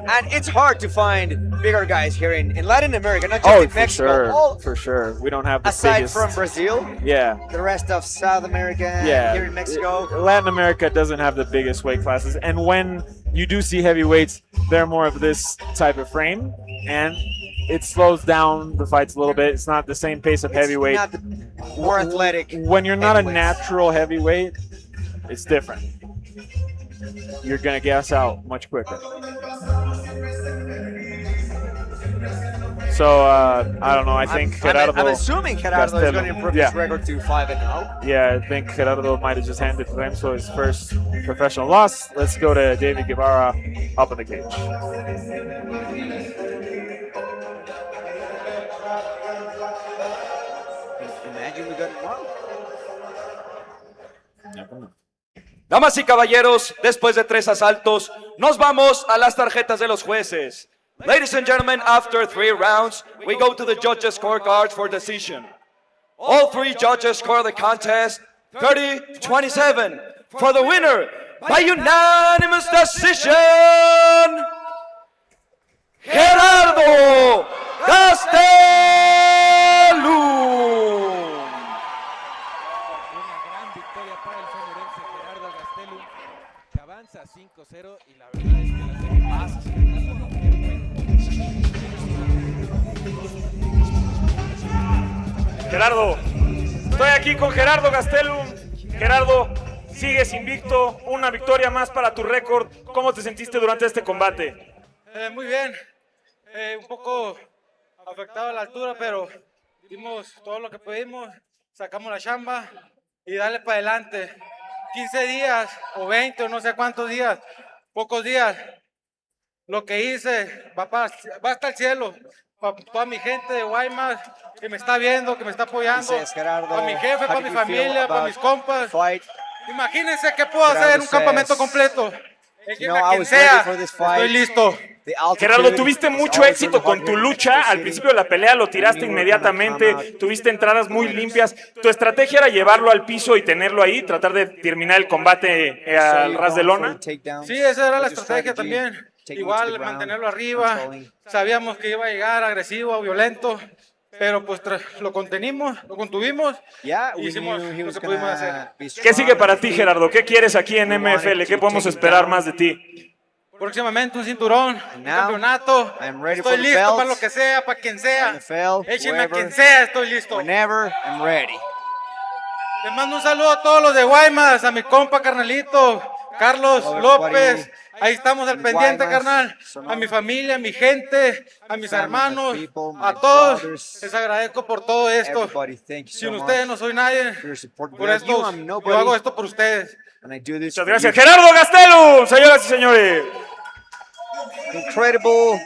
S3: And it's hard to find bigger guys here in Latin America, not just in
S4: for
S3: Mexico.
S4: sure,
S3: All
S4: for sure. We don't have the
S3: aside
S4: biggest.
S3: from Brazil,
S4: Yeah.
S3: the rest of South America,
S4: Yeah,
S3: here in Mexico.
S4: Latin America doesn't have the biggest weight classes, and when you do see heavyweights, they're more of this type of frame, and it slows down the fights a little bit. It's not the same pace of heavyweight.
S3: Not the more athletic.
S4: When you're not a
S3: heavyweights.
S4: natural heavyweight, it's different. You're gonna gas out much quicker. So I don't know. I think Gerardo.
S3: I'm assuming Gerardo is going to improve
S4: yeah.
S3: his record to 5-0.
S4: Yeah, I think Gerardo might have just handed Remso his first professional loss. Let's go to David Guevara up in the cage.
S3: Imagine we got it wrong.
S6: Damas y caballeros, después de 3 asaltos, nos vamos a las tarjetas de los jueces. Ladies and gentlemen, after 3 rounds, we go to the judges' scorecards for decision. All 3 judges score the contest 30-27 for the winner by unanimous decision, Gerardo Gastelum.
S1: Avanza 5-0 y la verdad es que la serie pasa.
S4: Gerardo, estoy aquí con Gerardo Gastelum. Gerardo, sigues invicto, una victoria más para tu récord. ¿Cómo te sentiste durante este combate?
S19: Muy bien, un poco afectado a la altura, pero dimos todo lo que pudimos, sacamos la chamba y darle para adelante. 15 días o 20 o no sé cuántos días, pocos días, lo que hice va hasta el cielo, para toda mi gente de Guaymas que me está viendo, que me está apoyando, para mi jefe, para mi familia, para mis compas. Imagínense qué puedo hacer en un campamento completo. Quien sea, estoy listo.
S4: Gerardo, tuviste mucho éxito con tu lucha. Al principio de la pelea lo tiraste inmediatamente, tuviste entradas muy limpias. Tu estrategia era llevarlo al piso y tenerlo ahí, tratar de terminar el combate al ras de lona.
S19: Sí, esa era la estrategia también. Igual mantenerlo arriba. Sabíamos que iba a llegar agresivo, violento, pero pues lo contuvimos y hicimos lo que pudimos hacer.
S4: ¿Qué sigue para ti, Gerardo? ¿Qué quieres aquí en MFL? ¿Qué podemos esperar más de ti?
S19: Próximamente un cinturón, un campeonato. Estoy listo para lo que sea, para quien sea. Échenme a quien sea, estoy listo.
S3: Whenever I'm ready.
S19: Le mando un saludo a todos los de Guaymas, a mi compa carnalito, Carlos López. Ahí estamos al pendiente, carnal. A mi familia, a mi gente, a mis hermanos, a todos. Les agradezco por todo esto. Sin ustedes no soy nadie. Por esto, yo hago esto por ustedes.
S4: Muchas gracias, Gerardo Gastelum, señoras y señores.
S3: Incredible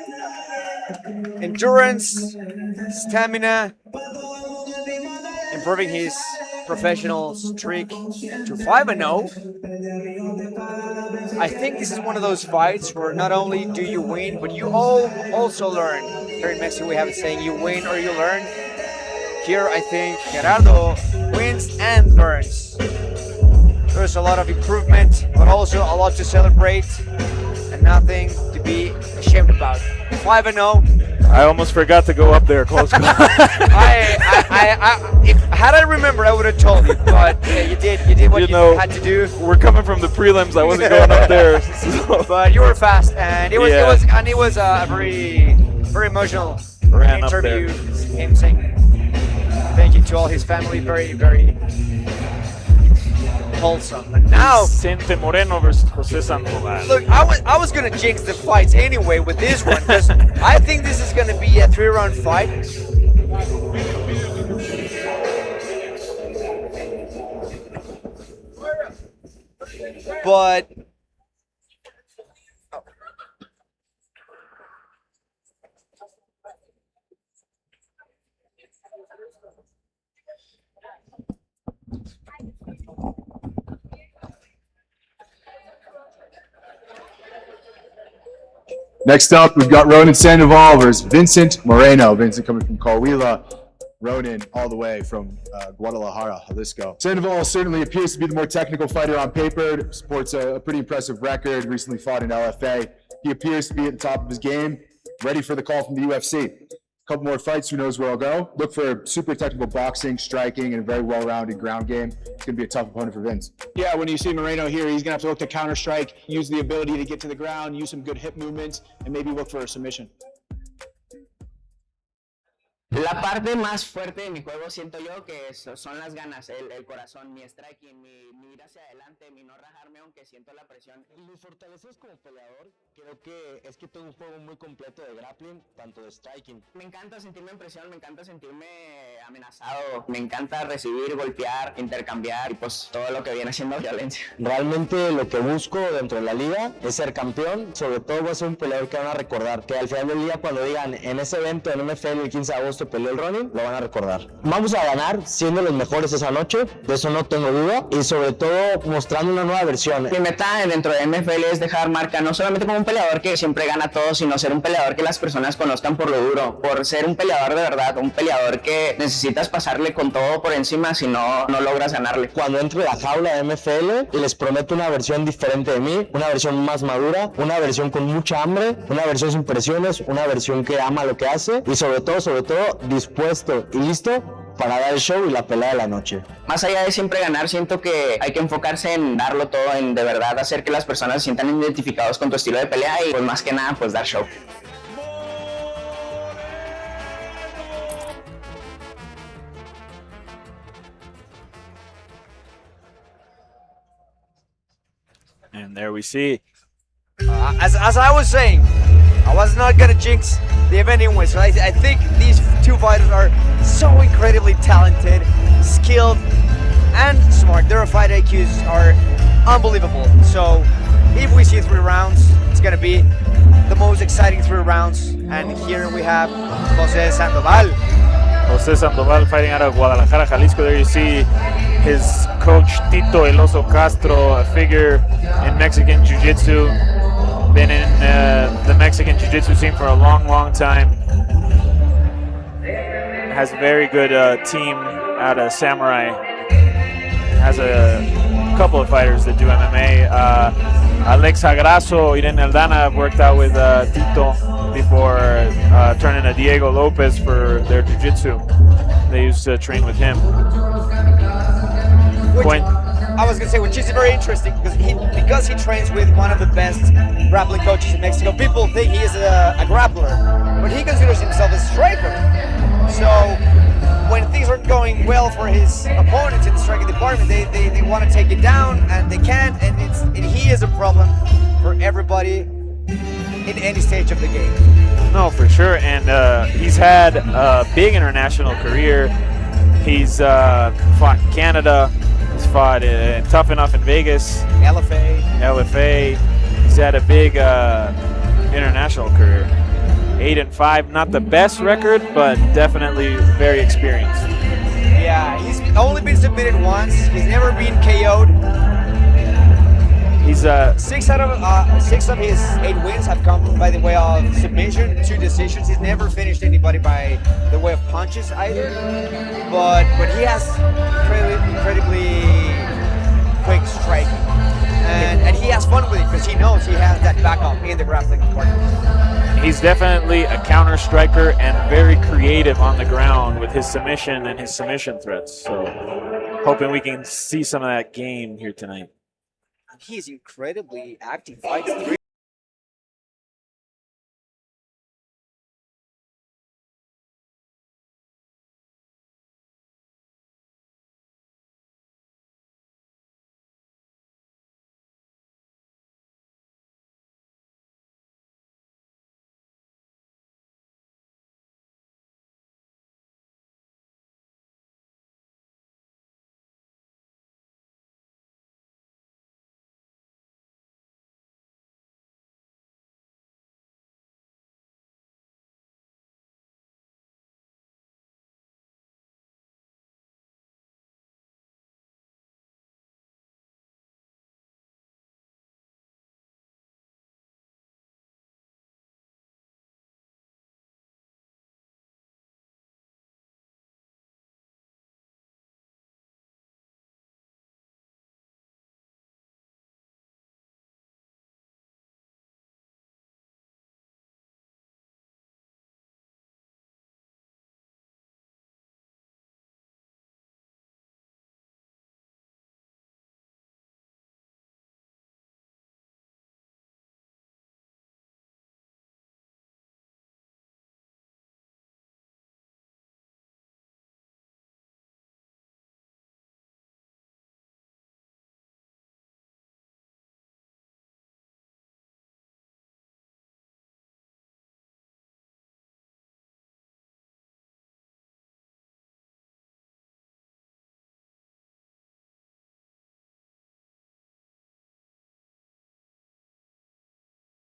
S3: endurance, stamina, improving his professional streak to 5-0. I think this is one of those fights where not only do you win, but you also learn. Here in Mexico we have a saying, you win or you learn. Here I think Gerardo wins and learns. There's a lot of improvement, but also a lot to celebrate and nothing to be ashamed about. 5-0.
S4: I almost forgot to go up there, close call.
S3: Had I remembered, I would have told you, but yeah, you did what you had to do.
S4: We're coming from the prelims. I wasn't going up there, so.
S3: But you were fast, and it was a very emotional interview. Him saying thank you to all his family, very wholesome. And now
S4: Vicente Moreno versus José Sandoval.
S3: Look, I was gonna jinx the fights anyway with this one, because I think this is gonna be a 3-round fight. But
S18: Next up, we've got Ronan Sandoval versus Vincent Moreno. Vincent coming from Coahuila, Ronan all the way from Guadalajara, Jalisco. Sandoval certainly appears to be the more technical fighter on paper, sports a pretty impressive record, recently fought in LFA. He appears to be at the top of his game, ready for the call from the UFC. A couple more fights, who knows where I'll go. Look for super technical boxing, striking, and a very well-rounded ground game. It's going to be a tough opponent for Vince. Yeah, when you see Moreno here, he's going to have to look to counter-strike, use the ability to get to the ground, use some good hip movements, and maybe look for a submission.
S9: La parte más fuerte de mi juego siento yo que son las ganas, el corazón, mi striking, mi ir hacia adelante, mi no rajarme aunque siento la presión.
S20: Mis fortalezas como peleador creo que es que tengo un juego muy completo de grappling, tanto de striking.
S9: Me encanta sentirme en presión, me encanta sentirme amenazado, me encanta recibir, golpear, intercambiar y pues todo lo que viene siendo violencia.
S20: Realmente lo que busco dentro de la liga es ser campeón, sobre todo voy a ser un peleador que van a recordar, que al final del día cuando digan en ese evento en MFL el 15 de agosto peleó el Ronin, lo van a recordar. Vamos a ganar siendo los mejores esa noche, de eso no tengo duda, y sobre todo mostrando una nueva versión.
S9: Mi meta dentro de MFL es dejar marca no solamente como un peleador que siempre gana todo, sino ser un peleador que las personas conozcan por lo duro, por ser un peleador de verdad, un peleador que necesitas pasarle con todo por encima si no logras ganarle.
S20: Cuando entre a la jaula de MFL, les prometo una versión diferente de mí, una versión más madura, una versión con mucha hambre, una versión sin presiones, una versión que ama lo que hace y sobre todo, dispuesto y listo para dar el show y la pelea de la noche.
S9: Más allá de siempre ganar, siento que hay que enfocarse en darlo todo, en de verdad hacer que las personas se sientan identificados con tu estilo de pelea y pues más que nada pues dar show.
S4: And there we see.
S3: As I was saying, I was not gonna jinx the event anyway, so I think these two fighters are so incredibly talented, skilled, and smart. Their fight IQs are unbelievable. So if we see 3 rounds, it's gonna be the most exciting 3 rounds. And here we have Jose Sandoval.
S4: Jose Sandoval fighting out of Guadalajara, Jalisco. There you see his coach Tito El Oso Castro, a figure in Mexican Jiu-Jitsu. Been in the Mexican Jiu-Jitsu scene for a long time. Has a very good team out of Samurai. Has a couple of fighters that do MMA. Alex Agrasso, Irene Aldana have worked out with Tito before turning to Diego Lopez for their Jiu-Jitsu. They used to train with him.
S3: I was gonna say, which is very interesting because he trains with one of the best grappling coaches in Mexico. People think he is a grappler, but he considers himself a striker. So when things are going well for his opponents in the striking department, they want to take it down and they can't, and he is a problem for everybody in any stage of the game.
S4: No, for sure, and he's had a big international career. He's fought in Canada. He's fought Tough Enough in Vegas. LFA. He's had a big international career. 8-5, not the best record, but definitely very experienced.
S3: Yeah, he's only been submitted once. He's never been KO'd.
S4: He's
S3: 6 of his 8 wins have come by the way of submission, 2 decisions. He's never finished anybody by the way of punches either. But he has incredibly quick striking, and he has fun with it because he knows he has that backup in the grappling department.
S4: He's definitely a counter striker and very creative on the ground with his submission and his submission threats. So hoping we can see some of that game here tonight.
S3: He's incredibly active. Fights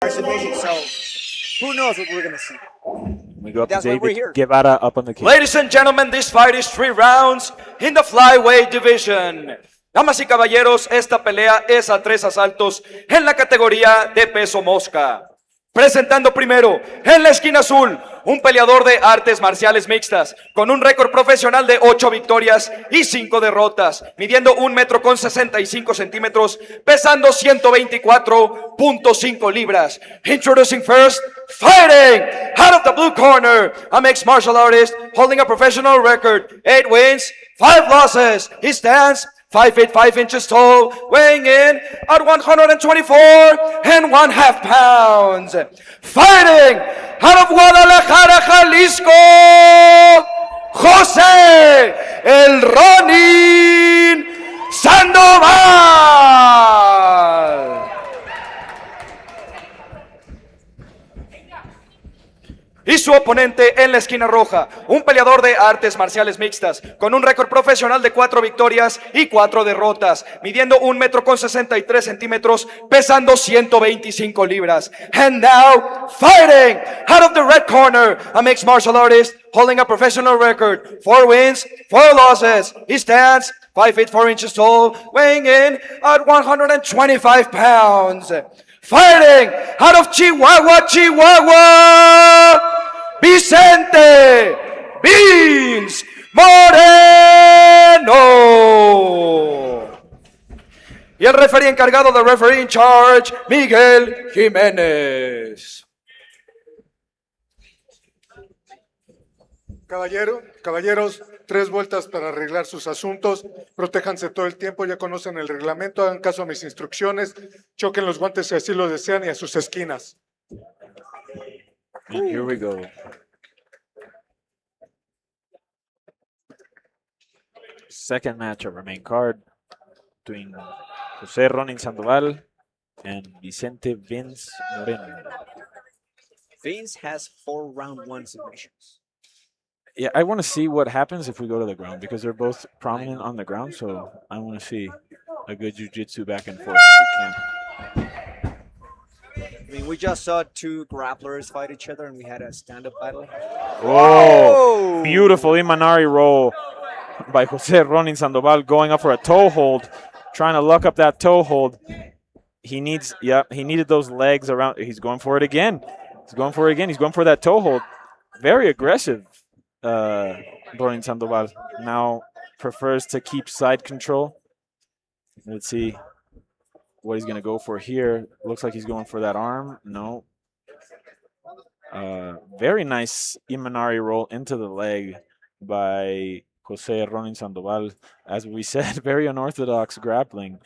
S3: submission, so who knows what we're gonna see.
S4: We go up to
S3: That's why we're
S4: David
S3: here.
S4: Guevara up on the cage.
S6: Ladies and gentlemen, this fight is 3 rounds in the flyweight division. Damas y caballeros, esta pelea es a 3 asaltos en la categoría de peso mosca. Presentando primero, en la esquina azul, un peleador de artes marciales mixtas, con un récord profesional de 8 victorias y 5 derrotas, midiendo 1 metro con 65 centímetros, pesando 124.5 libras. Introducing first, fighting out of the blue corner, a mixed martial artist holding a professional record, 8 wins, 5 losses. He stands 5 feet 5 inches tall, weighing in at 124.5 pounds. Fighting out of Guadalajara, Jalisco, José El Ronin Sandoval. Y su oponente en la esquina roja, un peleador de artes marciales mixtas, con un récord profesional de 4 victorias y 4 derrotas, midiendo 1 metro con 63 centímetros, pesando 125 libras. And now, fighting out of the red corner, a mixed martial artist holding a professional record, 4 wins, 4 losses. He stands 5 feet 4 inches tall, weighing in at 125 pounds. Fighting out of Chihuahua, Chihuahua, Vicente Beans Moreno. Y el referee encargado de referee in charge, Miguel Jiménez.
S17: Caballeros, 3 vueltas para arreglar sus asuntos. Protéjanse todo el tiempo, ya conocen el reglamento, hagan caso a mis instrucciones. Choquen los guantes si así lo desean y a sus esquinas.
S4: And here we go. Second match of our main card between José Ronin Sandoval and Vicente Vince Moreno.
S3: Vince has 4 round 1 submissions.
S4: Yeah, I want to see what happens if we go to the ground because they're both prominent on the ground, so I want to see a good jiu-jitsu back and forth if we can.
S3: I mean, we just saw 2 grapplers fight each other and we had a stand-up battle.
S4: Oh, beautiful Imanari roll by José Ronin Sandoval, going up for a toe hold, trying to luck up that toe hold. He needed those legs around. He's going for it again. He's going for that toe hold. Very aggressive. Ronin Sandoval now prefers to keep side control. Let's see what he's going to go for here. Looks like he's going for that arm. No. Very nice Imanari roll into the leg by José Ronin Sandoval. As we said, very unorthodox grappling.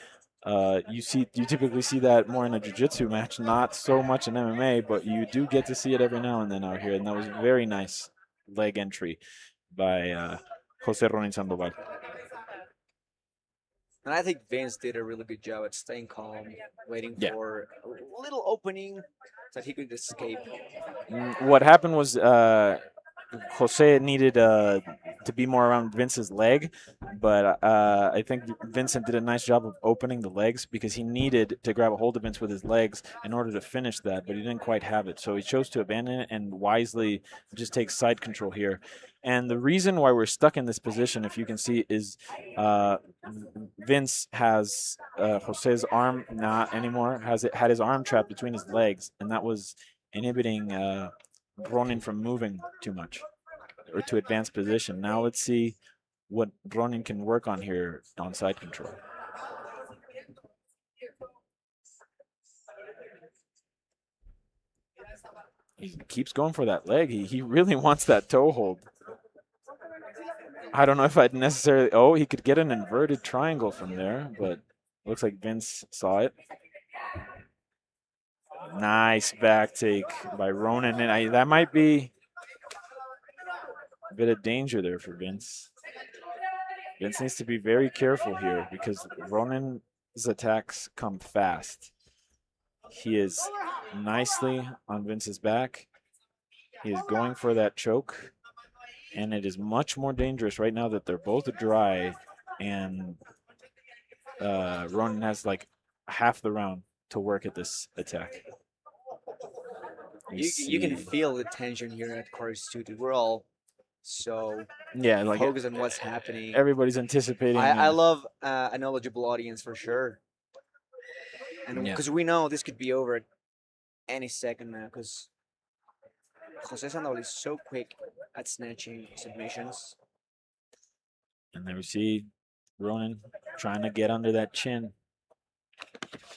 S4: You typically see that more in a jiu-jitsu match, not so much in MMA, but you do get to see it every now and then out here, and that was very nice leg entry by José Ronin Sandoval.
S3: And I think Vince did a really good job at staying calm, waiting for a little opening that he could escape.
S4: What happened was Jose needed to be more around Vince's leg, but I think Vincent did a nice job of opening the legs because he needed to grab a hold of Vince with his legs in order to finish that, but he didn't quite have it. So he chose to abandon it and wisely just take side control here. And the reason why we're stuck in this position, if you can see, is Vince has Jose's arm not anymore, had his arm trapped between his legs, and that was inhibiting Ronin from moving too much or to advance position. Now let's see what Ronin can work on here on side control. He keeps going for that leg. He really wants that toe hold. I don't know if I'd necessarily... Oh, he could get an inverted triangle from there, but looks like Vince saw it. Nice back take by Ronin. And that might be a bit of danger there for Vince. Vince needs to be very careful here because Ronin's attacks come fast. He is nicely on Vince's back. He is going for that choke. And it is much more dangerous right now that they're both dry and Ronin has like half the round to work at this attack.
S3: You can feel the tension here at Corey Studio. We're all so
S4: like
S3: focused on what's happening.
S4: Everybody's anticipating.
S3: I love a knowledgeable audience for sure. And because we know this could be over any second now, because Jose Sandoval is so quick at snatching submissions.
S4: And there we see Ronan trying to get under that chin,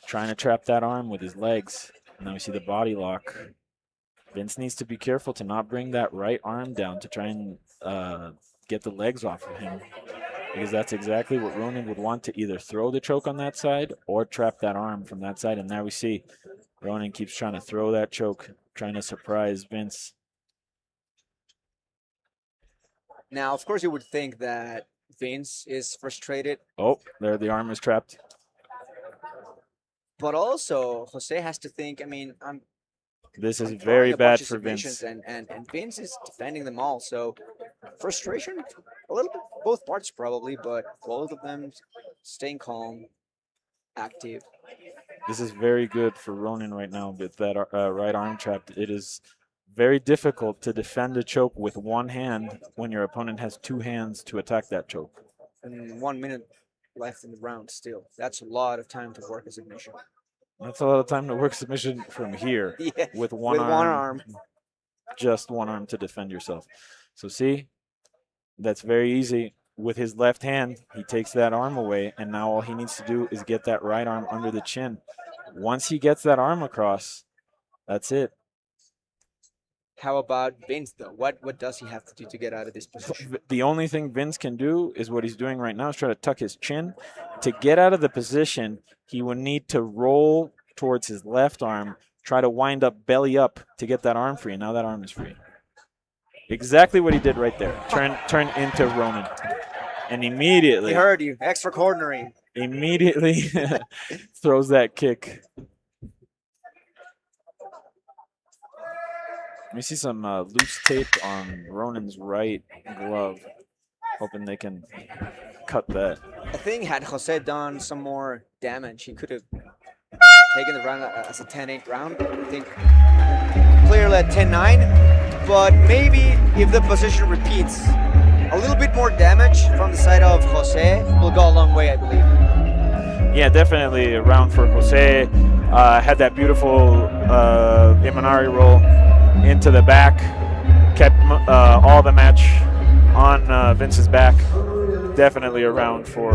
S4: trying to trap that arm with his legs. And now we see the body lock. Vince needs to be careful to not bring that right arm down to try and get the legs off of him, because that's exactly what Ronan would want, to either throw the choke on that side or trap that arm from that side. And now we see Ronan keeps trying to throw that choke, trying to surprise Vince.
S3: Now, of course, you would think that Vince is frustrated.
S4: Oh, there the arm is trapped.
S3: But also, Jose has to think, I mean,
S4: this is
S3: I'm
S4: very
S3: throwing a
S4: bad
S3: bunch of
S4: for Vince.
S3: submissions, and Vince is defending them all. So frustration, a little bit, both parts probably, but both of them staying calm, active.
S4: This is very good for Ronan right now with that right arm trapped. It is very difficult to defend a choke with one hand when your opponent has two hands to attack that choke.
S3: And 1 minute left in the round still. That's a lot of time to work a submission.
S4: That's a lot of time to work submission from here with one arm. Just one arm to defend yourself. So see, that's very easy. With his left hand, he takes that arm away, and now all he needs to do is get that right arm under the chin. Once he gets that arm across, that's it.
S3: How about Vince, though? What does he have to do to get out of this position?
S4: The only thing Vince can do is what he's doing right now, is try to tuck his chin. To get out of the position, he would need to roll towards his left arm, try to wind up belly up to get that arm free, and now that arm is free. Exactly what he did right there. Turn into Ronan. And immediately...
S3: He heard you. Extra cornering.
S4: Immediately throws that kick. Let me see some loose tape on Ronan's right glove. Hoping they can cut that.
S3: I think had Jose done some more damage, he could have taken the round as a 10-8 round. I think clearly at 10-9. But maybe if the position repeats, a little bit more damage from the side of Jose will go a long way, I believe.
S4: Yeah, definitely a round for Jose. Had that beautiful Imanari roll into the back, kept all the match on Vince's back. Definitely a round for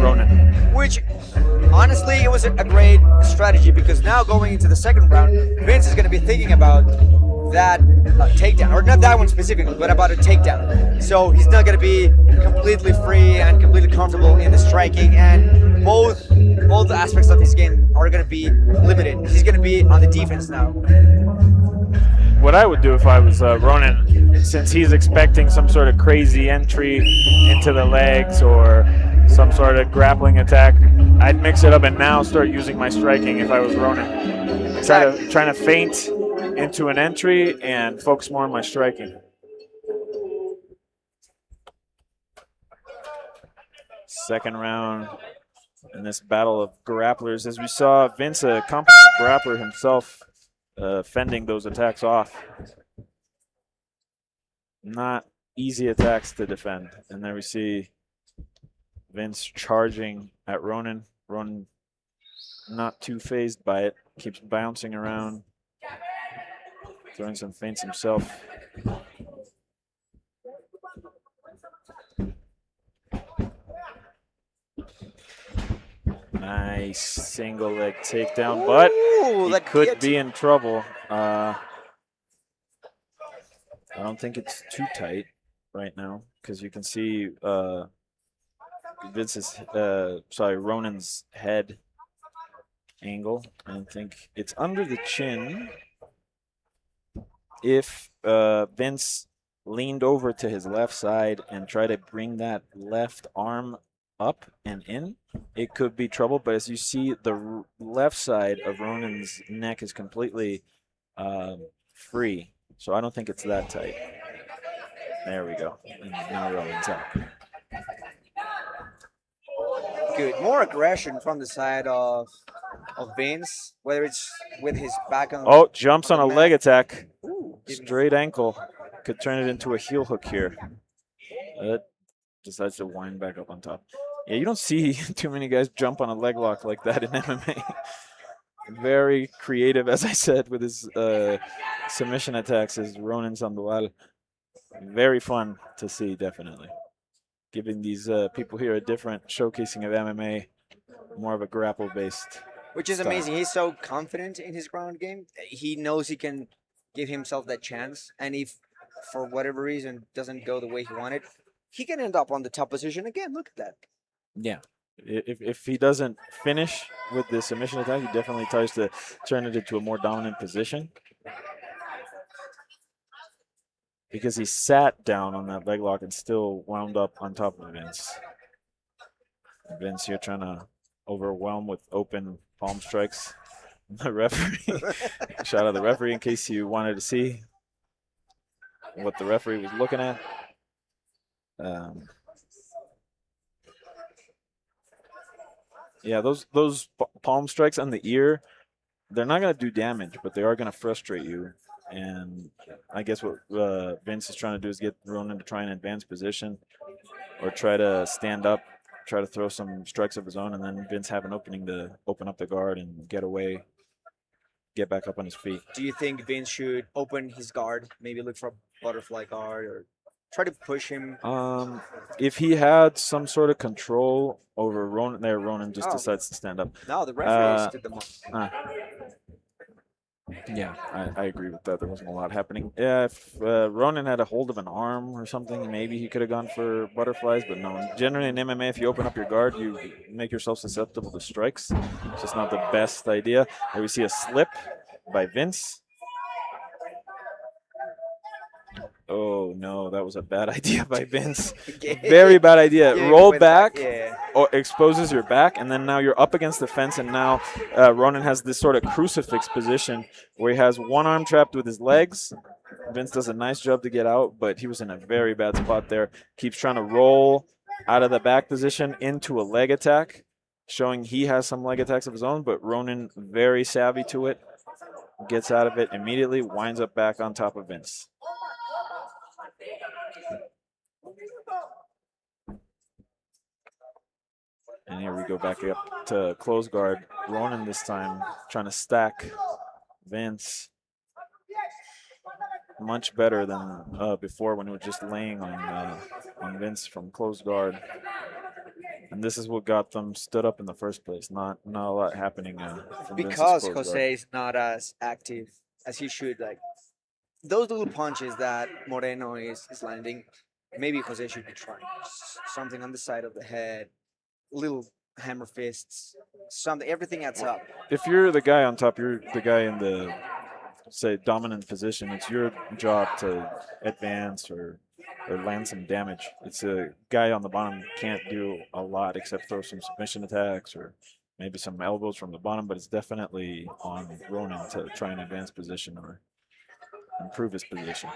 S4: Ronan.
S3: Which, honestly, it was a great strategy, because now going into the second round, Vince is going to be thinking about that takedown, or not that one specifically, but about a takedown. So he's not going to be completely free and completely comfortable in the striking, and both aspects of his game are going to be limited. He's going to be on the defense now.
S4: What I would do if I was Ronan, since he's expecting some sort of crazy entry into the legs or some sort of grappling attack, I'd mix it up and now start using my striking if I was Ronan. Exactly. Trying to feint into an entry and focus more on my striking. Second round in this battle of grapplers. As we saw, Vince, a competent grappler himself, fending those attacks off. Not easy attacks to defend. And there we see Vince charging at Ronan. Ronan not too phased by it, keeps bouncing around, throwing some feints himself. Nice single leg takedown, but he could be in trouble. I don't think it's too tight right now, because you can see Ronan's head angle. I think it's under the chin. If Vince leaned over to his left side and tried to bring that left arm up and in, it could be trouble. But as you see, the left side of Ronan's neck is completely free, so I don't think it's that tight. There we go. And now Ronan's out.
S3: Good. More aggression from the side of of Vince, whether it's with his back on.
S4: Oh, jumps on a
S3: the
S4: leg
S3: mat.
S4: attack.
S3: Ooh,
S4: Straight ankle. Could turn it into a heel hook here. Decides to wind back up on top. Yeah, you don't see too many guys jump on a leg lock like that in MMA. Very creative, as I said, with his submission attacks, is Ronen Sandoval. Very fun to see, definitely. Giving these people here a different showcasing of MMA, more of a grapple-based
S3: Which is
S4: style.
S3: amazing. He's so confident in his ground game. He knows he can give himself that chance. And if, for whatever reason, doesn't go the way he wanted, he can end up on the top position again. Look at that.
S4: Yeah. If he doesn't finish with the submission attack, he definitely tries to turn it into a more dominant position. Because he sat down on that leg lock and still wound up on top of Vince. Vince here trying to overwhelm with open palm strikes. The referee, shout out the referee in case you wanted to see what the referee was looking at. Yeah, those palm strikes on the ear, they're not going to do damage, but they are going to frustrate you. And I guess what Vince is trying to do is get Ronen to try and advance position or try to stand up, try to throw some strikes of his own, and then Vince have an opening to open up the guard and get away, get back up on his feet.
S3: Do you think Vince should open his guard, maybe look for a butterfly guard, or try to push him?
S4: If he had some sort of control over Ronen, Ronen just decides to stand up.
S3: No, the referees did the most.
S4: Yeah, I agree with that. There wasn't a lot happening. Yeah, if Ronen had a hold of an arm or something, maybe he could have gone for butterflies, but no. Generally in MMA, if you open up your guard, you make yourself susceptible to strikes. It's just not the best idea. Here we see a slip by Vince. Oh, no, that was a bad idea by Vince. Very bad idea. Roll back, or exposes your back, and then now you're up against the fence, and now Ronen has this sort of crucifix position where he has one arm trapped with his legs. Vince does a nice job to get out, but he was in a very bad spot there. Keeps trying to roll out of the back position into a leg attack, showing he has some leg attacks of his own, but Ronen, very savvy to it, gets out of it immediately, winds up back on top of Vince. And here we go back up to close guard. Ronen this time trying to stack Vince. Much better than before when he was just laying on Vince from close guard. And this is what got them stood up in the first place. Not a lot happening from
S3: Because
S4: Vince's close
S3: Jose
S4: guard.
S3: is not as active as he should. Like those little punches that Moreno is landing, maybe Jose should be trying something on the side of the head, little hammer fists, something. Everything adds up.
S4: If you're the guy on top, you're the guy in the, say, dominant position. It's your job to advance or land some damage. It's a guy on the bottom can't do a lot except throw some submission attacks or maybe some elbows from the bottom, but it's definitely on Ronen to try and advance position or improve his position.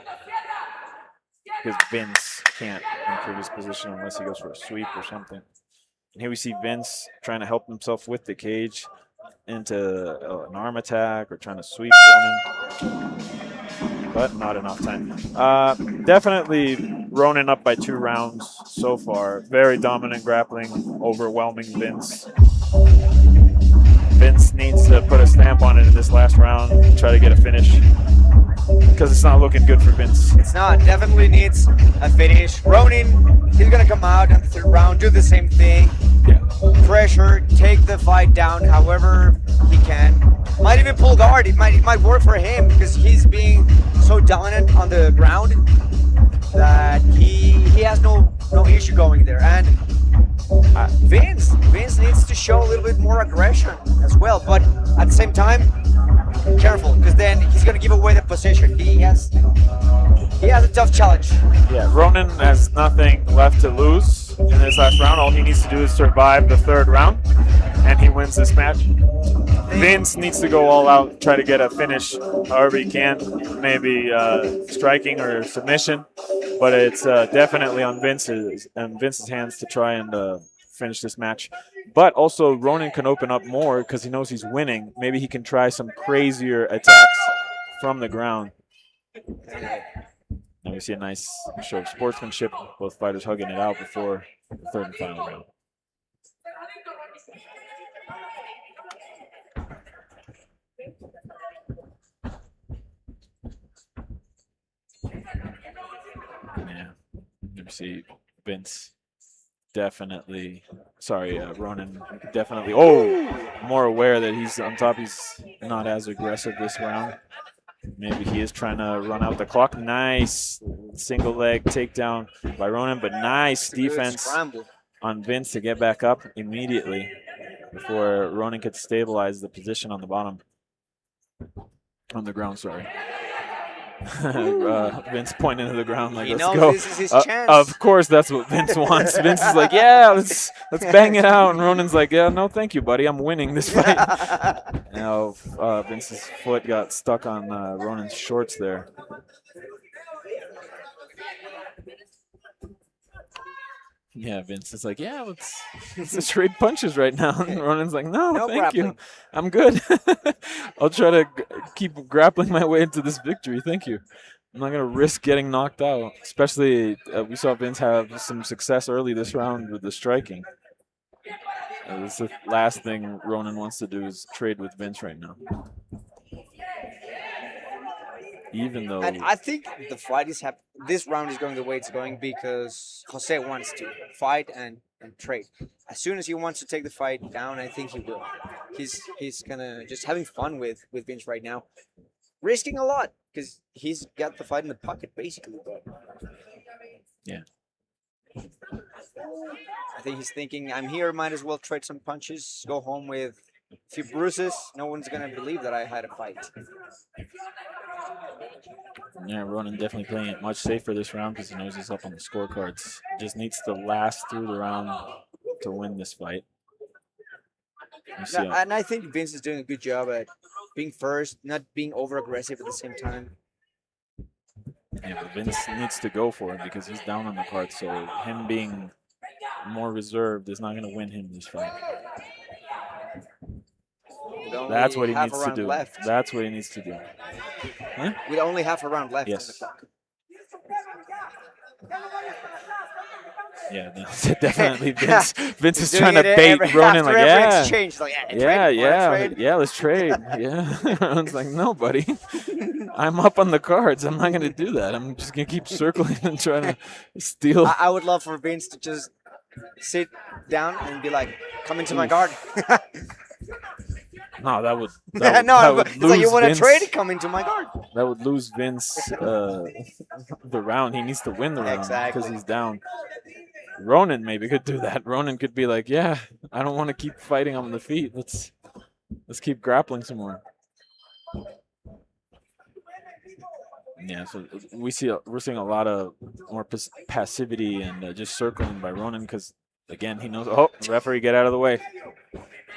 S4: Because Vince can't improve his position unless he goes for a sweep or something. And here we see Vince trying to help himself with the cage into an arm attack or trying to sweep Ronen, but not enough time. Definitely Ronen up by 2 rounds so far. Very dominant grappling, overwhelming Vince. Vince needs to put a stamp on it in this last round, try to get a finish, because it's not looking good for Vince.
S3: It's not. Definitely needs a finish. Ronen, he's going to come out in the 3rd round, do the same thing.
S4: Yeah.
S3: Pressure, take the fight down however he can. Might even pull guard. It might work for him because he's being so dominant on the ground that he has no issue going there. And Vince needs to show a little bit more aggression as well. But at the same time, careful, because then he's going to give away the position. He has a tough challenge.
S4: Yeah, Ronen has nothing left to lose in this last round. All he needs to do is survive the 3rd round, and he wins this match. Vince needs to go all out, try to get a finish however he can, maybe striking or submission, but it's definitely on Vince's hands to try and finish this match. But also, Ronan can open up more because he knows he's winning. Maybe he can try some crazier attacks from the ground. Now we see a nice show of sportsmanship. Both fighters hugging it out before the third and final round. Yeah, you see Vince definitely, Ronan definitely, more aware that he's on top. He's not as aggressive this round. Maybe he is trying to run out the clock. Nice single leg takedown by Ronan, but nice defense on Vince to get back up immediately before Ronan could stabilize the position on the bottom. On the ground, sorry. Vince pointing to the ground like, let's go. This is his chance. Of course, that's what Vince wants. Vince is like, yeah, let's bang it out. And Ronan's like, yeah, no, thank you, buddy. I'm winning this fight. Now, Vince's foot got stuck on Ronan's shorts there. Yeah, Vince is like, yeah, let's trade punches right now. And Ronan's like, no thank you. I'm good. I'll try to keep grappling my way into this victory. Thank you. I'm not going to risk getting knocked out. Especially, we saw Vince have some success early this round with the striking. This is the last thing Ronan wants to do is trade with Vince right now. Even though,
S3: and I think the fight is this round is going the way it's going because Jose wants to fight and trade. As soon as he wants to take the fight down, I think he will. He's kind of just having fun with Vince right now, risking a lot because he's got the fight in the pocket basically. But
S4: yeah,
S3: I think he's thinking, I'm here, might as well trade some punches, go home with a few bruises. No one's gonna believe that I had a fight.
S4: Yeah, Ronan definitely playing it much safer this round because he knows he's up on the scorecards. Just needs to last through the round to win this fight.
S3: And I think Vince is doing a good job at being first, not being over-aggressive at the same time.
S4: Yeah, but Vince needs to go for it because he's down on the card, so him being more reserved is not going to win him this fight. That's what he needs to do. That's what he needs to do. Huh?
S3: With only half a round left on the clock.
S4: Yeah, no, definitely. Vince is trying to bait Ronan. Like, yeah, let's trade. Yeah, Ronan's like, no, buddy, I'm up on the cards. I'm not gonna do that. I'm just gonna keep circling and trying to steal.
S3: I would love for Vince to just sit down and be like, "Come into my guard."
S4: No, that would lose
S3: like you want to
S4: Vince.
S3: trade it? Come into my guard.
S4: That would lose Vince the round. He needs to win the round because he's down. Ronan maybe could do that. Ronan could be like, yeah, I don't want to keep fighting on the feet. Let's keep grappling some more. Yeah, so we're seeing a lot of more passivity and just circling by Ronan because, again, he knows, the referee, get out of the way.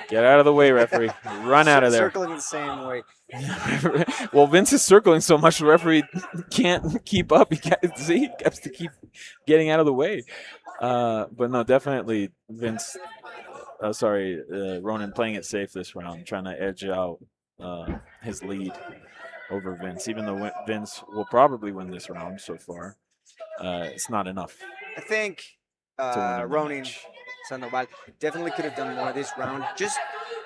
S4: Get out of the way, referee. Run out of there.
S3: Circling the same way.
S4: Well, Vince is circling so much, the referee can't keep up. He has to keep getting out of the way. But no, definitely Vince. Ronan playing it safe this round, trying to edge out his lead over Vince. Even though Vince will probably win this round so far, it's not enough.
S3: I think Ronan Sandoval definitely could have done more this round, just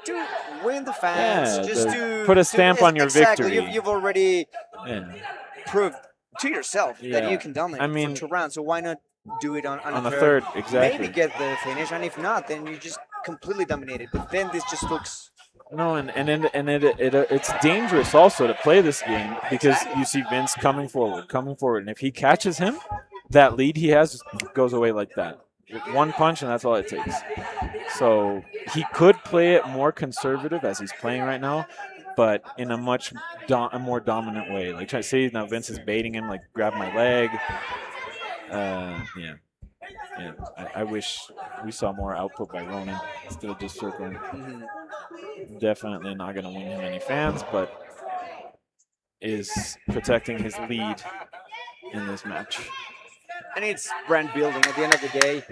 S3: to win the fans, just to
S4: put a stamp on your victory.
S3: You've already proved to yourself that you can dominate for 2 rounds, so why not do it on the third?
S4: Exactly.
S3: Maybe get the finish, and if not, then you just completely dominated. But then this just looks.
S4: No, and it's dangerous also to play this game because you see Vince coming forward, and if he catches him, that lead he has goes away like that. One punch, and that's all it takes. So he could play it more conservative as he's playing right now, but in a much more dominant way. Like, try to say now Vince is baiting him, like, grab my leg. I wish we saw more output by Ronan instead of just circling. Definitely not going to win him any fans, but is protecting his lead in this match.
S3: And it's brand building at the end of the day.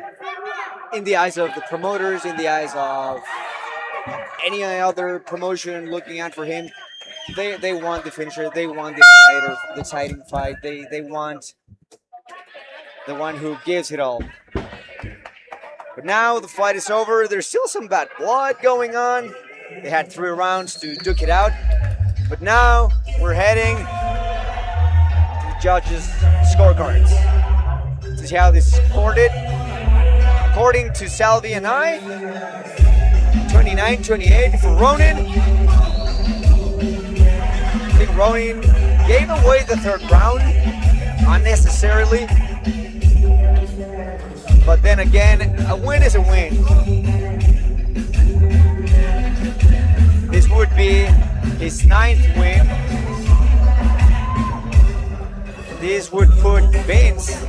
S3: in the eyes of the promoters, in the eyes of any other promotion looking out for him, they want the finisher, they want the deciding fight, they want the one who gives it all. But now the fight is over. There's still some bad blood going on. They had 3 rounds to duke it out. But now we're heading to the judges' scorecards to see how this is scored. According to Salvi and I, 29-28 for Ronin. I think Ronin gave away the 3rd round unnecessarily. But then again, a win is a win. This would be his 9th win. This would put Vince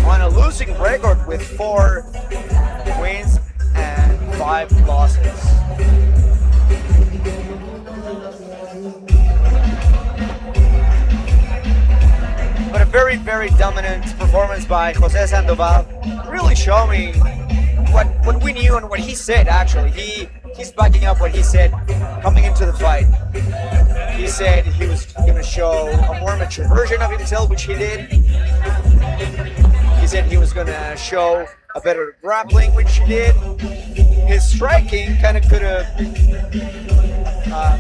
S3: on a losing record with 4 wins and 5 losses. But a very, very dominant performance by Jose Sandoval, really showing what we knew and what he said. Actually, he's backing up what he said coming into the fight. He said he was going to show a more mature version of himself, which he did. He said he was going to show a better grappling, which he did. His striking kind of could have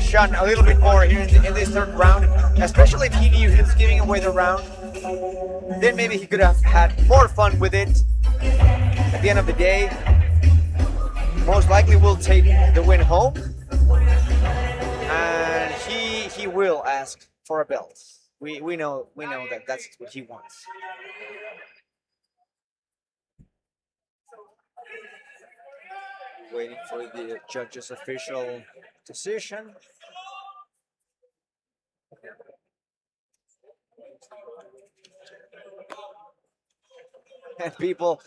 S3: shone a little bit more here in this 3rd round, especially if he knew he was giving away the round. Then maybe he could have had more fun with it. At the end of the day, most likely will take the win home, and he will ask for a belt. We know that that's what he wants. Waiting for the judge's official decision. And people,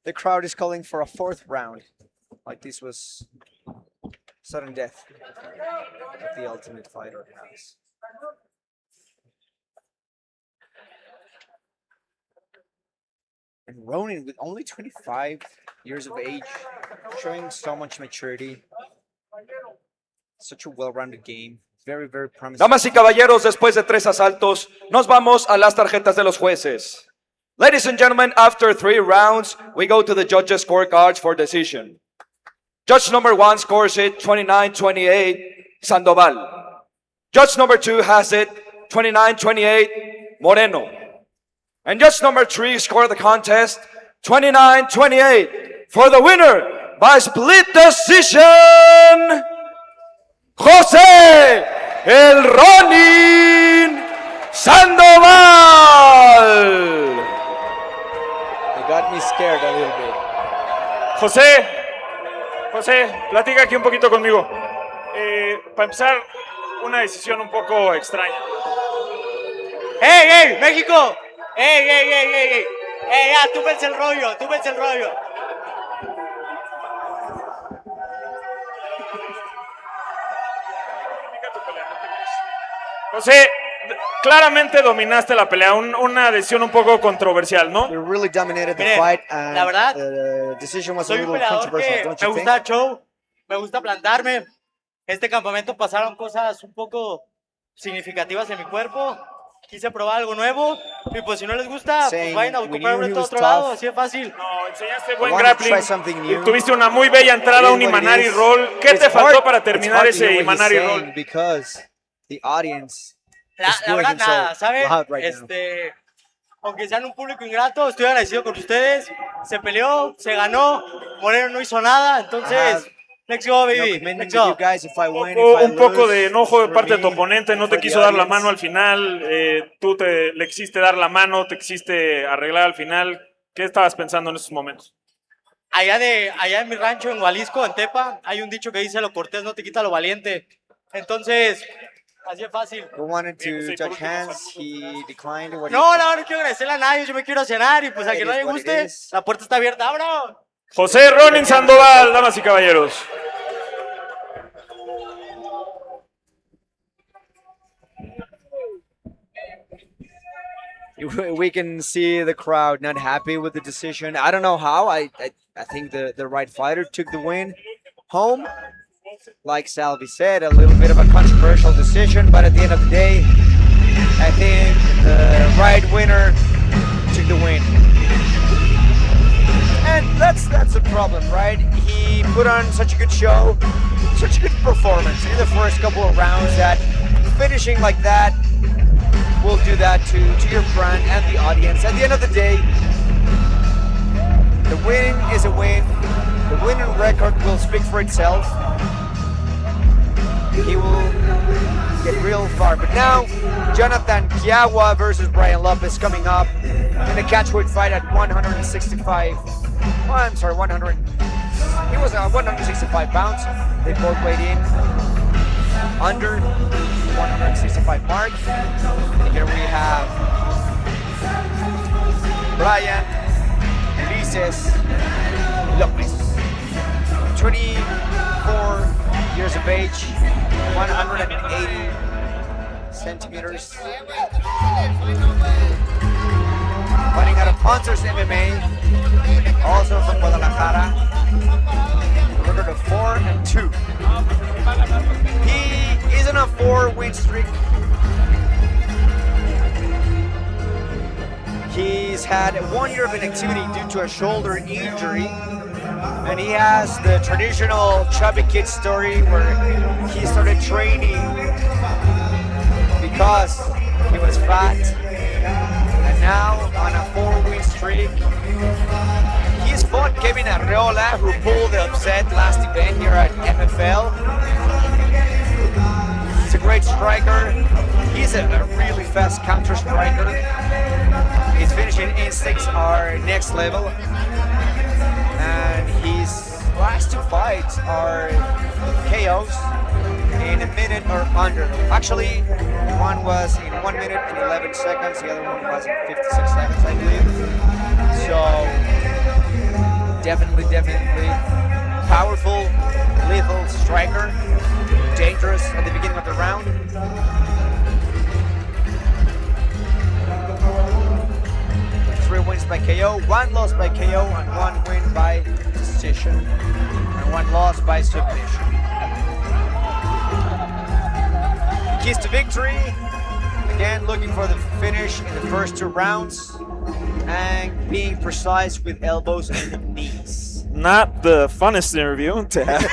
S3: the crowd is calling for a 4th round, like this was sudden death that the Ultimate Fighter has. And Ronin, with only 25 years of age, showing so much maturity, such a well-rounded game, very, very promising.
S6: Damas y caballeros, después de 3 asaltos, nos vamos a las tarjetas de los jueces. Ladies and gentlemen, after 3 rounds, we go to the judges' scorecards for decision. Judge number 1 scores it 29-28, Sandoval. Judge number 2 has it 29-28, Moreno. And judge number 3 scored the contest 29-28 for the winner by split decision, Jose El Ronin Sandoval.
S3: They got me scared a little bit.
S4: José, platica aquí un poquito conmigo. Para empezar, una decisión un poco extraña.
S21: ¡Ey, México! ¡Ey! Ya, túpense el rollo,
S4: José, claramente dominaste la pelea, una decisión un poco controversial, ¿no?
S3: You really dominated the
S21: Miren,
S3: fight, and
S21: la verdad,
S3: the decision was a
S21: soy un
S3: little
S21: peleador
S3: controversial,
S21: que
S3: don't
S21: me
S3: you
S21: gusta
S3: think?
S21: show, me gusta plantarme. Este campamento pasaron cosas un poco significativas en mi cuerpo. Quise probar algo nuevo y pues si no les gusta, pues vayan a comprar un otro lado, así de fácil.
S4: No, enseñaste buen grappling, tuviste una muy bella entrada, un Imanari roll. ¿Qué te faltó para terminar ese Imanari roll?
S3: Because the audience
S21: La verdad nada, ¿saben? Aunque sean un público ingrato, estoy agradecido con ustedes. Se peleó, se ganó, Moreno no hizo nada, entonces... Let's go, baby. Let's go.
S4: Un poco de enojo de parte de tu oponente, no te quiso dar la mano al final, tú le quisiste dar la mano, te quisiste arreglar al final. ¿Qué estabas pensando en esos momentos?
S21: Allá en mi rancho, en Jalisco, en Tepa, hay un dicho que dice: lo cortés no te quita lo valiente. Entonces, así es fácil.
S3: We wanted to touch hands, he declined.
S21: No quiero agradecerle a nadie, yo me quiero cenar y pues a quien no le guste, la puerta está abierta, abra.
S4: Jose Ronin Sandoval, damas y caballeros.
S3: we can see the crowd not happy with the decision. I don't know how. I think the right fighter took the win home. Like Salvi said, a little bit of a controversial decision, but at the end of the day, I think the right winner took the win. And that's the problem, right? He put on such a good show, such a good performance in the first couple of rounds that finishing like that will do that to your brand and the audience. At the end of the day, the win is a win. The winning record will speak for itself. He will get real far. But now, Jonathan Kiagua versus Brian Lopez coming up in a catchweight fight at 165. Oh, I'm sorry, 100. He was 165 pounds. They both weighed in under 165 mark. And here we have Brian Ulises Lopez, 24 years of age, 180 centimeters. Fighting out of Hunters MMA, also from Guadalajara. Record of 4-2. He is on a 4-win streak. He's had 1 year of inactivity due to a shoulder injury. And he has the traditional chubby kid story where he started training because he was fat. And now on a 4-win streak, he's fought Kevin Arreola, who pulled the upset last event here at MFL. He's a great striker. He's a really fast counter striker. His finishing instincts are next level. And his last two fights are KOs in a minute or under. Actually, one was in 1 minute and 11 seconds. The other one was in 56 seconds, I believe. So, definitely powerful, lethal striker. Dangerous at the beginning of the round. Three wins by KO, 1 loss by KO, and 1 win by decision, and 1 loss by submission. Keys to victory, again looking for the finish in the first 2 rounds, and being precise with elbows and knees.
S4: Not the funnest interview to have.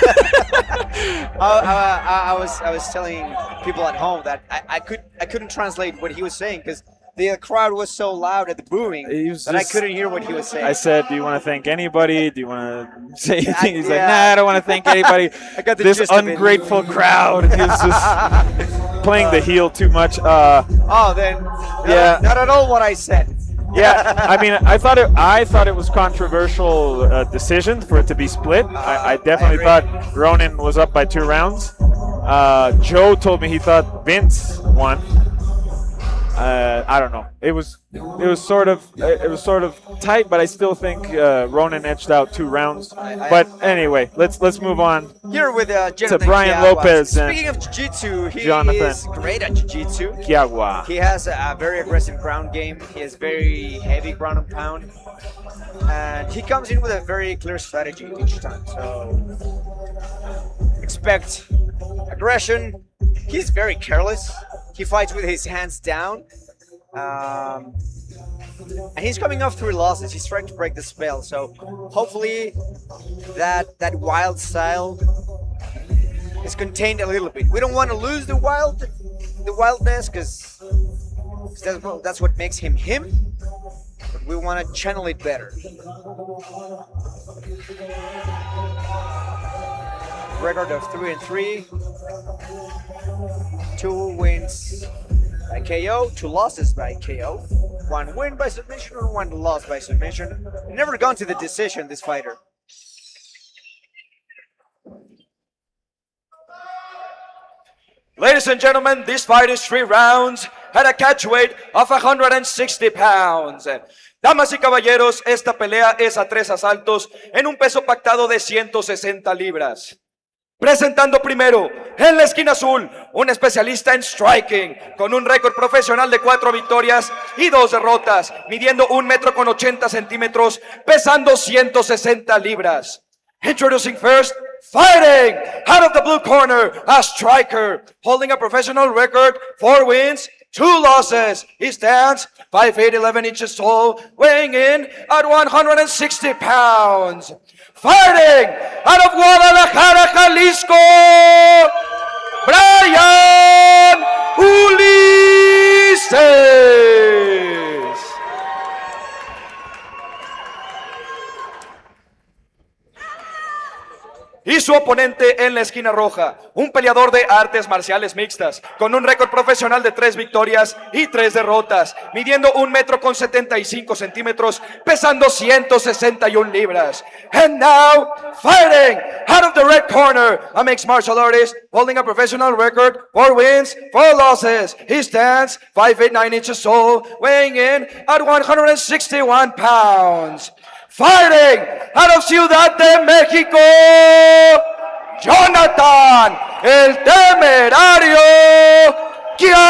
S3: I was telling people at home that I couldn't translate what he was saying because the crowd was so loud at the booing that I couldn't hear what he was saying.
S4: I said, do you want to thank anybody? Do you want to say anything? He's like, nah, I don't want to thank anybody.
S3: I got the
S4: this
S3: gist of it.
S4: ungrateful crowd. He was just playing the heel too much.
S3: Not at all what I said.
S4: Yeah, I mean, I thought it was controversial decision for it to be split. I definitely thought Ronan was up by 2 rounds. Joe told me he thought Vince won. I don't know. It was sort of tight, but I still think Ronan edged out 2 rounds. But anyway, let's move on.
S3: Here with
S4: to Brian Lopez.
S3: Speaking of jiu-jitsu, he is great at jiu-jitsu.
S4: Kiagua.
S3: He has a very aggressive ground game. He has very heavy ground and pound, and he comes in with a very clear strategy each time. So expect aggression. He's very careless. He fights with his hands down. And he's coming off 3 losses. He's trying to break the spell. So hopefully that wild style is contained a little bit. We don't want to lose the wildness because that's what makes him him. But we want to channel it better. Record of 3-3. 2 wins by KO, 2 losses by KO, 1 win by submission or 1 loss by submission. Never gone to the decision, this fighter.
S6: Ladies and gentlemen, this fight is 3 rounds at a catch weight of 160 pounds. Damas y caballeros, esta pelea es a 3 asaltos en un peso pactado de 160 libras. Presentando primero, en la esquina azul, un especialista en striking, con un récord profesional de 4 victorias y 2 derrotas, midiendo 1,80 m, pesando 160 libras. Introducing first, fighting out of the blue corner, a striker, holding a professional record, 4 wins, 2 losses. He stands 5'8", 11 inches tall, weighing in at 160 pounds. Fighting out of Guadalajara, Jalisco, Brian Ulises. Y su oponente en la esquina roja, un peleador de artes marciales mixtas, con un récord profesional de 3 victorias y 3 derrotas, midiendo 1,75 m, pesando 161 libras. And now, fighting out of the red corner, a mixed martial artist, holding a professional record, 4 wins, 4 losses. He stands 5'8", 9 inches tall, weighing in at 161 pounds. Fighting out of Ciudad de México, Jonathan, el temerario Quiagua.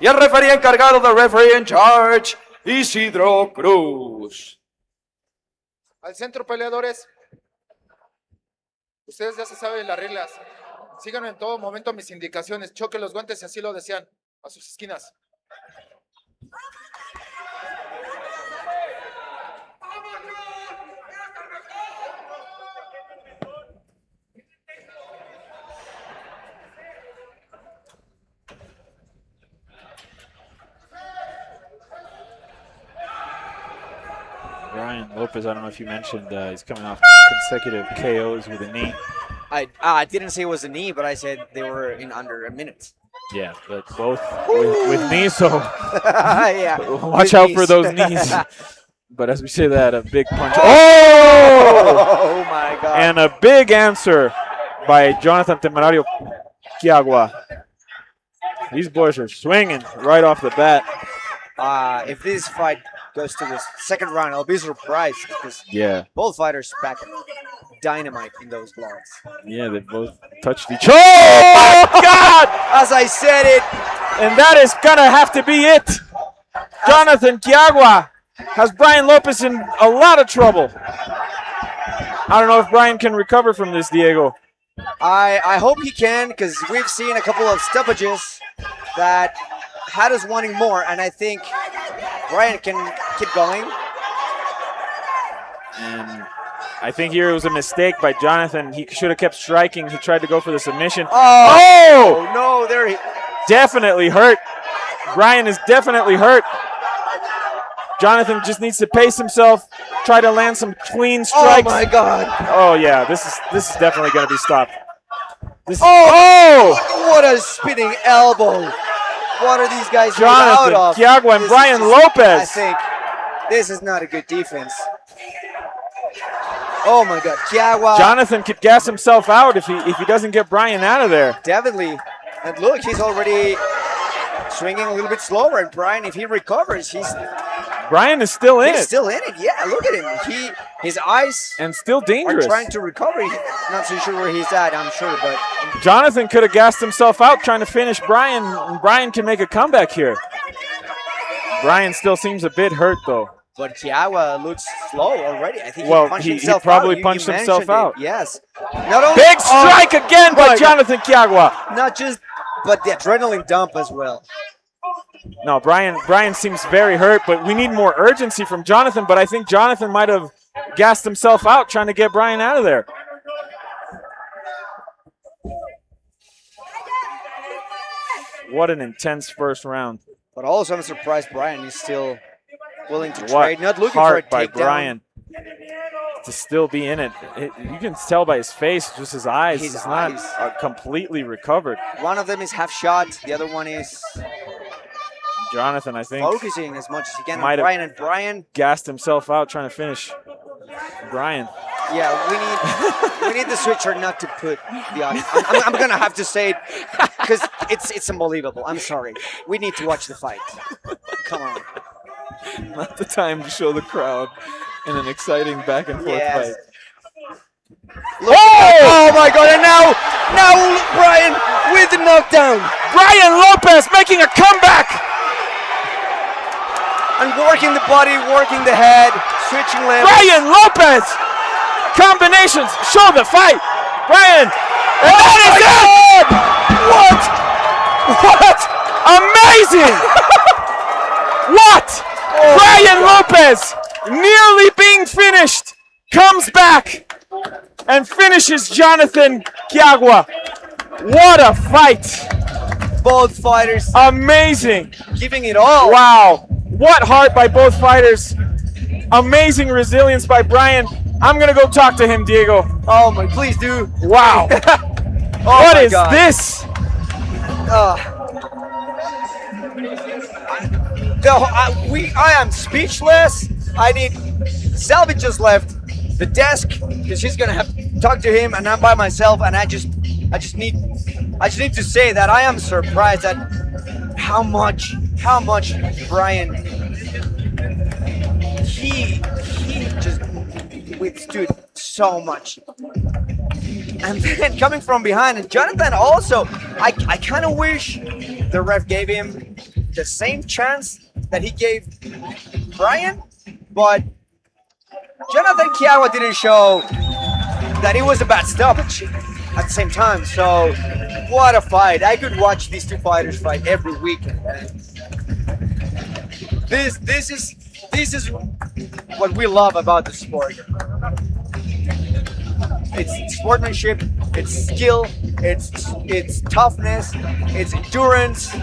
S6: Y el referee encargado, the referee in charge, Isidro Cruz.
S13: Al centro, peleadores. Ustedes ya se saben las reglas. Sigan en todo momento mis indicaciones. Choquen los guantes si así lo desean. A sus esquinas.
S4: Brian Lopez, I don't know if you mentioned, he's coming off consecutive KOs with a knee.
S3: I didn't say it was a knee, but I said they were in under a minute.
S4: Yeah, but both with knees, so
S3: yeah,
S4: watch
S3: with
S4: out
S3: knees.
S4: for those knees. But as we say that, a big punch.
S3: Oh my God.
S4: And a big answer by Jonathan Temerario Quiagua. These boys are swinging right off the bat.
S3: If this fight goes to the second round, I'll be surprised because both fighters pack dynamite in those gloves.
S4: Yeah, they both touched each other. Oh, my God!
S3: As I said it.
S4: And that is going to have to be it. Jonathan Quiagua has Brian Lopez in a lot of trouble. I don't know if Brian can recover from this, Diego.
S3: I hope he can, because we've seen a couple of stoppages that had us wanting more, and I think Brian can keep going.
S4: And I think here it was a mistake by Jonathan. He should have kept striking. He tried to go for the submission.
S3: Oh no, there he
S4: definitely hurt. Brian is definitely hurt. Jonathan just needs to pace himself, try to land some clean strikes.
S3: Oh my God.
S4: Oh yeah, this is definitely going to be stopped.
S3: What a spinning elbow. What are these guys
S4: Jonathan
S3: out of?
S4: Quiagua and Brian Lopez.
S3: I think this is not a good defense. Oh my God, Quiagua.
S4: Jonathan could gas himself out if he doesn't get Brian out of there.
S3: Definitely. And look, he's already swinging a little bit slower. And Brian, if he recovers,
S4: Brian is still in it.
S3: He's still in it. Yeah, look at him. His eyes
S4: and still dangerous.
S3: Are trying to recover. Not so sure where he's at, I'm sure, but
S4: Jonathan could have gassed himself out trying to finish Brian, and Brian can make a comeback here. Brian still seems a bit hurt though.
S3: But Quiagua looks slow already. I think
S4: he probably punched himself out.
S3: Yes. Not only,
S4: big strike again by Jonathan Quiagua.
S3: Not just, but the adrenaline dump as well.
S4: No, Brian seems very hurt, but we need more urgency from Jonathan. But I think Jonathan might have gassed himself out trying to get Brian out of there. What an intense first round.
S3: But also I'm surprised Brian is still willing to trade, not looking for a
S4: heart by
S3: takedown.
S4: Brian to still be in it. You can tell by his face, just his eyes. He's not completely recovered.
S3: One of them is half shot. The other one is
S4: Jonathan, I think,
S3: focusing as much as he can
S4: might
S3: on Brian.
S4: have
S3: And Brian
S4: gassed himself out trying to finish Brian.
S3: Yeah, we need the switcher not to put the audience. I'm gonna have to say it because it's unbelievable. I'm sorry. We need to watch the fight. Come on.
S4: Not the time to show the crowd
S12: in an exciting back and forth fight.
S3: Oh my God! And now Brian with the knockdown.
S4: Brian Lopez making a comeback.
S3: And working the body, working the head, switching levels.
S4: Brian Lopez! Combinations, show the fight! Brian! And that is it! What? Amazing! What? Brian Lopez, nearly being finished, comes back and finishes Jonathan Kiagwa. What a fight!
S3: Both fighters
S4: amazing,
S3: giving it all.
S4: Wow, what heart by both fighters. Amazing resilience by Brian. I'm gonna go talk to him, Diego.
S3: Oh my, please do.
S4: Wow. What is this?
S3: I am speechless. I need. Selby just left the desk because she's gonna have to talk to him, and I'm by myself, and I just need to say that I am surprised at how much Brian he just withstood so much. And then coming from behind, and Jonathan also, I kind of wish the ref gave him the same chance that he gave Brian, but Jonathan Kiagwa didn't show that it was a bad stoppage at the same time. So what a fight. I could watch these two fighters fight every weekend. This is what we love about the sport. It's sportsmanship, it's skill, it's toughness, it's endurance.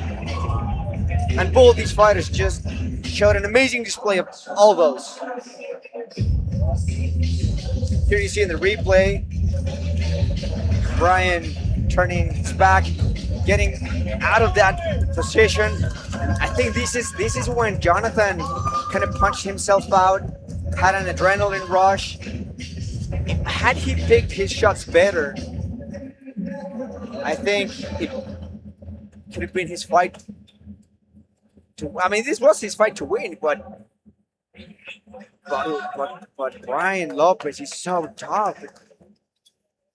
S3: And both these fighters just showed an amazing display of all those. Here you see in the replay, Brian turning his back, getting out of that position. And I think this is when Jonathan kind of punched himself out, had an adrenaline rush. Had he picked his shots better, I think it could have been his fight. This was his fight to win, but Brian Lopez is so tough.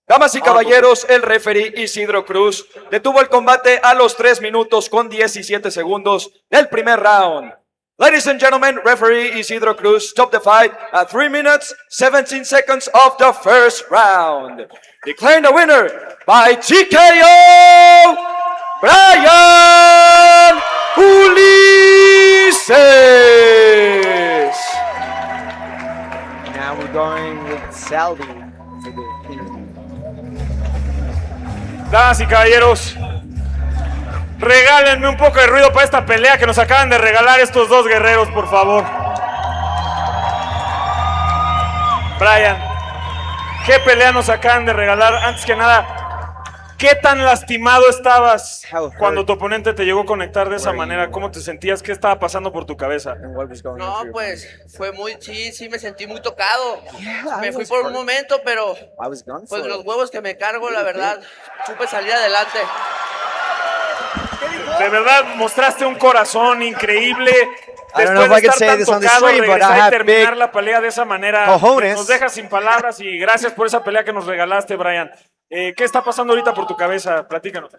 S6: Damas y caballeros, el referee Isidro Cruz detuvo el combate a los 3 minutos con 17 segundos del primer round. Ladies and gentlemen, referee Isidro Cruz stopped the fight at 3 minutes, 17 seconds of the first round. Declaring the winner by TKO, Brian Ulises.
S3: Now we're going with Selby to the interview.
S4: Damas y caballeros, regálenme un poco de ruido para esta pelea que nos acaban de regalar estos dos guerreros, por favor. Brian, ¿qué pelea nos acaban de regalar? Antes que nada, ¿qué tan lastimado estabas cuando tu oponente te llegó a conectar de esa manera? ¿Cómo te sentías? ¿Qué estaba pasando por tu cabeza?
S22: No, pues sí me sentí muy tocado. Me fui por un momento, pero pues los huevos que me cargo, la verdad, supe salir adelante.
S4: De verdad, mostraste un corazón increíble.
S3: I don't know if I can say this on the stream, but I have big
S4: la pelea de esa manera
S3: cojones.
S4: Nos deja sin palabras y gracias por esa pelea que nos regalaste, Brian. ¿Qué está pasando ahorita por tu cabeza? Platícanos.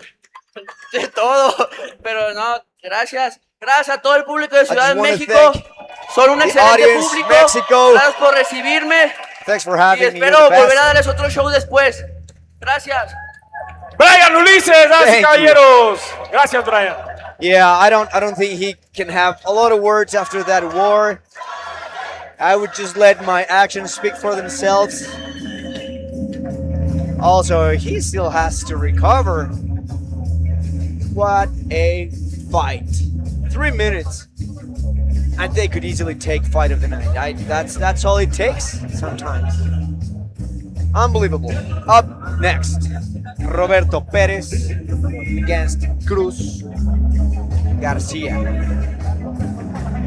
S22: De todo, pero no, gracias. Gracias a todo el público de Ciudad de México. Son un excelente público. Gracias por recibirme. Y espero volver a darles otro show después. Gracias.
S4: Brian Ulises, damas y caballeros. Gracias, Brian.
S3: Yeah, I don't think he can have a lot of words after that war. I would just let my actions speak for themselves. Also, he still has to recover. What a fight. 3 minutes. And they could easily take fight of the night. That's all it takes sometimes. Unbelievable. Up next, Roberto Perez against Cruz Garcia.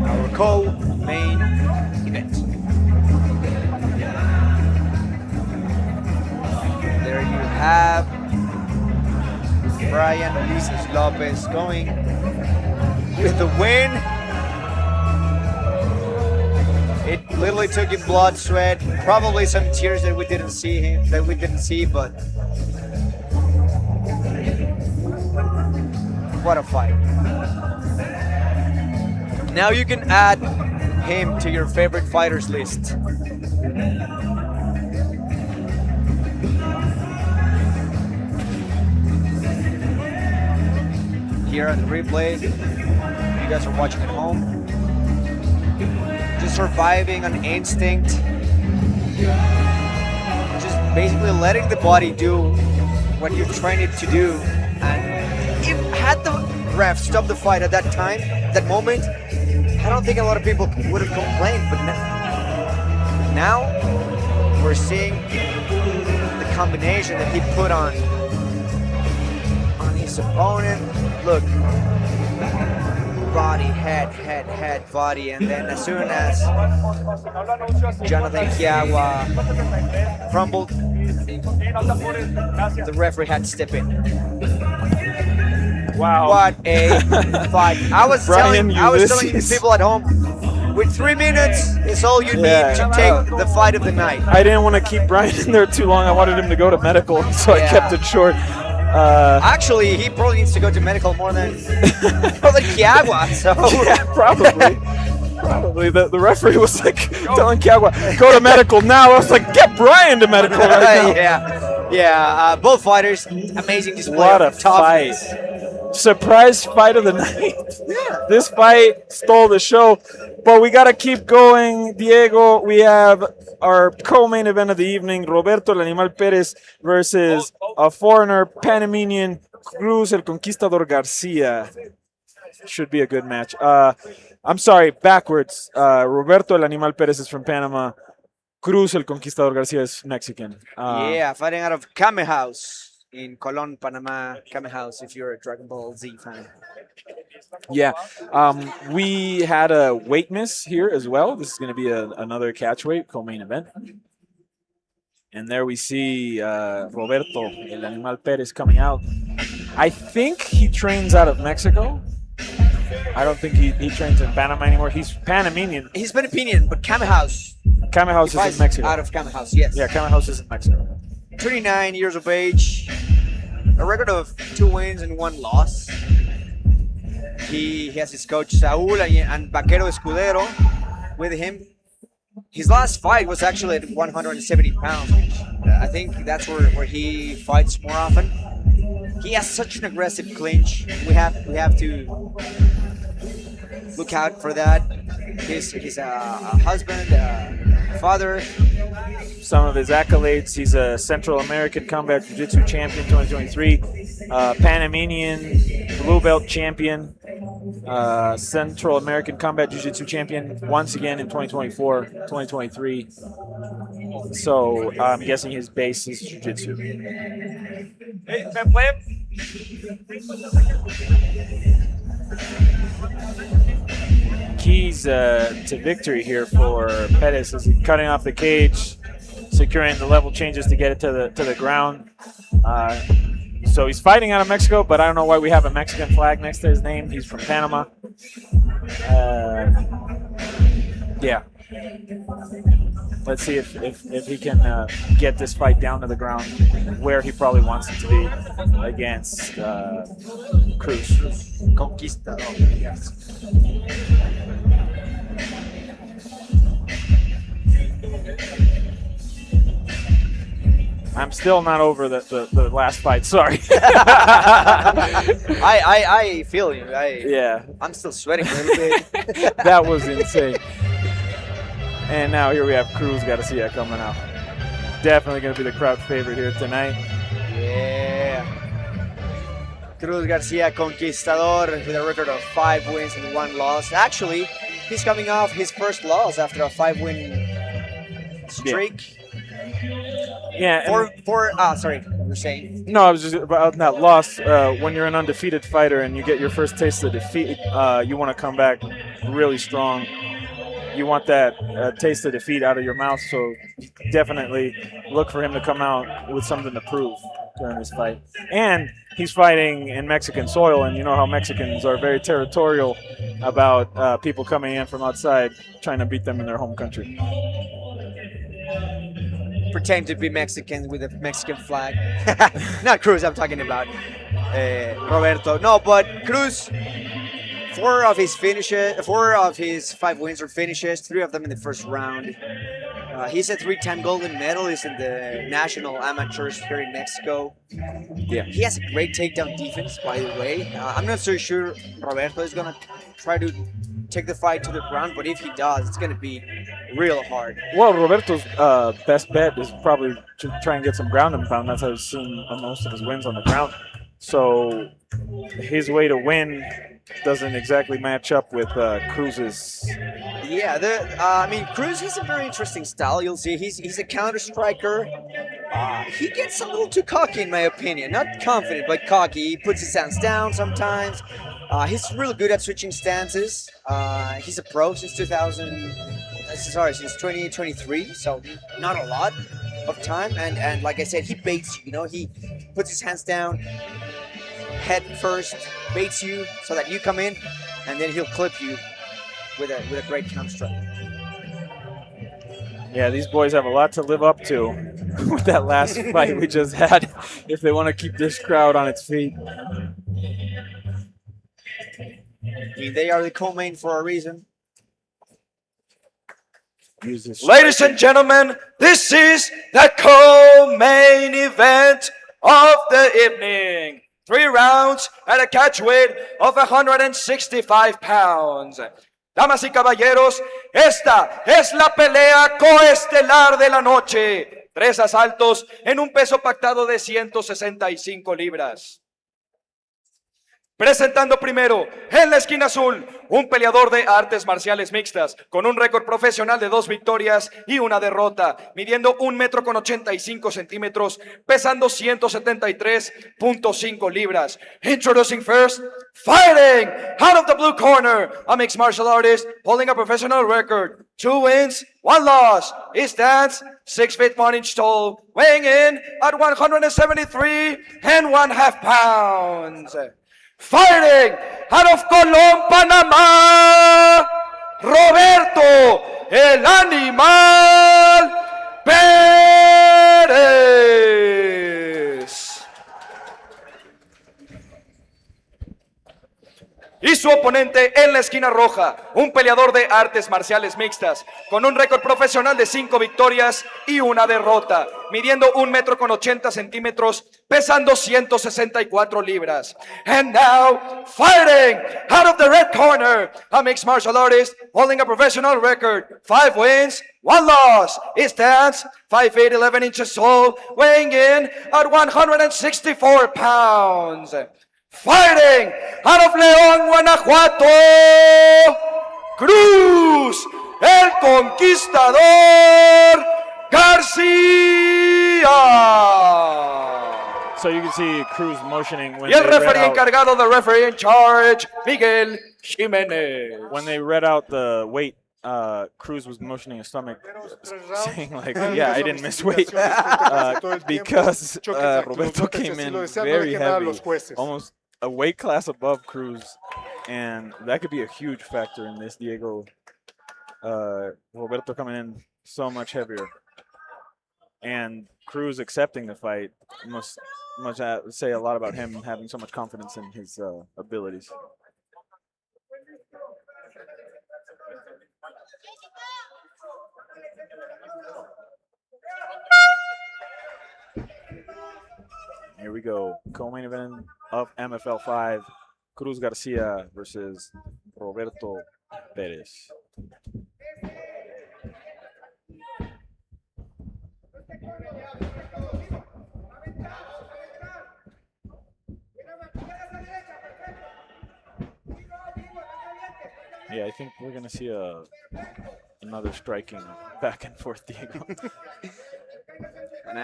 S3: Our co-main event. There you have Brian Ulises Lopez going with the win. It literally took in blood, sweat, probably some tears that we didn't see, but what a fight. Now you can add him to your favorite fighters list. Here on the replay, you guys are watching at home. Just surviving on instinct. Just basically letting the body do what you train it to do. And if had the ref stopped the fight at that time, that moment, I don't think a lot of people would have complained. But now we're seeing the combination that he put on his opponent. Look, body, head, body, and then as soon as Jonathan Kiagua crumbled, the referee had to step in.
S4: Wow.
S3: What a fight. I was telling people at home, with 3 minutes is all you need to take the fight of the night.
S4: I didn't want to keep Brian in there too long. I wanted him to go to medical, so I kept it short.
S3: Actually, he probably needs to go to medical more than Kiagua. So
S4: yeah, probably. Probably. The referee was like telling Kiagua, go to medical now. I was like, get Brian to medical right now.
S3: Yeah. Both fighters, amazing display.
S4: What a fight. Surprise fight of the night.
S3: Yeah.
S4: This fight stole the show, but we got to keep going. Diego, we have our co-main event of the evening, Roberto El Animal Perez versus a foreigner, Panamanian, Cruz El Conquistador Garcia. Should be a good match. I'm sorry, backwards. Roberto El Animal Perez is from Panama. Cruz El Conquistador Garcia is Mexican.
S3: Fighting out of Kame House in Colón, Panama. Kame House, if you're a Dragon Ball Z fan.
S4: Yeah, we had a weight miss here as well. This is going to be another catch weight co-main event. And there we see Roberto El Animal Perez coming out. I think he trains out of Mexico. I don't think he trains in Panama anymore. He's Panamanian.
S3: He's Panamanian, but Kame House.
S4: Kame House is in Mexico.
S3: Out of Kame House, yes.
S4: Yeah, Kame House is in Mexico.
S3: 29 years of age. A record of 2 wins and 1 loss. He has his coach Saúl and Vaquero Escudero with him. His last fight was actually at 170 pounds. I think that's where he fights more often. He has such an aggressive clinch. We have to look out for that. He's a husband, a father.
S4: Some of his accolades: he's a Central American Combat Jiu-Jitsu champion 2023, Panamanian blue belt champion, Central American Combat Jiu-Jitsu champion once again in 2024, 2023. So I'm guessing his base is Jiu-Jitsu. Keys to victory here for Perez is cutting off the cage, securing the level changes to get it to the ground. So he's fighting out of Mexico, but I don't know why we have a Mexican flag next to his name. He's from Panama. Yeah. Let's see if he can get this fight down to the ground where he probably wants it to be against Cruz.
S3: Conquistador. Yes.
S4: I'm still not over the last fight. Sorry.
S3: I feel you.
S4: Yeah.
S3: I'm still sweating a little bit.
S4: That was insane. And now here we have Cruz Garcia coming out. Definitely going to be the crowd favorite here tonight.
S3: Yeah. Cruz Garcia Conquistador with a record of 5 wins and 1 loss. Actually, he's coming off his first loss after a 5-win streak.
S4: Yeah.
S3: Sorry, you were saying?
S4: No, I was just about that loss. When you're an undefeated fighter and you get your first taste of defeat, you want to come back really strong. You want that taste of defeat out of your mouth, so definitely look for him to come out with something to prove during this fight. And he's fighting in Mexican soil, and you know how Mexicans are very territorial about people coming in from outside trying to beat them in their home country.
S3: Pretend to be Mexican with a Mexican flag. Not Cruz, I'm talking about Roberto. No, but Cruz, 4 of his 5 wins or finishes, 3 of them in the first round. He's a 3-time golden medalist in the national amateurs here in Mexico.
S4: Yeah.
S3: He has a great takedown defense, by the way. I'm not so sure Roberto is going to try to take the fight to the ground, but if he does, it's going to be real hard.
S4: Well, Roberto's best bet is probably to try and get some ground and pound. That's how he's seen most of his wins on the ground. So his way to win doesn't exactly match up with Cruz's.
S3: Yeah, I mean, Cruz has a very interesting style. You'll see he's a counter striker. He gets a little too cocky, in my opinion. Not confident, but cocky. He puts his stance down sometimes. He's really good at switching stances. He's a pro since 2023, so not a lot of time. And like I said, he baits you. You know, he puts his hands down, head first, baits you so that you come in, and then he'll clip you with a great counter strike.
S4: Yeah, these boys have a lot to live up to with that last fight we just had if they want to keep this crowd on its feet.
S3: I mean, they are the co-main for a reason.
S6: Ladies and gentlemen, this is the co-main event of the evening. 3 rounds at a catch weight of 165 pounds. Damas y caballeros, esta es la pelea coestelar de la noche. 3 asaltos en un peso pactado de 165 libras. Presentando primero, en la esquina azul, un peleador de artes marciales mixtas, con un récord profesional de 2 victorias y 1 derrota, midiendo 1,85 metros, pesando 173.5 libras. Introducing first, fighting out of the blue corner, a mixed martial artist holding a professional record, 2 wins, 1 loss. He stands 6 feet 1 inch tall, weighing in at 173.5 pounds. Fighting out of Colón, Panamá, Roberto, el Animal Pérez. Y su oponente en la esquina roja, un peleador de artes marciales mixtas, con un récord profesional de 5 victorias y 1 derrota, midiendo 1,80 metros, pesando 164 libras. And now, fighting out of the red corner, a mixed martial artist holding a professional record, 5 wins, 1 loss. He stands 5 feet 11 inches tall, weighing in at 164 pounds. Fighting out of León, Guanajuato, Cruz, el Conquistador García.
S4: So you can see Cruz motioning when
S6: y el referee encargado, the referee in charge, Miguel Jiménez.
S4: When they read out the weight, Cruz was motioning his stomach, saying like, yeah, I didn't miss weight, because Roberto came in very heavy, almost a weight class above Cruz, and that could be a huge factor in this, Diego. Roberto coming in so much heavier, and Cruz accepting the fight must say a lot about him having so much confidence in his abilities. Here we go. Co-main event of MFL 5. Cruz Garcia versus Roberto Perez. Yeah, I think we're going to see another striking back and forth, Diego.
S3: And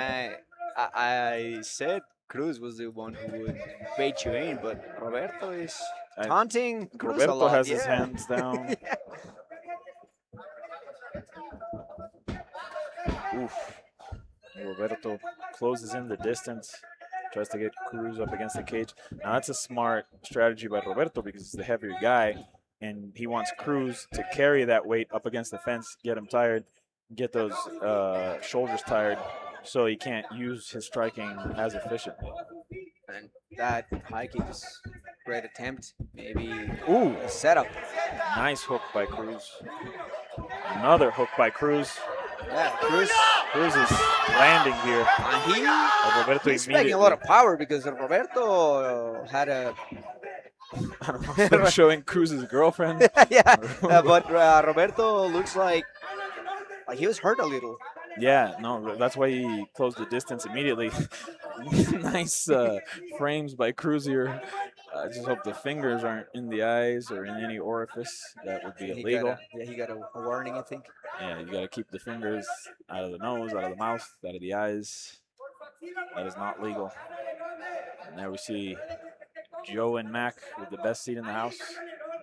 S3: I said Cruz was the one who would bait you in, but Roberto is taunting Cruz
S4: Roberto
S3: a lot.
S4: has his hands down.
S3: Yeah.
S4: Oof. Roberto closes in the distance. Tries to get Cruz up against the cage. Now that's a smart strategy by Roberto because he's the heavier guy, and he wants Cruz to carry that weight up against the fence, get him tired, get those shoulders tired, so he can't use his striking as efficiently.
S3: And that high kick is great attempt. Maybe
S4: Ooh,
S3: a setup.
S4: Nice hook by Cruz. Another hook by Cruz.
S3: Yeah, Cruz
S4: is landing here.
S3: And he's making a lot of power because Roberto had a.
S4: I don't know if showing Cruz's girlfriend.
S3: Yeah, but Roberto looks like he was hurt a little.
S4: Yeah, no, that's why he closed the distance immediately. Nice frames by Cruz here. I just hope the fingers aren't in the eyes or in any orifice. That would be illegal.
S3: He got a warning, I think.
S4: Yeah, you got to keep the fingers out of the nose, out of the mouth, out of the eyes. That is not legal. And there we see Joe and Mac with the best seat in the house,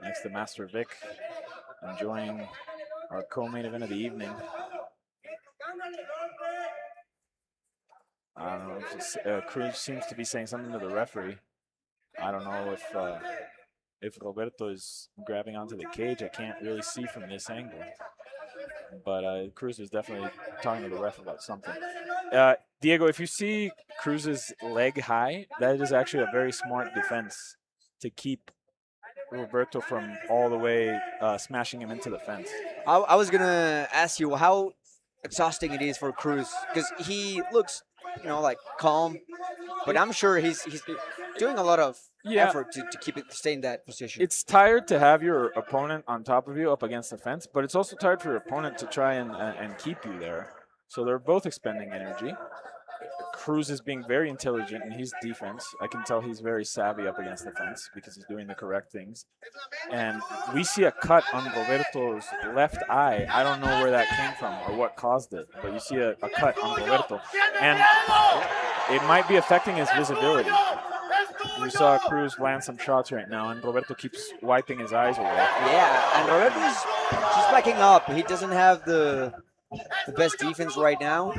S4: next to Master Vic, enjoying our co-main event of the evening. I don't know. Cruz seems to be saying something to the referee. I don't know if Roberto is grabbing onto the cage. I can't really see from this angle. But Cruz is definitely talking to the ref about something. Diego, if you see Cruz's leg high, that is actually a very smart defense to keep Roberto from all the way smashing him into the fence.
S3: I was going to ask you how exhausting it is for Cruz because he looks, like calm, but I'm sure he's doing a lot of effort to stay in that position.
S4: It's tired to have your opponent on top of you up against the fence, but it's also tired for your opponent to try and keep you there. So they're both expending energy. Cruz is being very intelligent in his defense. I can tell he's very savvy up against the fence because he's doing the correct things. And we see a cut on Roberto's left eye. I don't know where that came from or what caused it, but you see a cut on Roberto. And it might be affecting his visibility. We saw Cruz land some shots right now, and Roberto keeps wiping his eyes away.
S3: Yeah, and Roberto's just backing up. He doesn't have the best defense right now,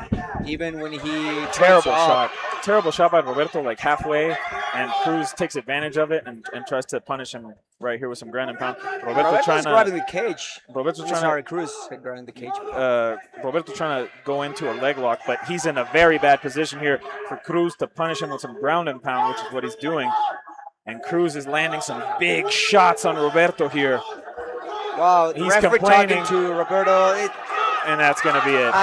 S3: even when he
S4: Terrible shot by Roberto, like halfway, and Cruz takes advantage of it and tries to punish him right here with some ground and pound.
S3: Roberto's grabbing the cage.
S4: Cruz
S3: grabbing the cage.
S4: Roberto trying to go into a leg lock, but he's in a very bad position here for Cruz to punish him with some ground and pound, which is what he's doing. And Cruz is landing some big shots on Roberto here.
S3: Wow,
S4: he's complaining
S3: to Roberto.
S4: And that's going to be it.
S3: Okay.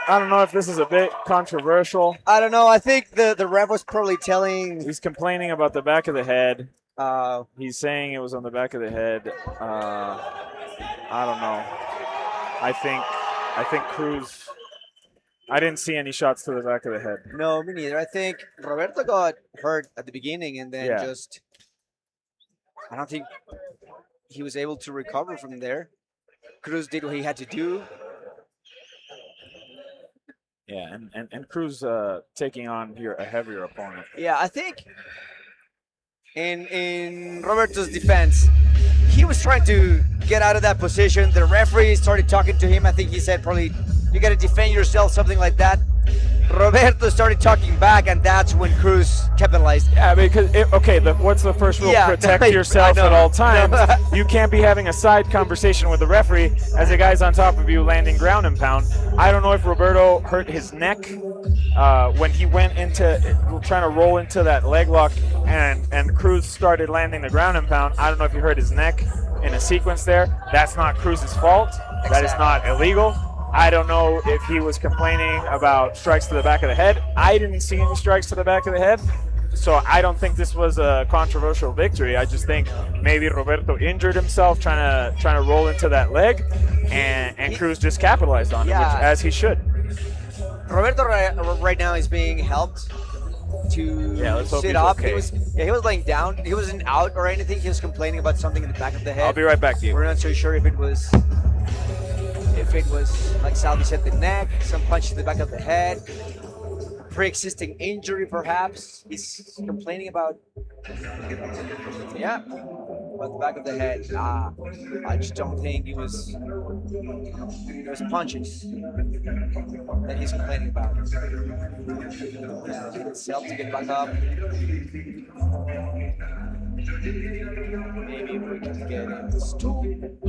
S4: I don't know if this is a bit controversial.
S3: I don't know. I think the ref was probably telling.
S4: He's complaining about the back of the head. He's saying it was on the back of the head. I don't know. I think Cruz. I didn't see any shots to the back of the head.
S3: No, me neither. I think Roberto got hurt at the beginning and then I don't think he was able to recover from there. Cruz did what he had to do.
S4: Yeah, and Cruz taking on here a heavier opponent.
S3: Yeah, I think in Roberto's defense, he was trying to get out of that position. The referee started talking to him. I think he said probably, you got to defend yourself, something like that. Roberto started talking back, and that's when Cruz capitalized.
S4: Yeah, because what's the first rule? Protect yourself at all times. You can't be having a side conversation with the referee as the guy's on top of you landing ground and pound. I don't know if Roberto hurt his neck when he went into trying to roll into that leg lock, and Cruz started landing the ground and pound. I don't know if he hurt his neck in a sequence there. That's not Cruz's fault. Exactly. That is not illegal. I don't know if he was complaining about strikes to the back of the head. I didn't see any strikes to the back of the head, so I don't think this was a controversial victory. I just think maybe Roberto injured himself trying to roll into that leg, and Cruz just capitalized on it, as he should.
S3: Roberto right now is being helped to sit up.
S4: Okay.
S3: He was laying down. He wasn't out or anything. He was complaining about something in the back of the head.
S4: I'll be right back to you.
S3: We're not so sure if it was like Salvi said, the neck, some punch to the back of the head, pre-existing injury perhaps. He's complaining about, but but the back of the head, I just don't think it was punches that he's complaining about. He needs help to get back up. Maybe we can get him stupid.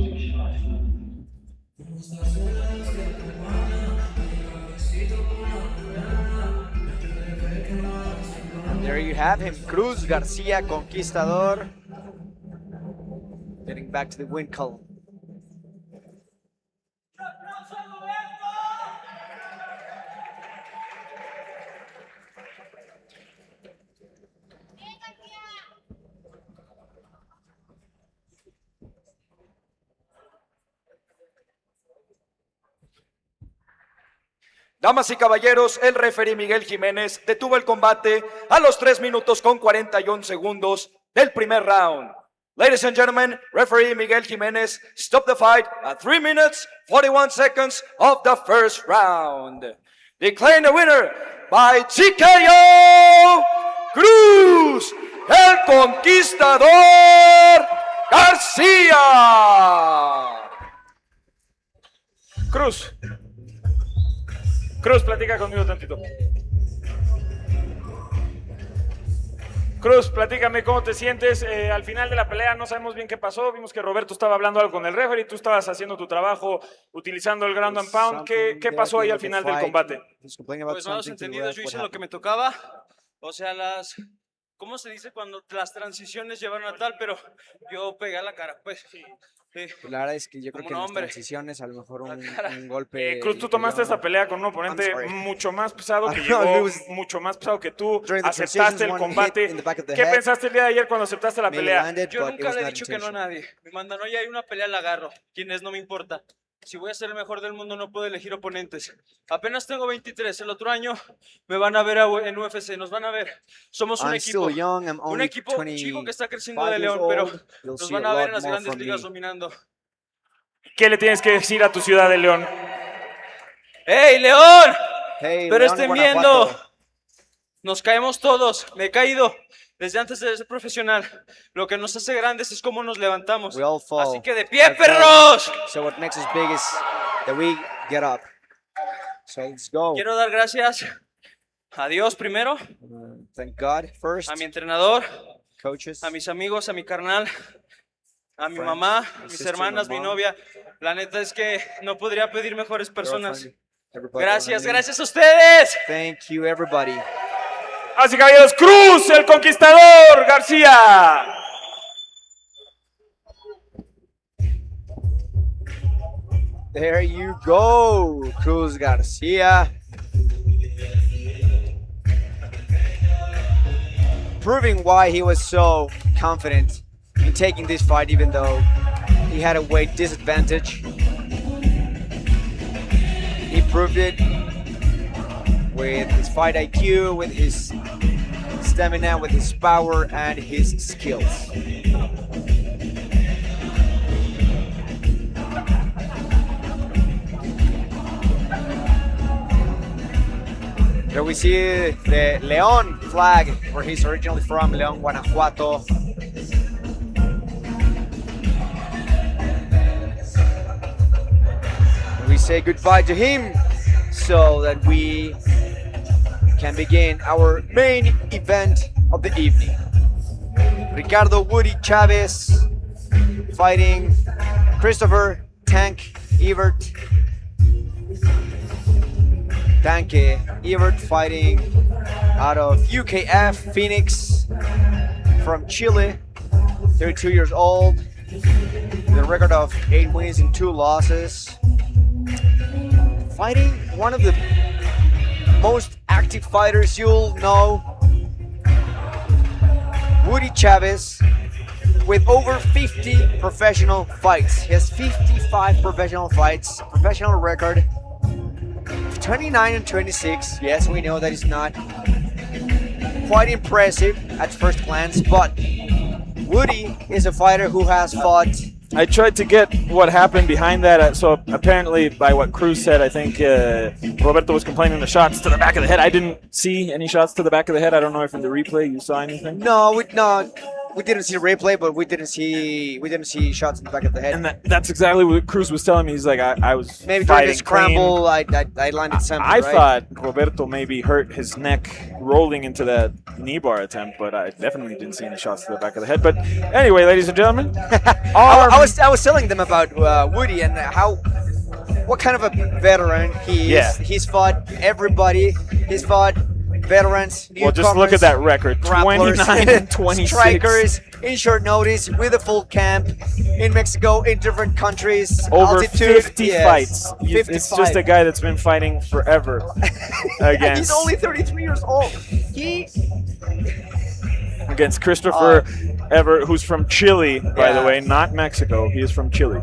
S3: And there you have him, Cruz Garcia, Conquistador, getting back to the win column.
S6: Damas y caballeros, el referee Miguel Jiménez detuvo el combate a los 3 minutos con 41 segundos del primer round. Ladies and gentlemen, referee Miguel Jiménez stopped the fight at 3 minutes 41 seconds of the first round. Declaring the winner by TKO, Cruz, el Conquistador García.
S4: Cruz, platica conmigo tantito. Cruz, platícame cómo te sientes. Al final de la pelea no sabemos bien qué pasó. Vimos que Roberto estaba hablando algo con el referee, tú estabas haciendo tu trabajo utilizando el ground and pound. ¿Qué pasó ahí al final del combate?
S21: Pues malos entendidos, yo hice lo que me tocaba. O sea, ¿cómo se dice cuando las transiciones llevaron a tal? Pero yo pegué a la cara, pues. Sí.
S3: La verdad es que yo creo que en las transiciones a lo mejor un golpe...
S4: Cruz, tú tomaste esta pelea con un oponente mucho más pesado que llegó, mucho más pesado que tú, aceptaste el combate. ¿Qué pensaste el día de ayer cuando aceptaste la pelea?
S21: Yo nunca le he dicho que no a nadie. Me mandan, oye, hay una pelea, la agarro. ¿Quién es? No me importa. Si voy a ser el mejor del mundo no puedo elegir oponentes. Apenas tengo 23, el otro año me van a ver en UFC, nos van a ver. Somos un equipo chico que está creciendo de León, pero nos van a ver en las grandes ligas dominando.
S4: ¿Qué le tienes que decir a tu ciudad de León?
S21: ¡Hey, León! Pero estén viendo, nos caemos todos, me he caído. Desde antes de ser profesional, lo que nos hace grandes es cómo nos levantamos. Así que de pie, perros.
S3: So what makes us big is that we get up. So let's go.
S21: Quiero dar gracias a Dios primero,
S3: thank God first,
S21: a mi entrenador,
S3: coaches,
S21: a mis amigos, a mi carnal, a mi mamá, a mis hermanas, mi novia. La neta es que no podría pedir mejores personas. Gracias a ustedes.
S3: Thank you, everybody.
S4: Así que caballeros, Cruz, el Conquistador García.
S3: There you go, Cruz Garcia. Proving why he was so confident in taking this fight, even though he had a weight disadvantage. He proved it with his fight IQ, with his stamina, with his power, and his skills. There we see the León flag, where he's originally from, León, Guanajuato. We say goodbye to him so that we can begin our main event of the evening. Ricardo Woody Chavez fighting Christopher Tank Ewert. Tanque Ewert fighting out of UKF Phoenix from Chile, 32 years old, with a record of 8 wins and 2 losses. Fighting one of the most active fighters you'll know, Woody Chavez, with over 50 professional fights. He has 55 professional fights, professional record, 29 and 26. Yes, we know that is not quite impressive at first glance, but Woody is a fighter who has fought.
S4: I tried to get what happened behind that. So apparently, by what Cruz said, I think Roberto was complaining the shots to the back of the head. I didn't see any shots to the back of the head. I don't know if in the replay you saw anything.
S3: No, we didn't see replay, but we didn't see shots in the back of the head.
S4: And that's exactly what Cruz was telling me. He's like, I was
S3: maybe during the
S4: fighting
S3: scramble, I landed something.
S4: I
S3: right?
S4: thought Roberto maybe hurt his neck rolling into that knee bar attempt, but I definitely didn't see any shots to the back of the head. But anyway, ladies and gentlemen,
S3: I was telling them about Woody and what kind of a veteran he is. He's fought everybody. He's fought veterans,
S4: well, just look at that record, 29 and 26.
S3: Strikers in short notice with a full camp in Mexico, in different countries.
S4: Over
S3: altitude,
S4: 50 fights.
S3: 55.
S4: It's just a guy that's been fighting forever. Against,
S3: he's only 33 years old.
S4: Against Christopher Ewert, who's from Chile, by the way, not Mexico. He is from Chile.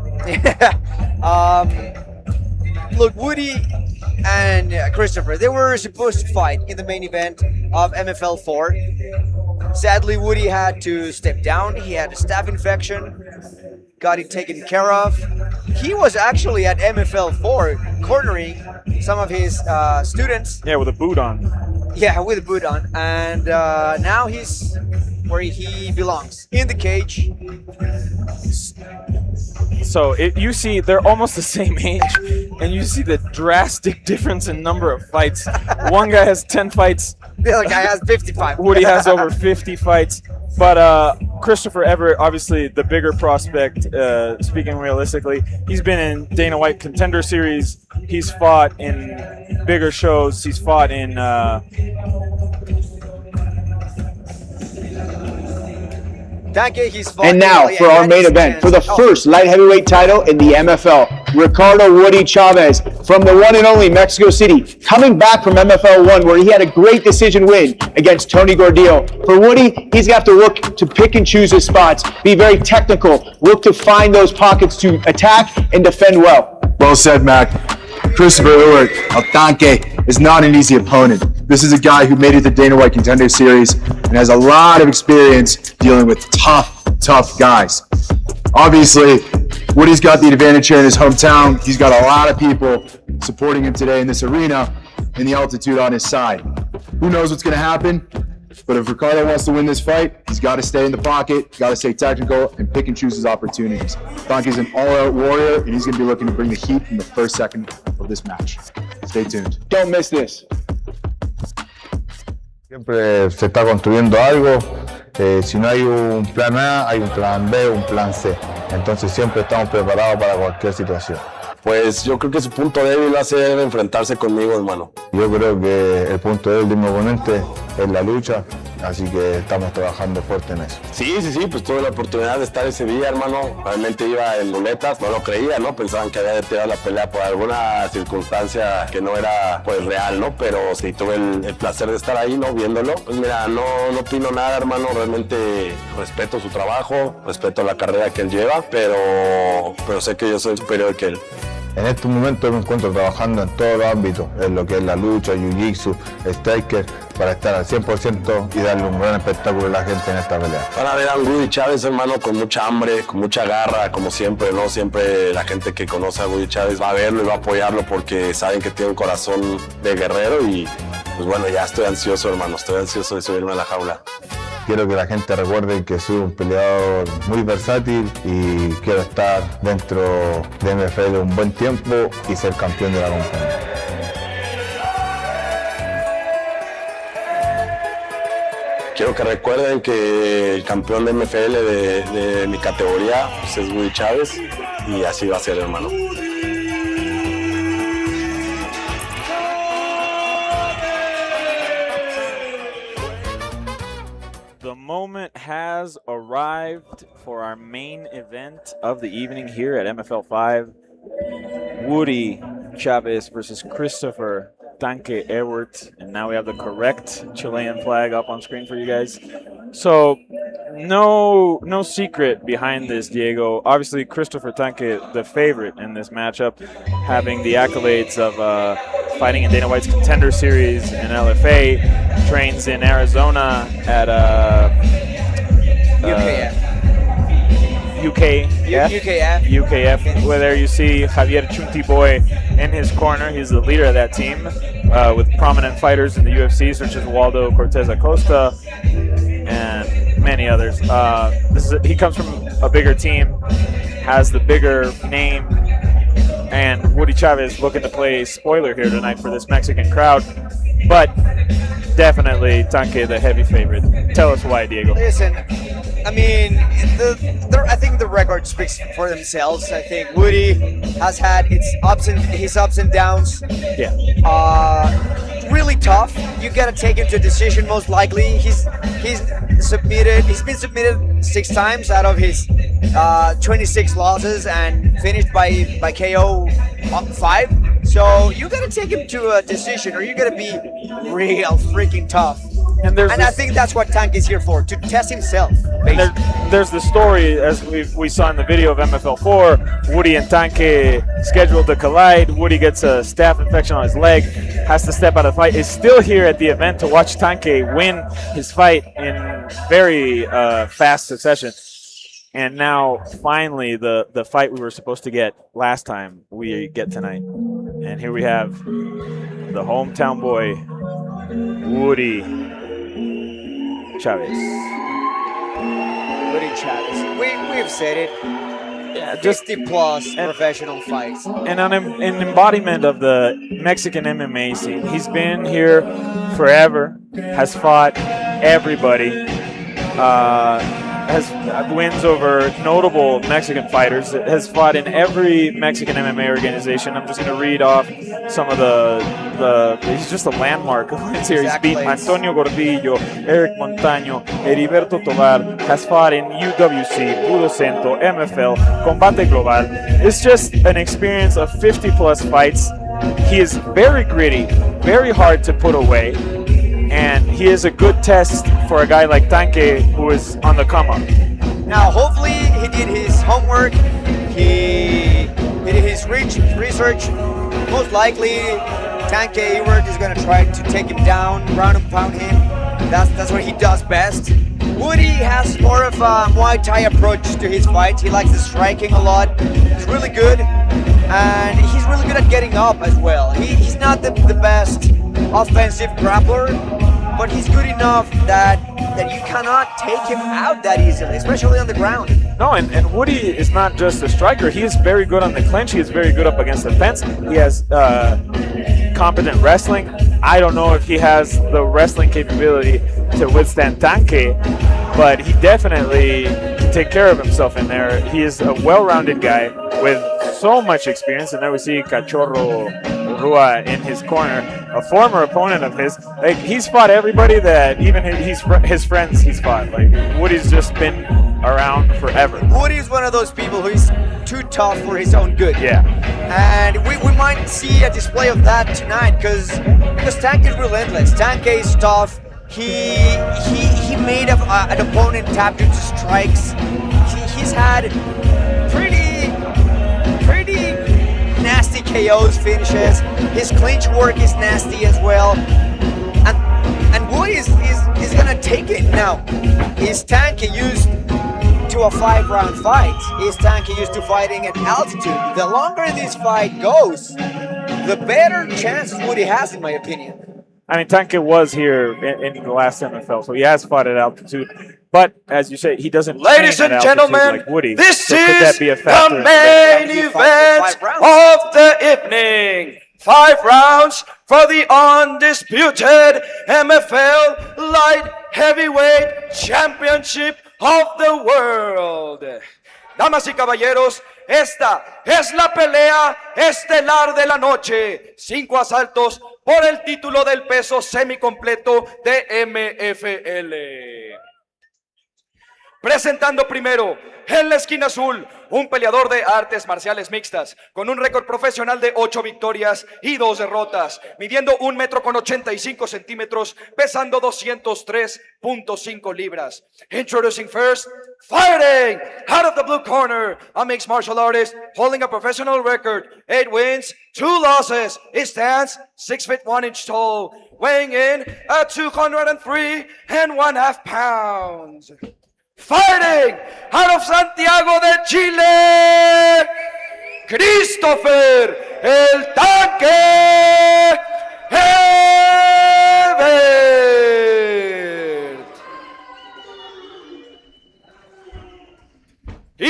S3: Look, Woody and Christopher, they were supposed to fight in the main event of MFL 4. Sadly, Woody had to step down. He had a staph infection, got it taken care of. He was actually at MFL 4 cornering some of his students.
S4: Yeah, with a boot on.
S3: Yeah, with a boot on. And now he's where he belongs, in the cage.
S4: So you see, they're almost the same age, and you see the drastic difference in number of fights. One guy has 10 fights.
S3: The other guy has 55.
S4: Woody has over 50 fights. But Christopher Ewert, obviously the bigger prospect, speaking realistically, he's been in Dana White Contender Series. He's fought in bigger shows. He's fought in...
S7: And now for our main event, for the first light heavyweight title in the MFL, Ricardo Woody Chavez from the one and only Mexico City, coming back from MFL 1 where he had a great decision win against Tony Gordillo. For Woody, he's got to look to pick and choose his spots, be very technical, look to find those pockets to attack and defend well.
S18: Well said, Mac. Christopher Ewert, El Tanque, is not an easy opponent. This is a guy who made it to Dana White Contender Series and has a lot of experience dealing with tough guys. Obviously, Woody's got the advantage here in his hometown. He's got a lot of people supporting him today in this arena and the altitude on his side. Who knows what's going to happen? But if Ricardo wants to win this fight, he's got to stay in the pocket, got to stay technical, and pick and choose his opportunities. Tanque's an all-out warrior, and he's going to be looking to bring the heat from the first second of this match. Stay tuned.
S7: Don't miss this.
S2: Siempre se está construyendo algo. Si no hay un plan A, hay un plan B, un plan C. Entonces siempre estamos preparados para cualquier situación.
S10: Pues yo creo que su punto débil va a ser enfrentarse conmigo, hermano.
S2: Yo creo que el punto débil de mi oponente es la lucha, así que estamos trabajando fuerte en eso.
S10: Sí, pues tuve la oportunidad de estar ese día, hermano. Realmente iba en muletas, no lo creía, ¿no? Pensaban que había tirado la pelea por alguna circunstancia que no era, pues, real, ¿no? Pero sí tuve el placer de estar ahí, ¿no? Viéndolo. Pues mira, no opino nada, hermano. Realmente respeto su trabajo, respeto la carrera que él lleva, pero sé que yo soy superior que él.
S2: En estos momentos me encuentro trabajando en todos los ámbitos, en lo que es la lucha, jiu-jitsu, striker, para estar al 100% y darle un gran espectáculo a la gente en esta pelea.
S10: Van a ver a un Woody Chavez, hermano, con mucha hambre, con mucha garra, como siempre, ¿no? Siempre la gente que conoce a Woody Chavez va a verlo y va a apoyarlo porque saben que tiene un corazón de guerrero y, pues bueno, ya estoy ansioso, hermano, estoy ansioso de subirme a la jaula.
S2: Quiero que la gente recuerde que soy un peleador muy versátil y quiero estar dentro de MFL un buen tiempo y ser campeón de la compañía.
S10: Quiero que recuerden que el campeón de MFL de mi categoría pues, es Woody Chavez y así va a ser, hermano.
S4: The moment has arrived for our main event of the evening here at MFL 5. Woody Chavez versus Christopher Tanque Ewert. And now we have the correct Chilean flag up on screen for you guys. So no secret behind this, Diego. Obviously, Christopher Tanque, the favorite in this matchup, having the accolades of fighting in Dana White's Contender Series in LFA, trains in Arizona at UKF, where there you see Javier Chunti Boy in his corner. He's the leader of that team with prominent fighters in the UFC such as Waldo Cortez Acosta and many others. He comes from a bigger team, has the bigger name, and Woody Chavez looking to play spoiler here tonight for this Mexican crowd. But definitely Tanque the heavy favorite. Tell us why, Diego.
S3: Listen, I mean, I think the record speaks for themselves. I think Woody has had his ups and downs.
S4: Yeah.
S3: Really tough. You gotta take him to a decision most likely. He's been submitted 6 times out of his 26 losses and finished by KO 5. So you gotta take him to a decision, or you gotta be real freaking tough. And I think that's what Tanque is here for, to test himself.
S4: There's the story, as we saw in the video of MFL 4, Woody and Tanque scheduled to collide. Woody gets a staph infection on his leg, has to step out of the fight, is still here at the event to watch Tanque win his fight in very fast succession. And now, finally, the fight we were supposed to get last time, we get tonight. And here we have the hometown boy, Woody Chavez.
S3: Woody Chavez. We've said it.
S4: Yeah,
S3: 50+ professional fights.
S4: And an embodiment of the Mexican MMA scene. He's been here forever, has fought everybody, has wins over notable Mexican fighters, has fought in every Mexican MMA organization. I'm just going to read off some of he's just a landmark of wins here. He's beaten Antonio Gordillo, Eric Montaño, Heriberto Tovar, has fought in UWC, Budo Cento, MFL, Combate Global. It's just an experience of 50+ fights. He is very gritty, very hard to put away. And he is a good test for a guy like Tanque, who is on the come up.
S3: Now, hopefully, he did his homework. He did his research. Most likely, Tanque Ewert is going to try to take him down, ground and pound him. That's what he does best. Woody has more of a Muay Thai approach to his fights. He likes the striking a lot. He's really good, and he's really good at getting up as well. He's not the best offensive grappler, but he's good enough that you cannot take him out that easily, especially on the ground.
S4: No, and Woody is not just a striker. He is very good on the clinch. He is very good up against the fence. He has competent wrestling. I don't know if he has the wrestling capability to withstand Tanque, but he definitely can take care of himself in there. He is a well-rounded guy with so much experience, and there we see Cachorro Rua in his corner, a former opponent of his. Like, he's fought everybody that even his friends he's fought. Like, Woody's just been around forever.
S3: Woody is one of those people who is too tough for his own good.
S4: Yeah.
S3: And we might see a display of that tonight because Tanque is relentless. Tanque is tough. He made an opponent tap into strikes. He's had pretty nasty KOs, finishes. His clinch work is nasty as well. And Woody is gonna take it. Now, is Tanque used to a 5-round fight? Is Tanque used to fighting at altitude? The longer this fight goes, the better chances Woody has, in my opinion.
S4: I mean, Tanque was here in the last MFL, so he has fought at altitude. But, as you say, he doesn't
S6: Ladies
S4: train
S6: and
S4: at altitude
S6: gentlemen,
S4: like Woody.
S6: this
S4: so could
S6: is
S4: that be a factor
S6: the main event of the evening. 5 rounds for the undisputed MFL Light Heavyweight Championship of the world. Damas y caballeros, esta es la pelea estelar de la noche. 5 asaltos por el título del peso semicompleto de MFL. Presentando primero, en la esquina azul, un peleador de artes marciales mixtas, con un récord profesional de 8 victorias y 2 derrotas, midiendo 1,85 metros, pesando 203.5 libras. Introducing first, fighting out of the blue corner, a mixed martial artist holding a professional record, 8 wins, 2 losses. He stands 6 feet 1 inch tall, weighing in at 203.5 pounds. Fighting out of Santiago de Chile, Christopher El Tanque Ewert.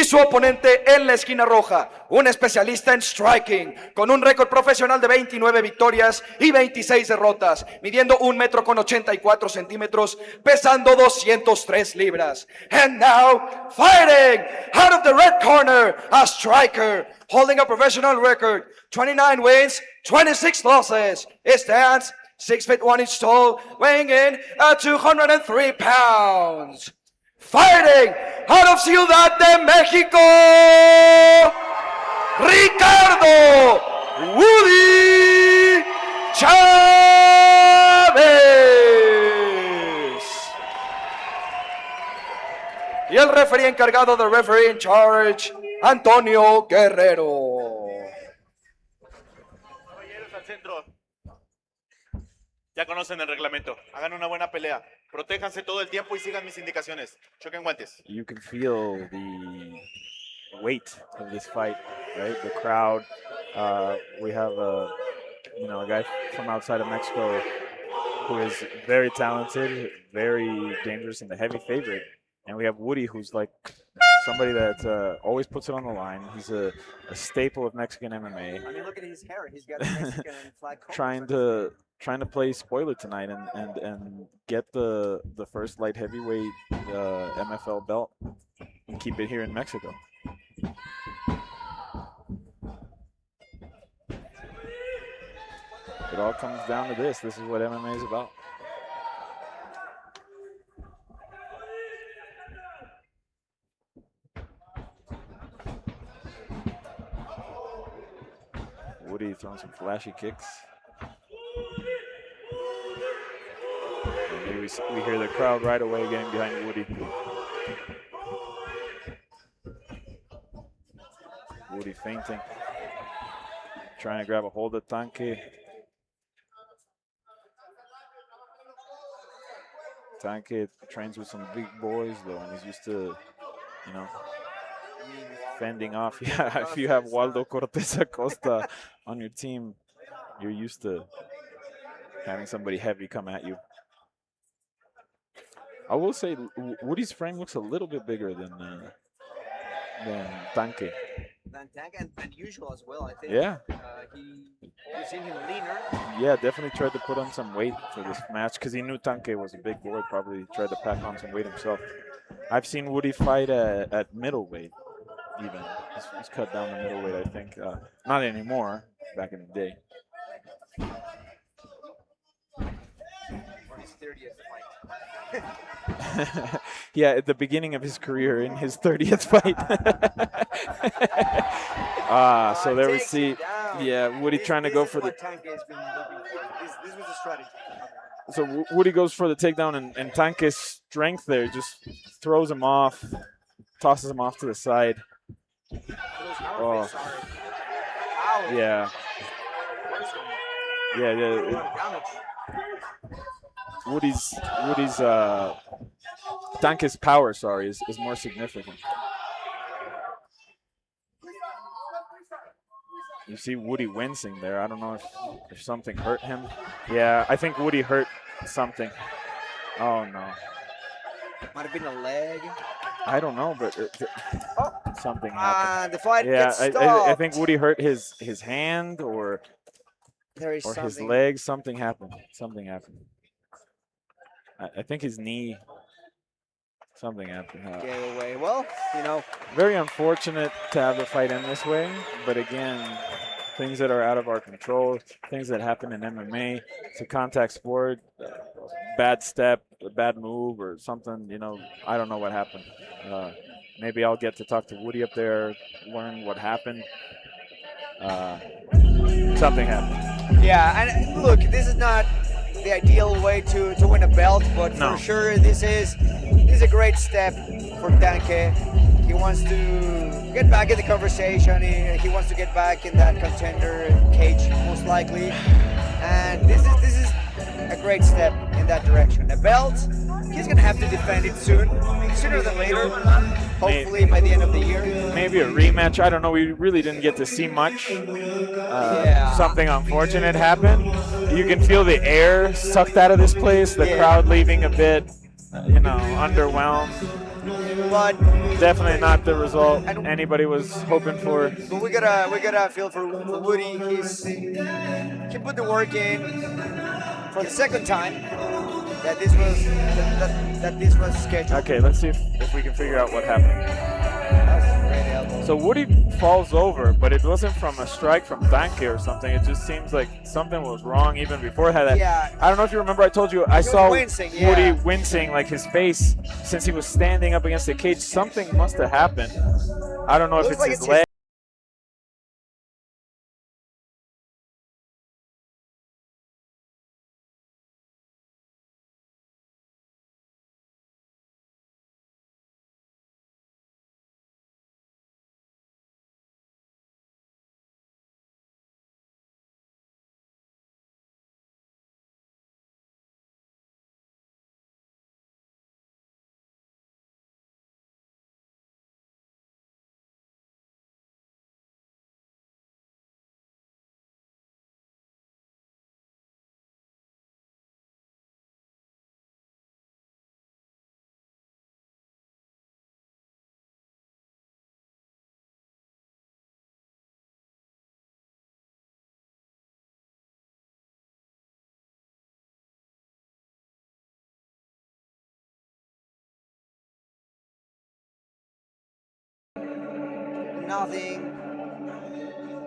S6: su oponente en la esquina roja, un especialista en striking, con un récord profesional de 29 victorias y 26 derrotas, midiendo 1,84 metros, pesando 203 libras. And now, fighting out of the red corner, a striker, holding a professional record, 29 wins, 26 losses. He stands 6 feet 1 inch tall, weighing in at 203 pounds. Fighting out of Ciudad de Mexico, Ricardo Woody Chavez. Y el referee encargado de referee in charge, Antonio Guerrero.
S11: Caballeros al centro. Ya conocen el reglamento. Hagan una buena pelea. Protéjanse todo el tiempo y sigan mis indicaciones. Choquen guantes.
S4: You can feel the weight of this fight, right? The crowd. We have a guy from outside of Mexico who is very talented, very dangerous, and the heavy favorite. And we have Woody, who's like somebody that always puts it on the line. He's a staple of Mexican MMA.
S3: I mean, look at his hair. He's got a Mexican flag.
S4: Trying to play spoiler tonight and get the first light heavyweight MFL belt and keep it here in Mexico. It all comes down to this. This is what MMA is about. Woody throwing some flashy kicks. And we hear the crowd right away getting behind Woody. Woody feinting, trying to grab a hold of Tanque. Tanque trains with some big boys though, and he's used to, fending off. Yeah, if you have Waldo Cortez Acosta on your team, you're used to having somebody heavy come at you. I will say Woody's frame looks a little bit bigger than Tanque.
S3: Than Tanque and usual as well, I think.
S4: Yeah.
S3: You've seen him leaner.
S4: Yeah, definitely tried to put on some weight for this match because he knew Tanque was a big boy. Probably tried to pack on some weight himself. I've seen Woody fight at middleweight. Even he's cut down to middleweight, I think. Not anymore. Back in the day.
S3: For his 30th fight.
S4: Yeah, at the beginning of his career, in his 30th fight. So there we see. Yeah, Woody trying to go for the.
S3: This was the strategy.
S4: So Woody goes for the takedown, and Tanque's strength there just throws him off, tosses him off to the side. Oh. Yeah. Woody's Tanque's power, is more significant. You see Woody wincing there. I don't know if something hurt him. Yeah, I think Woody hurt something. Oh no.
S3: Might have been a leg.
S4: I don't know, but something happened.
S3: The fight gets stopped.
S4: I think Woody hurt his hand or his leg. Something happened. I think his knee. Something happened.
S3: Gave away. Well,
S4: very unfortunate to have the fight end this way, but again, things that are out of our control, things that happen in MMA. It's a contact sport. Bad step, a bad move, or something. I don't know what happened. Maybe I'll get to talk to Woody up there, learn what happened. Something happened.
S3: Yeah, and look, this is not the ideal way to win a belt, but for sure this is a great step for Tanque. He wants to get back in the conversation. He wants to get back in that contender cage, most likely. And this is a great step in that direction. The belt, he's gonna have to defend it soon, sooner than later. Hopefully by the end of the year.
S4: Maybe a rematch. I don't know. We really didn't get to see much. Something unfortunate happened. You can feel the air sucked out of this place. The crowd leaving a bit, underwhelmed.
S3: but
S4: definitely not the result anybody was hoping for.
S3: But we gotta feel for Woody. He put the work in for the second time that this was scheduled.
S4: Okay, let's see if we can figure out what happened. So Woody falls over, but it wasn't from a strike from Tanque or something. It just seems like something was wrong even before that.
S3: Yeah.
S4: I don't know if you remember, I told you I saw
S3: wincing,
S4: Woody wincing, like his face, since he was standing up against the cage. Something must have happened. I don't know if it's his leg.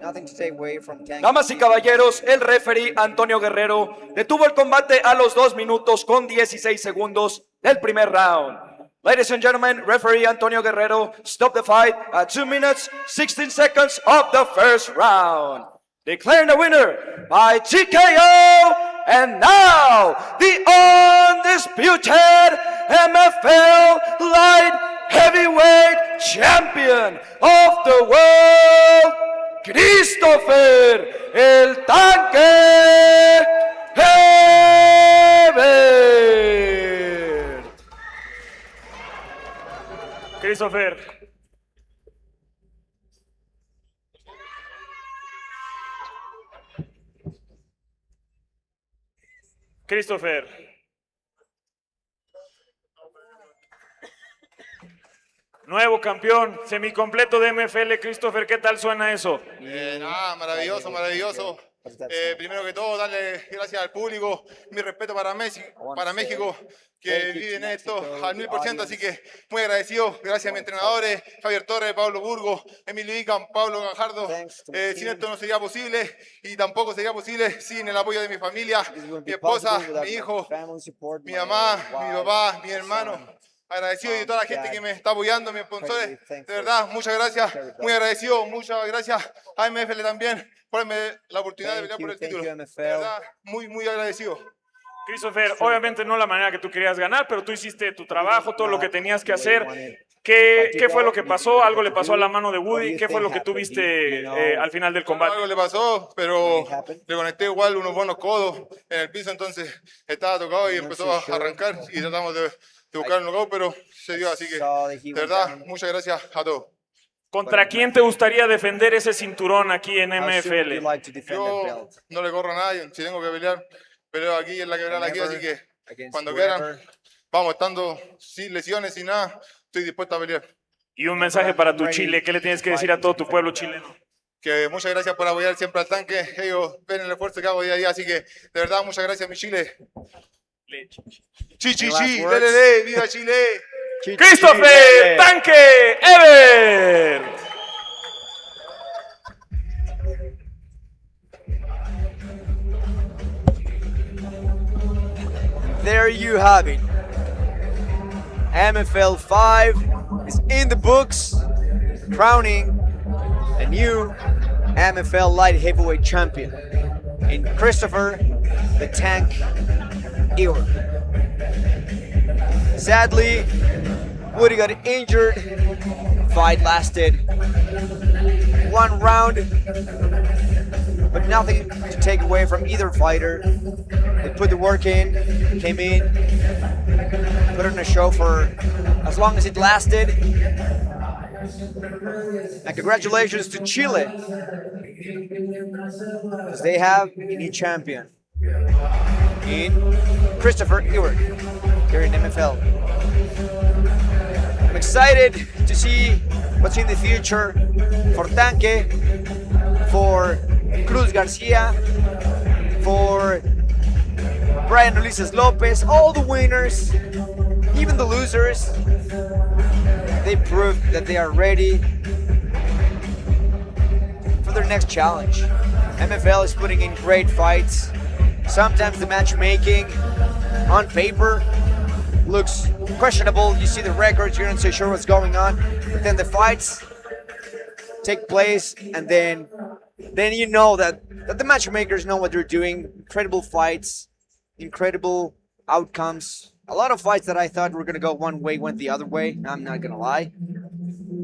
S3: Nothing to take away from Tanque.
S6: Damas y caballeros, el referee Antonio Guerrero detuvo el combate a los 2 minutos con 16 segundos del primer round. Ladies and gentlemen, referee Antonio Guerrero stopped the fight at 2 minutes 16 seconds of the first round, declaring the winner by TKO, and now the undisputed MFL Light Heavyweight Champion of the world, Christopher El Tanque Ewert.
S4: Christopher. Christopher. Nuevo campeón, semicompleto de MFL. Christopher, ¿qué tal suena eso?
S13: Maravilloso, maravilloso. Primero que todo, darle gracias al público, mi respeto para México, que viven esto al 1000%, así que muy agradecido. Gracias a mis entrenadores, Javier Torres, Pablo Burgo, Emilio Icam, Pablo Gajardo. Sin esto no sería posible, y tampoco sería posible sin el apoyo de mi familia, mi esposa, mi hijo, mi mamá, mi papá, mi hermano. Agradecido de toda la gente que me está apoyando, mis sponsores. De verdad, muchas gracias. Muy agradecido. Muchas gracias a MFL también por darme la oportunidad de pelear por el título. De verdad, muy agradecido.
S4: Christopher, obviamente no la manera que tú querías ganar, pero tú hiciste tu trabajo, todo lo que tenías que hacer. ¿Qué fue lo que pasó? ¿Algo le pasó a la mano de Woody? ¿Qué fue lo que tú viste al final del combate?
S13: Algo le pasó, pero le conecté igual unos buenos codos en el piso, entonces estaba tocado y empezó a arrancar y tratamos de buscar un knockout, pero se dio, así que de verdad, muchas gracias a todos.
S4: ¿Contra quién te gustaría defender ese cinturón aquí en MFL?
S13: Yo no le corro a nadie, si tengo que pelear, peleo aquí en la quebrada aquí, así que cuando quieran, vamos, estando sin lesiones, sin nada, estoy dispuesto a pelear.
S4: Y un mensaje para tu Chile, ¿qué le tienes que decir a todo tu pueblo chileno?
S13: Que muchas gracias por apoyar siempre al Tanque, ellos ven el esfuerzo que hago día a día, así que de verdad, muchas gracias, mi Chile. Lele, viva Chile.
S4: Christopher Tanque Ewert.
S3: There you have it. MFL 5 is in the books, crowning a new MFL light heavyweight champion in Christopher the Tank Ewert. Sadly, Woody got injured. Fight lasted 1 round, but nothing to take away from either fighter. They put the work in, came in, put on a show for as long as it lasted. And congratulations to Chile, because they have a new champion in Christopher Ewert here in MFL. excited to see what's in the future for Tanque, for Cruz Garcia, for Brian Ulises Lopez, all the winners, even the losers. They proved that they are ready for their next challenge. MFL is putting in great fights. Sometimes the matchmaking on paper looks questionable. You see the records, you're not so sure what's going on. But then the fights take place, and then you know that the matchmakers know what they're doing. Incredible fights, incredible outcomes. A lot of fights that I thought were gonna go one way went the other way. I'm not gonna lie.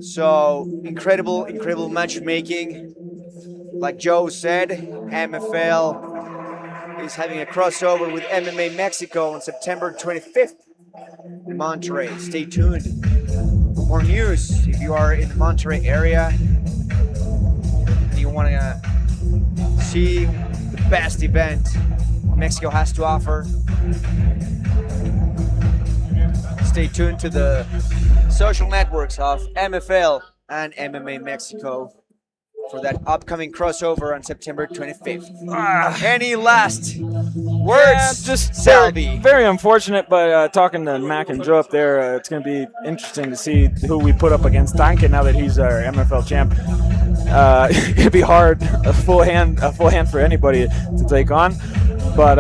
S3: So incredible matchmaking. Like Joe said, MFL is having a crossover with MMA Mexico on September 25th in Monterrey. Stay tuned for more news. If you are in the Monterrey area and you want to see the best event Mexico has to offer, stay tuned to the social networks of MFL and MMA Mexico for that upcoming crossover on September 25th. Any last words?
S12: Yeah, just
S3: Salvi.
S12: very unfortunate, but talking to Mac and Joe up there, it's going to be interesting to see who we put up against Tanque now that he's our MFL champ. It'd be hard, a full hand for anybody to take on. But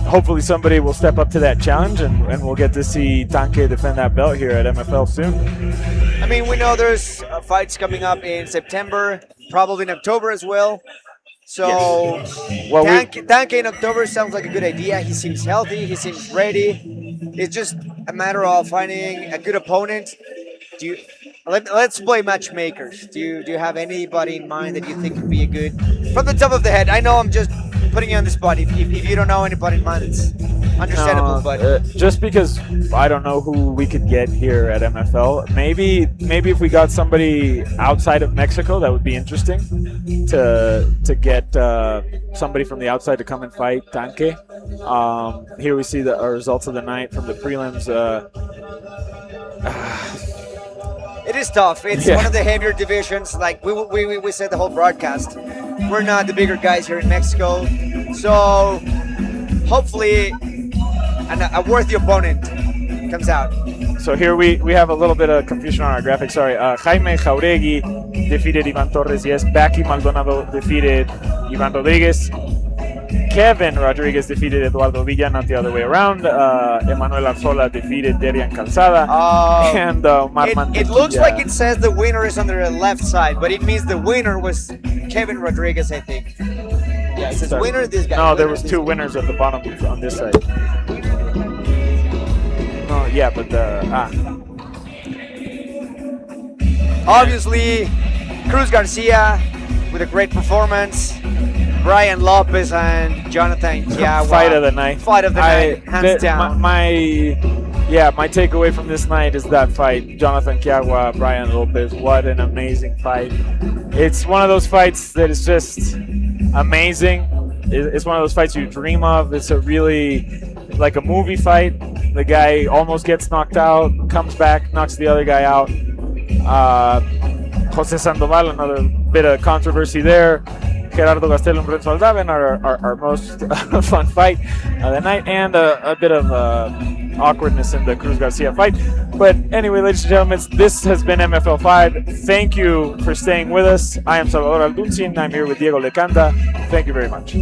S12: hopefully somebody will step up to that challenge, and we'll get to see Tanque defend that belt here at MFL soon.
S3: I mean, we know there's fights coming up in September, probably in October as well. So
S12: yes. Well,
S3: Tanque in October sounds like a good idea. He seems healthy. He seems ready. It's just a matter of finding a good opponent. Let's play matchmakers. Do you have anybody in mind that you think could be a good? From the top of the head, I know I'm just putting you on the spot. If you don't know anybody in mind, it's understandable. But
S12: just because I don't know who we could get here at MFL, maybe if we got somebody outside of Mexico, that would be interesting to get somebody from the outside to come and fight Tanque. Here we see the results of the night from the prelims.
S3: it is tough. It's one of the heavier divisions. Like we said the whole broadcast, we're not the bigger guys here in Mexico. So hopefully a worthy opponent comes out.
S12: So here we have a little bit of confusion on our graphics. Sorry. Jaime Jauregui defeated Ivan Torres. Yes. Becky Maldonado defeated Ivan Rodriguez. Kevin Rodriguez defeated Eduardo Villa, not the other way around. Emanuel Arzola defeated Darian Calzada. And
S3: it looks like it says the winner is on the left side, but it means the winner was Kevin Rodriguez, I think. Yeah, it says winner, this guy.
S12: No, there was two winners at the bottom on this side. Oh, yeah, but
S3: obviously, Cruz Garcia with a great performance. Brian Lopez and Jonathan Kiawa.
S12: Fight of the night.
S3: Fight of the night, hands down.
S12: My takeaway from this night is that fight. Jonathan Kiawa, Brian Lopez. What an amazing fight. It's one of those fights that is just amazing. It's one of those fights you dream of. It's a really, like a movie fight. The guy almost gets knocked out, comes back, knocks the other guy out. Jose Sandoval, another bit of controversy there. Gerardo Gastelum, Renzo Aldaven, our most fun fight of the night, and a bit of awkwardness in the Cruz Garcia fight. But anyway, ladies and gentlemen, this has been MFL 5. Thank you for staying with us. I am Salvador Alduncin. I'm here with Diego Lecanda. Thank you very much.